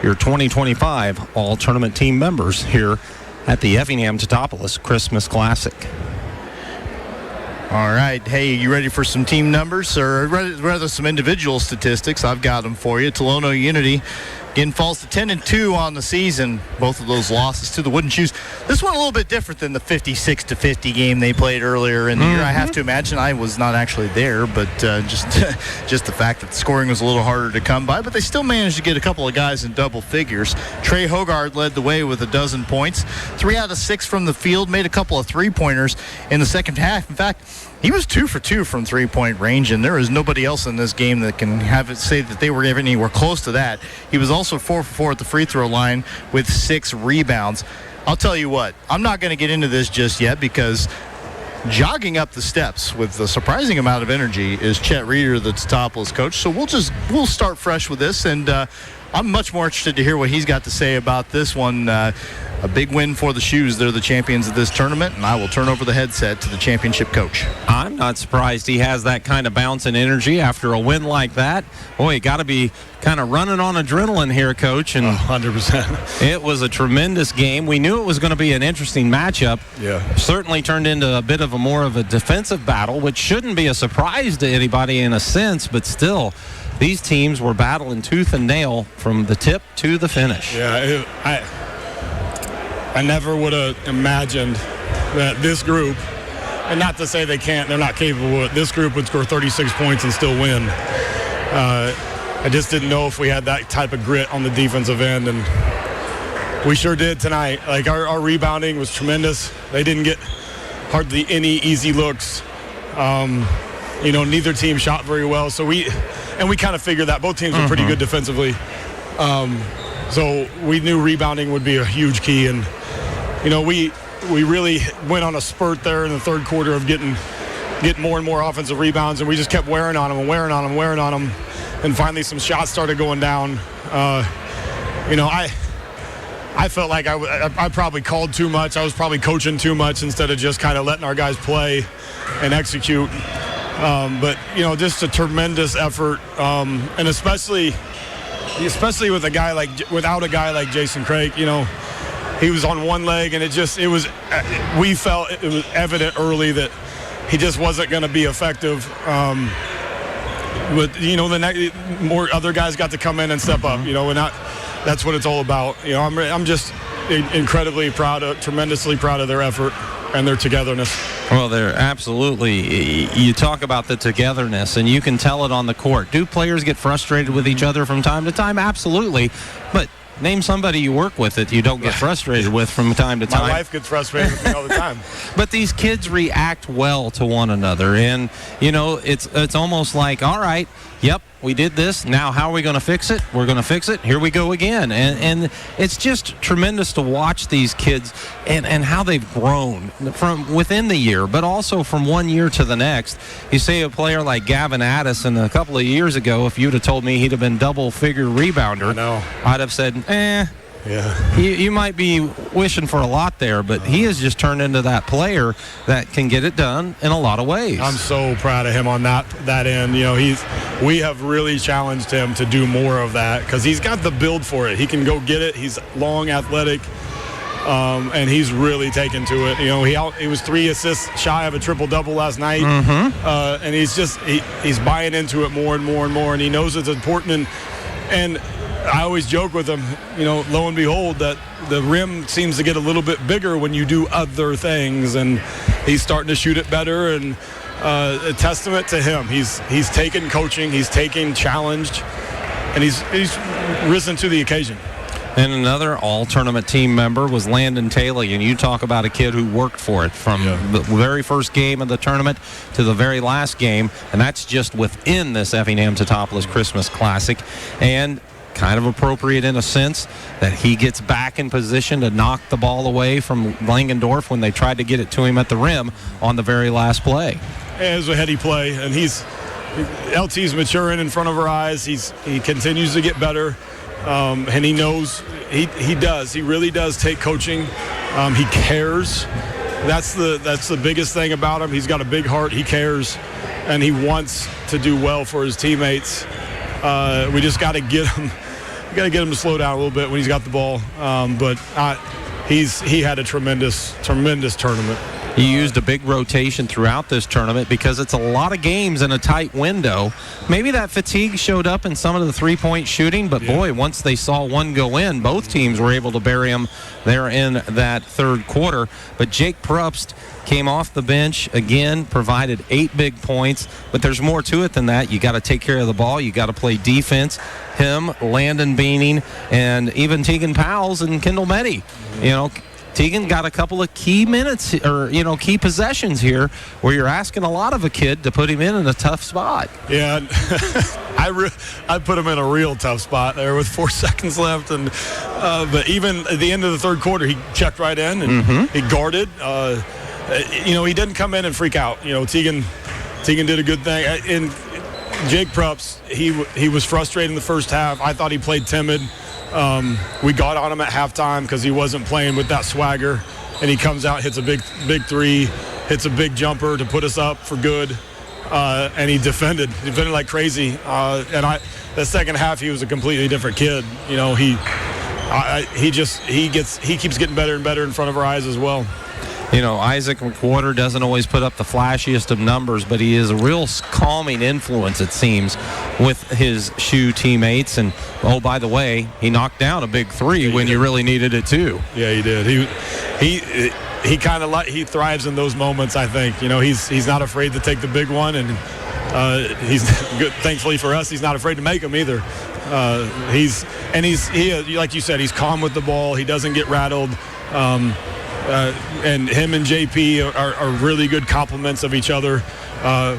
your 2025 all-tournament team members here at the Effingham Teutopolis Christmas Classic. All right. Hey, you ready for some team numbers, or rather some individual statistics? I've got them for you. Tolono Unity again falls to 10-2 on the season. Both of those losses to the Wooden Shoes. This one a little bit different than the 56-50 game they played earlier in the year. I have to imagine. I was not actually there, but just the fact that the scoring was a little harder to come by. But they still managed to get a couple of guys in double figures. Trey Hogard led the way with 12 points. 3 out of 6 from the field. Made a couple of three-pointers in the second half. In fact, he was 2 for 2 from three-point range, and there is nobody else in this game that can have it say that they were anywhere close to that. He was also 4 for 4 at the free throw line with 6 rebounds. I'll tell you what, I'm not going to get into this just yet because jogging up the steps with a surprising amount of energy is Chet Reeder, the Teutopolis coach. So we'll start fresh with this, and I'm much more interested to hear what he's got to say about this one. A big win for the Shoes. They're the champions of this tournament, and I will turn over the headset to the championship coach. I'm not surprised he has that kind of bounce and energy after a win like that. Boy, you got to be kind of running on adrenaline here, Coach. And 100%. It was a tremendous game. We knew it was going to be an interesting matchup. Yeah. Certainly turned into a bit of more of a defensive battle, which shouldn't be a surprise to anybody in a sense, but still, these teams were battling tooth and nail from the tip to the finish. Yeah, I never would have imagined that this group, and not to say they're not capable, but this group would score 36 points and still win. I just didn't know if we had that type of grit on the defensive end, and We sure did tonight. Like, our rebounding was tremendous. They didn't get hardly any easy looks. Neither team shot very well. So we kind of figured that. Both teams were pretty good defensively. So we knew rebounding would be a huge key. And, we really went on a spurt there in the third quarter of getting more and more offensive rebounds. And we just kept wearing on them. And finally some shots started going down. I felt like I probably called too much. I was probably coaching too much instead of just kind of letting our guys play and execute. But just a tremendous effort, and especially with without a guy like Jason Craig. He was on one leg, and we felt it was evident early that he just wasn't going to be effective. But the more other guys got to come in and step up. That's what it's all about. I'm just incredibly tremendously proud of their effort and their togetherness. Well, they're absolutely. You talk about the togetherness, and you can tell it on the court. Do players get frustrated with each other from time to time? Absolutely. But name somebody you work with that you don't get frustrated with from time to time. My wife gets frustrated with me all the time. But these kids react well to one another, and it's almost like, all right, yep, we did this. Now how are we going to fix it? We're going to fix it. Here we go again. And it's just tremendous to watch these kids and how they've grown from within the year, but also from one year to the next. You say a player like Gavin Addison a couple of years ago, if you'd have told me he'd have been double-figure rebounder, I'd have said, yeah. You might be wishing for a lot there, but he has just turned into that player that can get it done in a lot of ways. I'm so proud of him on that end. We have really challenged him to do more of that because he's got the build for it. He can go get it. He's long, athletic, and he's really taken to it. He was 3 assists shy of a triple-double last night, and he's buying into it more and more and more, and he knows it's important. And I always joke with him, lo and behold, that the rim seems to get a little bit bigger when you do other things, and he's starting to shoot it better, and a testament to him. He's taken coaching, he's taken challenged, and he's risen to the occasion. And another all-tournament team member was Landon Taylor, and you talk about a kid who worked for it from the very first game of the tournament to the very last game, and that's just within this Effingham Teutopolis Christmas Classic. And kind of appropriate in a sense that he gets back in position to knock the ball away from Langendorf when they tried to get it to him at the rim on the very last play. It was a heady play, and LT's maturing in front of our eyes. He continues to get better, and he knows he really does take coaching. He cares. That's the biggest thing about him. He's got a big heart. He cares, and he wants to do well for his teammates. We just got to get him. We got to get him to slow down a little bit when he's got the ball. But he had a tremendous tournament. He used a big rotation throughout this tournament because it's a lot of games in a tight window. Maybe that fatigue showed up in some of the three-point shooting, but boy, once they saw one go in, both teams were able to bury him there in that third quarter. But Jake Probst came off the bench again, provided 8 big points, but there's more to it than that. You got to take care of the ball. You got to play defense. Him, Landon Beaning, and even Tegan Powles and Kendall Meddy. Tegan got a couple of key minutes or, key possessions here where you're asking a lot of a kid to put him in a tough spot. Yeah, I put him in a real tough spot there with 4 seconds left. And but even at the end of the third quarter, he checked right in and he guarded. He didn't come in and freak out. Tegan did a good thing. And Jake Probst, he was frustrated in the first half. I thought he played timid. We got on him at halftime because he wasn't playing with that swagger, and he comes out, hits a big three, hits a big jumper to put us up for good, and he defended like crazy. And the second half, he was a completely different kid. He keeps getting better and better in front of our eyes as well. Isaac McWhorter doesn't always put up the flashiest of numbers, but he is a real calming influence, it seems, with his shoe teammates. And, oh, by the way, he knocked down a big three when you really needed it, too. Yeah, he did. He kind of he thrives in those moments, I think. He's not afraid to take the big one, and he's good. Thankfully for us, he's not afraid to make them either. He like you said, he's calm with the ball. He doesn't get rattled. And him and JP are really good complements of each other.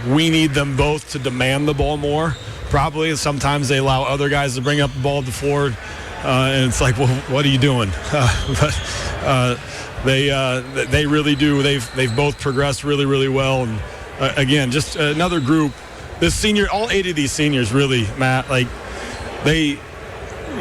We need them both to demand the ball more, probably. Sometimes they allow other guys to bring up the ball at the forward, and it's like, well, what are you doing? But they really do. They've both progressed really, really well. And again, just another group. All 8 of these seniors, really, Matt, like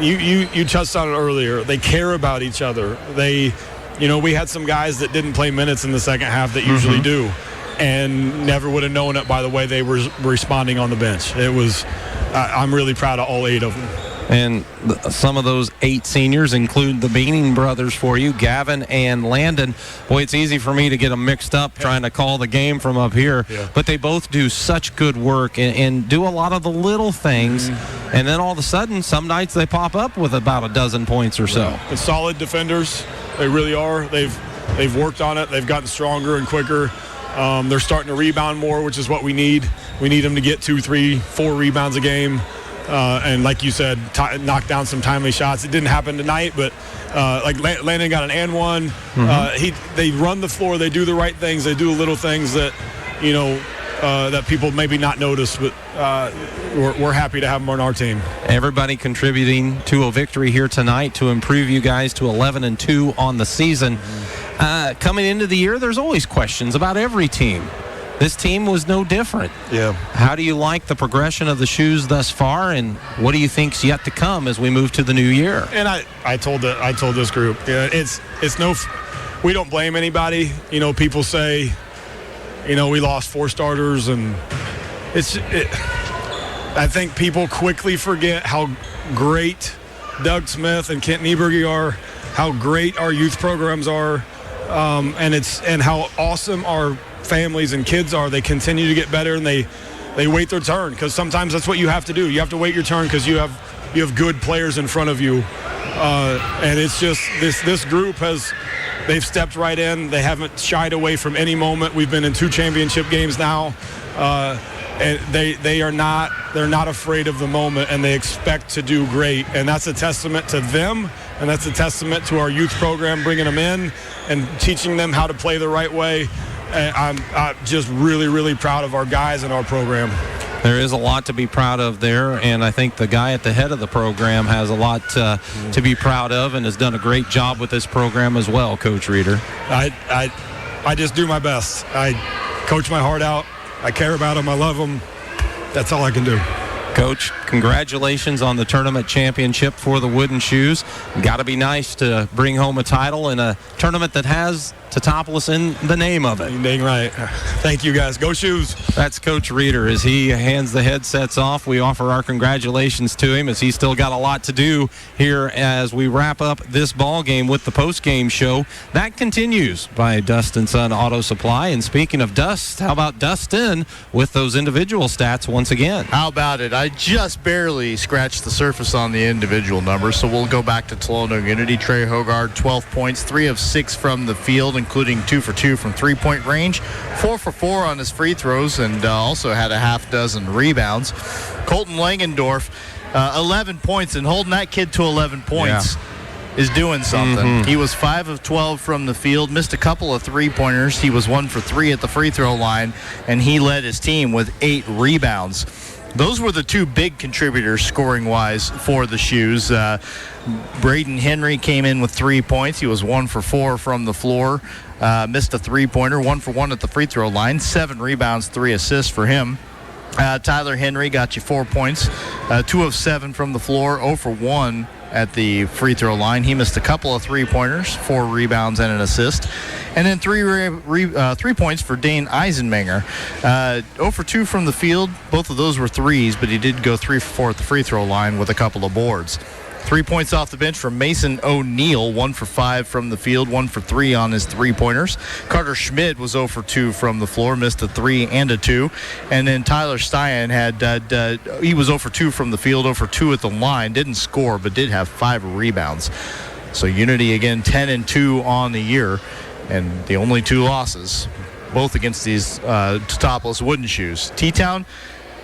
you touched on it earlier. They care about each other. We had some guys that didn't play minutes in the second half that usually do, and never would have known it by the way they were responding on the bench. I'm really proud of all 8 of them. And some of those 8 seniors include the Beaning brothers for you, Gavin and Landon. Boy, it's easy for me to get them mixed up trying to call the game from up here. Yeah. But they both do such good work and do a lot of the little things. And then all of a sudden, some nights they pop up with about a dozen points or so. And solid defenders. They really are. They've worked on it. They've gotten stronger and quicker. They're starting to rebound more, which is what we need. We need them to get 2, 3, 4 rebounds a game. And like you said, knock down some timely shots. It didn't happen tonight, but like Landon got an and one. They run the floor. They do the right things. They do the little things that, that people maybe not notice, but we're happy to have them on our team. Everybody contributing to a victory here tonight to improve you guys to 11-2 on the season. Coming into the year, there's always questions about every team. This team was no different. Yeah. How do you like the progression of the shoes thus far, and what do you think's yet to come as we move to the new year? And I told this group, we don't blame anybody. People say, we lost 4 starters, and I think people quickly forget how great Doug Smith and Kent Nieberge are, how great our youth programs are, and how awesome our families and kids are. They continue to get better, and they wait their turn, because sometimes that's what you have to do. You have to wait your turn because you have good players in front of you, and it's just this group they've stepped right in. They haven't shied away from any moment. We've been in 2 championship games now, and they're not afraid of the moment, and they expect to do great, and that's a testament to them, and that's a testament to our youth program, bringing them in and teaching them how to play the right way. I'm just really, really proud of our guys and our program. There is a lot to be proud of there, and I think the guy at the head of the program has a lot to be proud of and has done a great job with this program as well, Coach Reeder. I just do my best. I coach my heart out. I care about them. I love them. That's all I can do. Coach, congratulations on the tournament championship for the Wooden Shoes. Got to be nice to bring home a title in a tournament that has Teutopolis in the name of it. You're dang right. Thank you, guys. Go Shoes. That's Coach Reeder. As he hands the headsets off, we offer our congratulations to him, as he's still got a lot to do here as we wrap up this ball game with the post-game show. That continues by Dust & Son Auto Supply. And speaking of Dust, how about Dustin with those individual stats once again? How about it? I just barely scratched the surface on the individual numbers, so we'll go back to Tolono Unity. Trey Hogard, 12 points, 3 of 6 from the field, including 2 for 2 from three-point range, 4 for 4 on his free throws, and also had a half dozen rebounds. Colton Langendorf, 11 points, and holding that kid to 11 points is doing something. He was 5 of 12 from the field, missed a couple of three-pointers. He was 1 for 3 at the free throw line, and he led his team with 8 rebounds. Those were the 2 big contributors scoring-wise for the Shoes. Braden Henry came in with 3 points. He was 1 for 4 from the floor. Missed a three-pointer, 1 for 1 at the free throw line. 7 rebounds, 3 assists for him. Tyler Henry got you 4 points. 2 of 7 from the floor, 0 for 1 at the free throw line. He missed a couple of three-pointers, 4 rebounds and an assist. And then 3 points for Dane Eisenmenger. 0 for 2 from the field. Both of those were threes, but he did go 3 for 4 at the free throw line with a couple of boards. 3 points off the bench from Mason O'Neill, 1 for 5 from the field, 1 for 3 on his three-pointers. Carter Schmidt was 0 for 2 from the floor, missed a 3 and a 2. And then Tyler Stein he was 0 for 2 from the field, 0 for 2 at the line, didn't score, but did have 5 rebounds. So Unity, again, 10-2 on the year, and the only 2 losses, both against these Teutopolis Wooden Shoes. T-Town,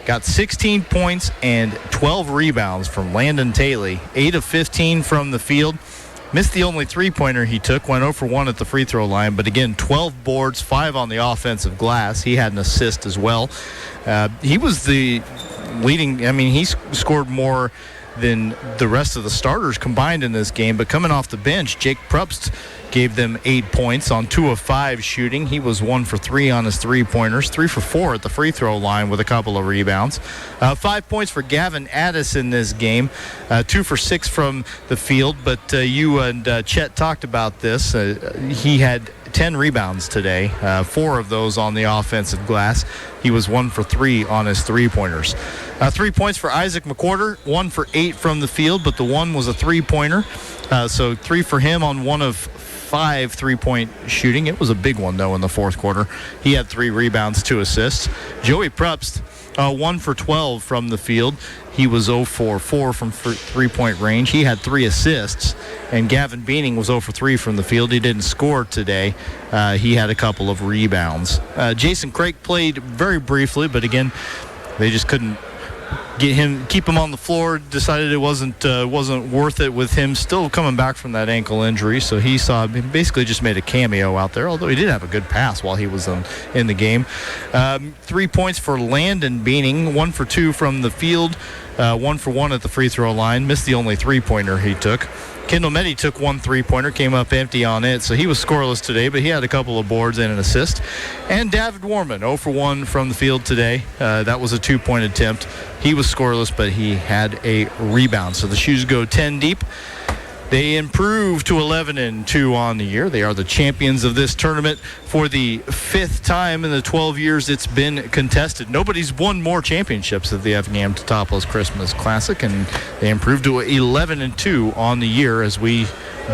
got 16 points and 12 rebounds from Landon Taylor, 8 of 15 from the field. Missed the only three-pointer he took, went 0 for 1 at the free throw line, but again, 12 boards, 5 on the offensive glass. He had an assist as well. He was the leading, he scored more than the rest of the starters combined in this game, but coming off the bench, Jake Probst gave them 8 points on 2 of 5 shooting. He was 1 for 3 on his three-pointers, 3 for 4 at the free throw line with a couple of rebounds. 5 points for Gavin Addis in this game, 2 for 6 from the field, but you and Chet talked about this. He had 10 rebounds today, 4 of those on the offensive glass. He was 1 for 3 on his three-pointers. 3 points for Isaac McWhorter, 1 for 8 from the field, but the one was a three-pointer. So 3 for him on 1 of 5 three-point shooting. It was a big one, though, in the fourth quarter. He had 3 rebounds, 2 assists. Joey Probst, 1 for 12 from the field. He was 0 for 4 from three-point range. He had 3 assists. And Gavin Beaning was 0 for 3 from the field. He didn't score today. He had a couple of rebounds. Jason Craik played very briefly, but again, they just couldn't keep him on the floor. Decided it wasn't worth it with him still coming back from that ankle injury. So he basically just made a cameo out there, although he did have a good pass while he was in the game. 3 points for Landon Beaning, 1 for 2 from the field, 1 for 1 at the free throw line. Missed the only three-pointer he took. Kendall Meddy took 1 three-pointer, came up empty on it, so he was scoreless today, but he had a couple of boards and an assist. And David Warman, 0 for 1 from the field today. That was a 2-point attempt. He was scoreless, but he had a rebound. So the Shoes go 10 deep. They improve to 11-2 on the year. They are the champions of this tournament for the 5th time in the 12 years it's been contested. Nobody's won more championships at the Effingham Teutopolis Christmas Classic, and they improved to 11-2 on the year as we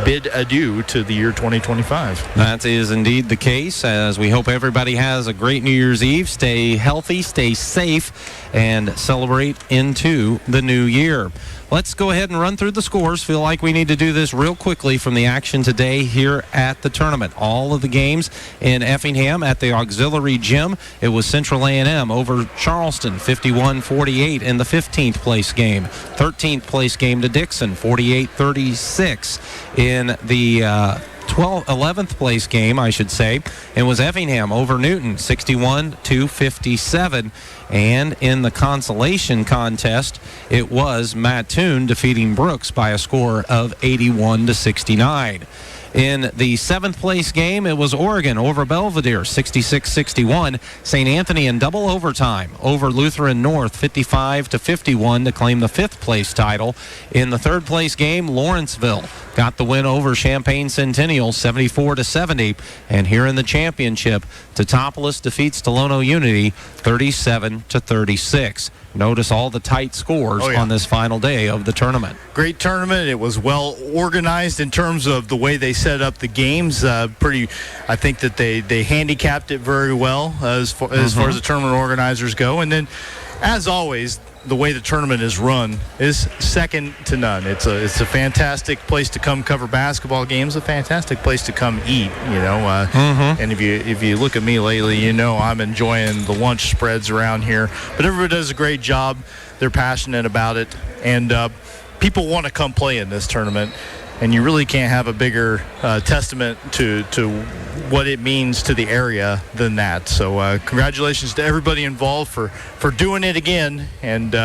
bid adieu to the year 2025. That is indeed the case, as we hope everybody has a great New Year's Eve. Stay healthy, stay safe, and celebrate into the new year. Let's go ahead and run through the scores. Feel like we need to do this real quickly from the action today here at the tournament. All of the games in Effingham at the auxiliary gym. It was Central A&M over Charleston, 51-48 in the 15th place game. 13th place game to Dixon, 48-36 in the 11th place game, I should say. It was Effingham over Newton, 61-57. And in the consolation contest, it was Mattoon defeating Brooks by a score of 81-69. In the 7th place game, it was Oregon over Belvedere, 66-61. St. Anthony in double overtime over Lutheran North, 55-51 to claim the 5th place title. In the 3rd place game, Lawrenceville got the win over Champaign Centennial, 74-70. And here in the championship, Teutopolis defeats Tolono Unity, 37-36. Notice all the tight scores on this final day of the tournament. Great tournament. It was well organized in terms of the way they set up the games. I think that they handicapped it very well as far as the tournament organizers go. And then, as always, the way the tournament is run is second to none. It's a fantastic place to come cover basketball games, a fantastic place to come eat, And if you look at me lately, I'm enjoying the lunch spreads around here. But everybody does a great job. They're passionate about it, and people want to come play in this tournament. And you really can't have a bigger testament to what it means to the area than that. So congratulations to everybody involved for doing it again. And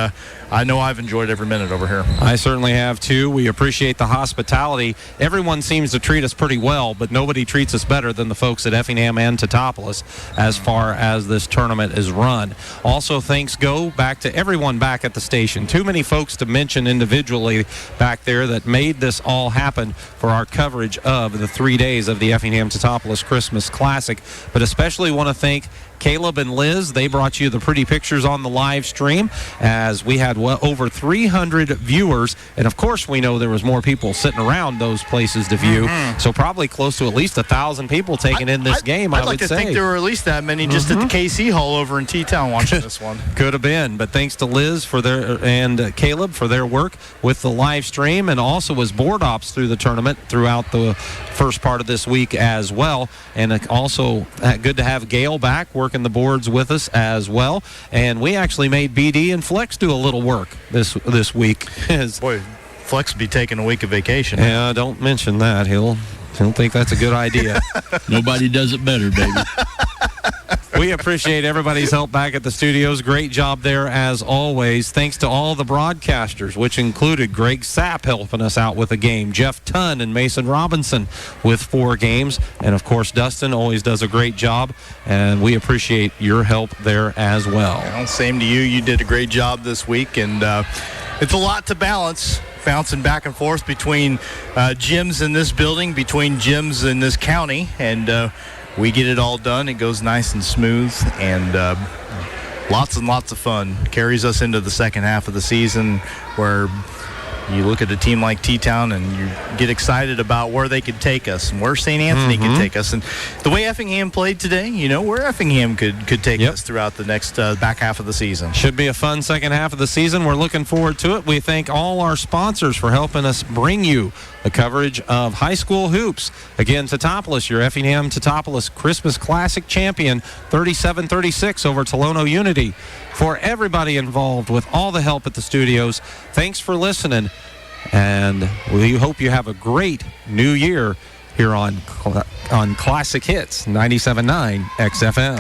I know I've enjoyed every minute over here. I certainly have, too. We appreciate the hospitality. Everyone seems to treat us pretty well, but nobody treats us better than the folks at Effingham and Teutopolis as far as this tournament is run. Also, thanks go back to everyone back at the station. Too many folks to mention individually back there that made this all happen for our coverage of the 3 days of the Effingham Teutopolis Christmas Classic. But especially want to thank Caleb and Liz. They brought you the pretty pictures on the live stream as we had over 300 viewers, and of course we know there was more people sitting around those places to view, so probably close to at least 1,000 people taking in this game, I'd like to think there were at least that many just at the KC Hall over in T-Town watching this one. Could have been, but thanks to Liz and Caleb for their work with the live stream, and also as board ops through the tournament throughout the first part of this week as well. And also good to have Gail back working the boards with us as well. And we actually made BD and Flex do a little work this week. Boy, Flex would be taking a week of vacation. Yeah, don't mention that. He'll think that's a good idea. Nobody does it better, baby. We appreciate everybody's help back at the studios. Great job there as always. Thanks to all the broadcasters, which included Greg Sapp helping us out with a game, Jeff Tunn and Mason Robinson with 4 games, and of course Dustin always does a great job, and we appreciate your help there as well. Same to you. You did a great job this week, and it's a lot to balance. Bouncing back and forth between gyms in this building, between gyms in this county, and we get it all done. It goes nice and smooth, and lots and lots of fun. Carries us into the second half of the season, where you look at a team like T-Town and you get excited about where they could take us and where St. Anthony could take us. And the way Effingham played today, where Effingham could take us throughout the next back half of the season. Should be a fun second half of the season. We're looking forward to it. We thank all our sponsors for helping us bring you the coverage of high school hoops. Again, Teutopolis, your Effingham Teutopolis Christmas Classic champion, 37-36 over Tolono Unity. For everybody involved with all the help at the studios, thanks for listening, and we hope you have a great new year here on Classic Hits 97.9 XFM.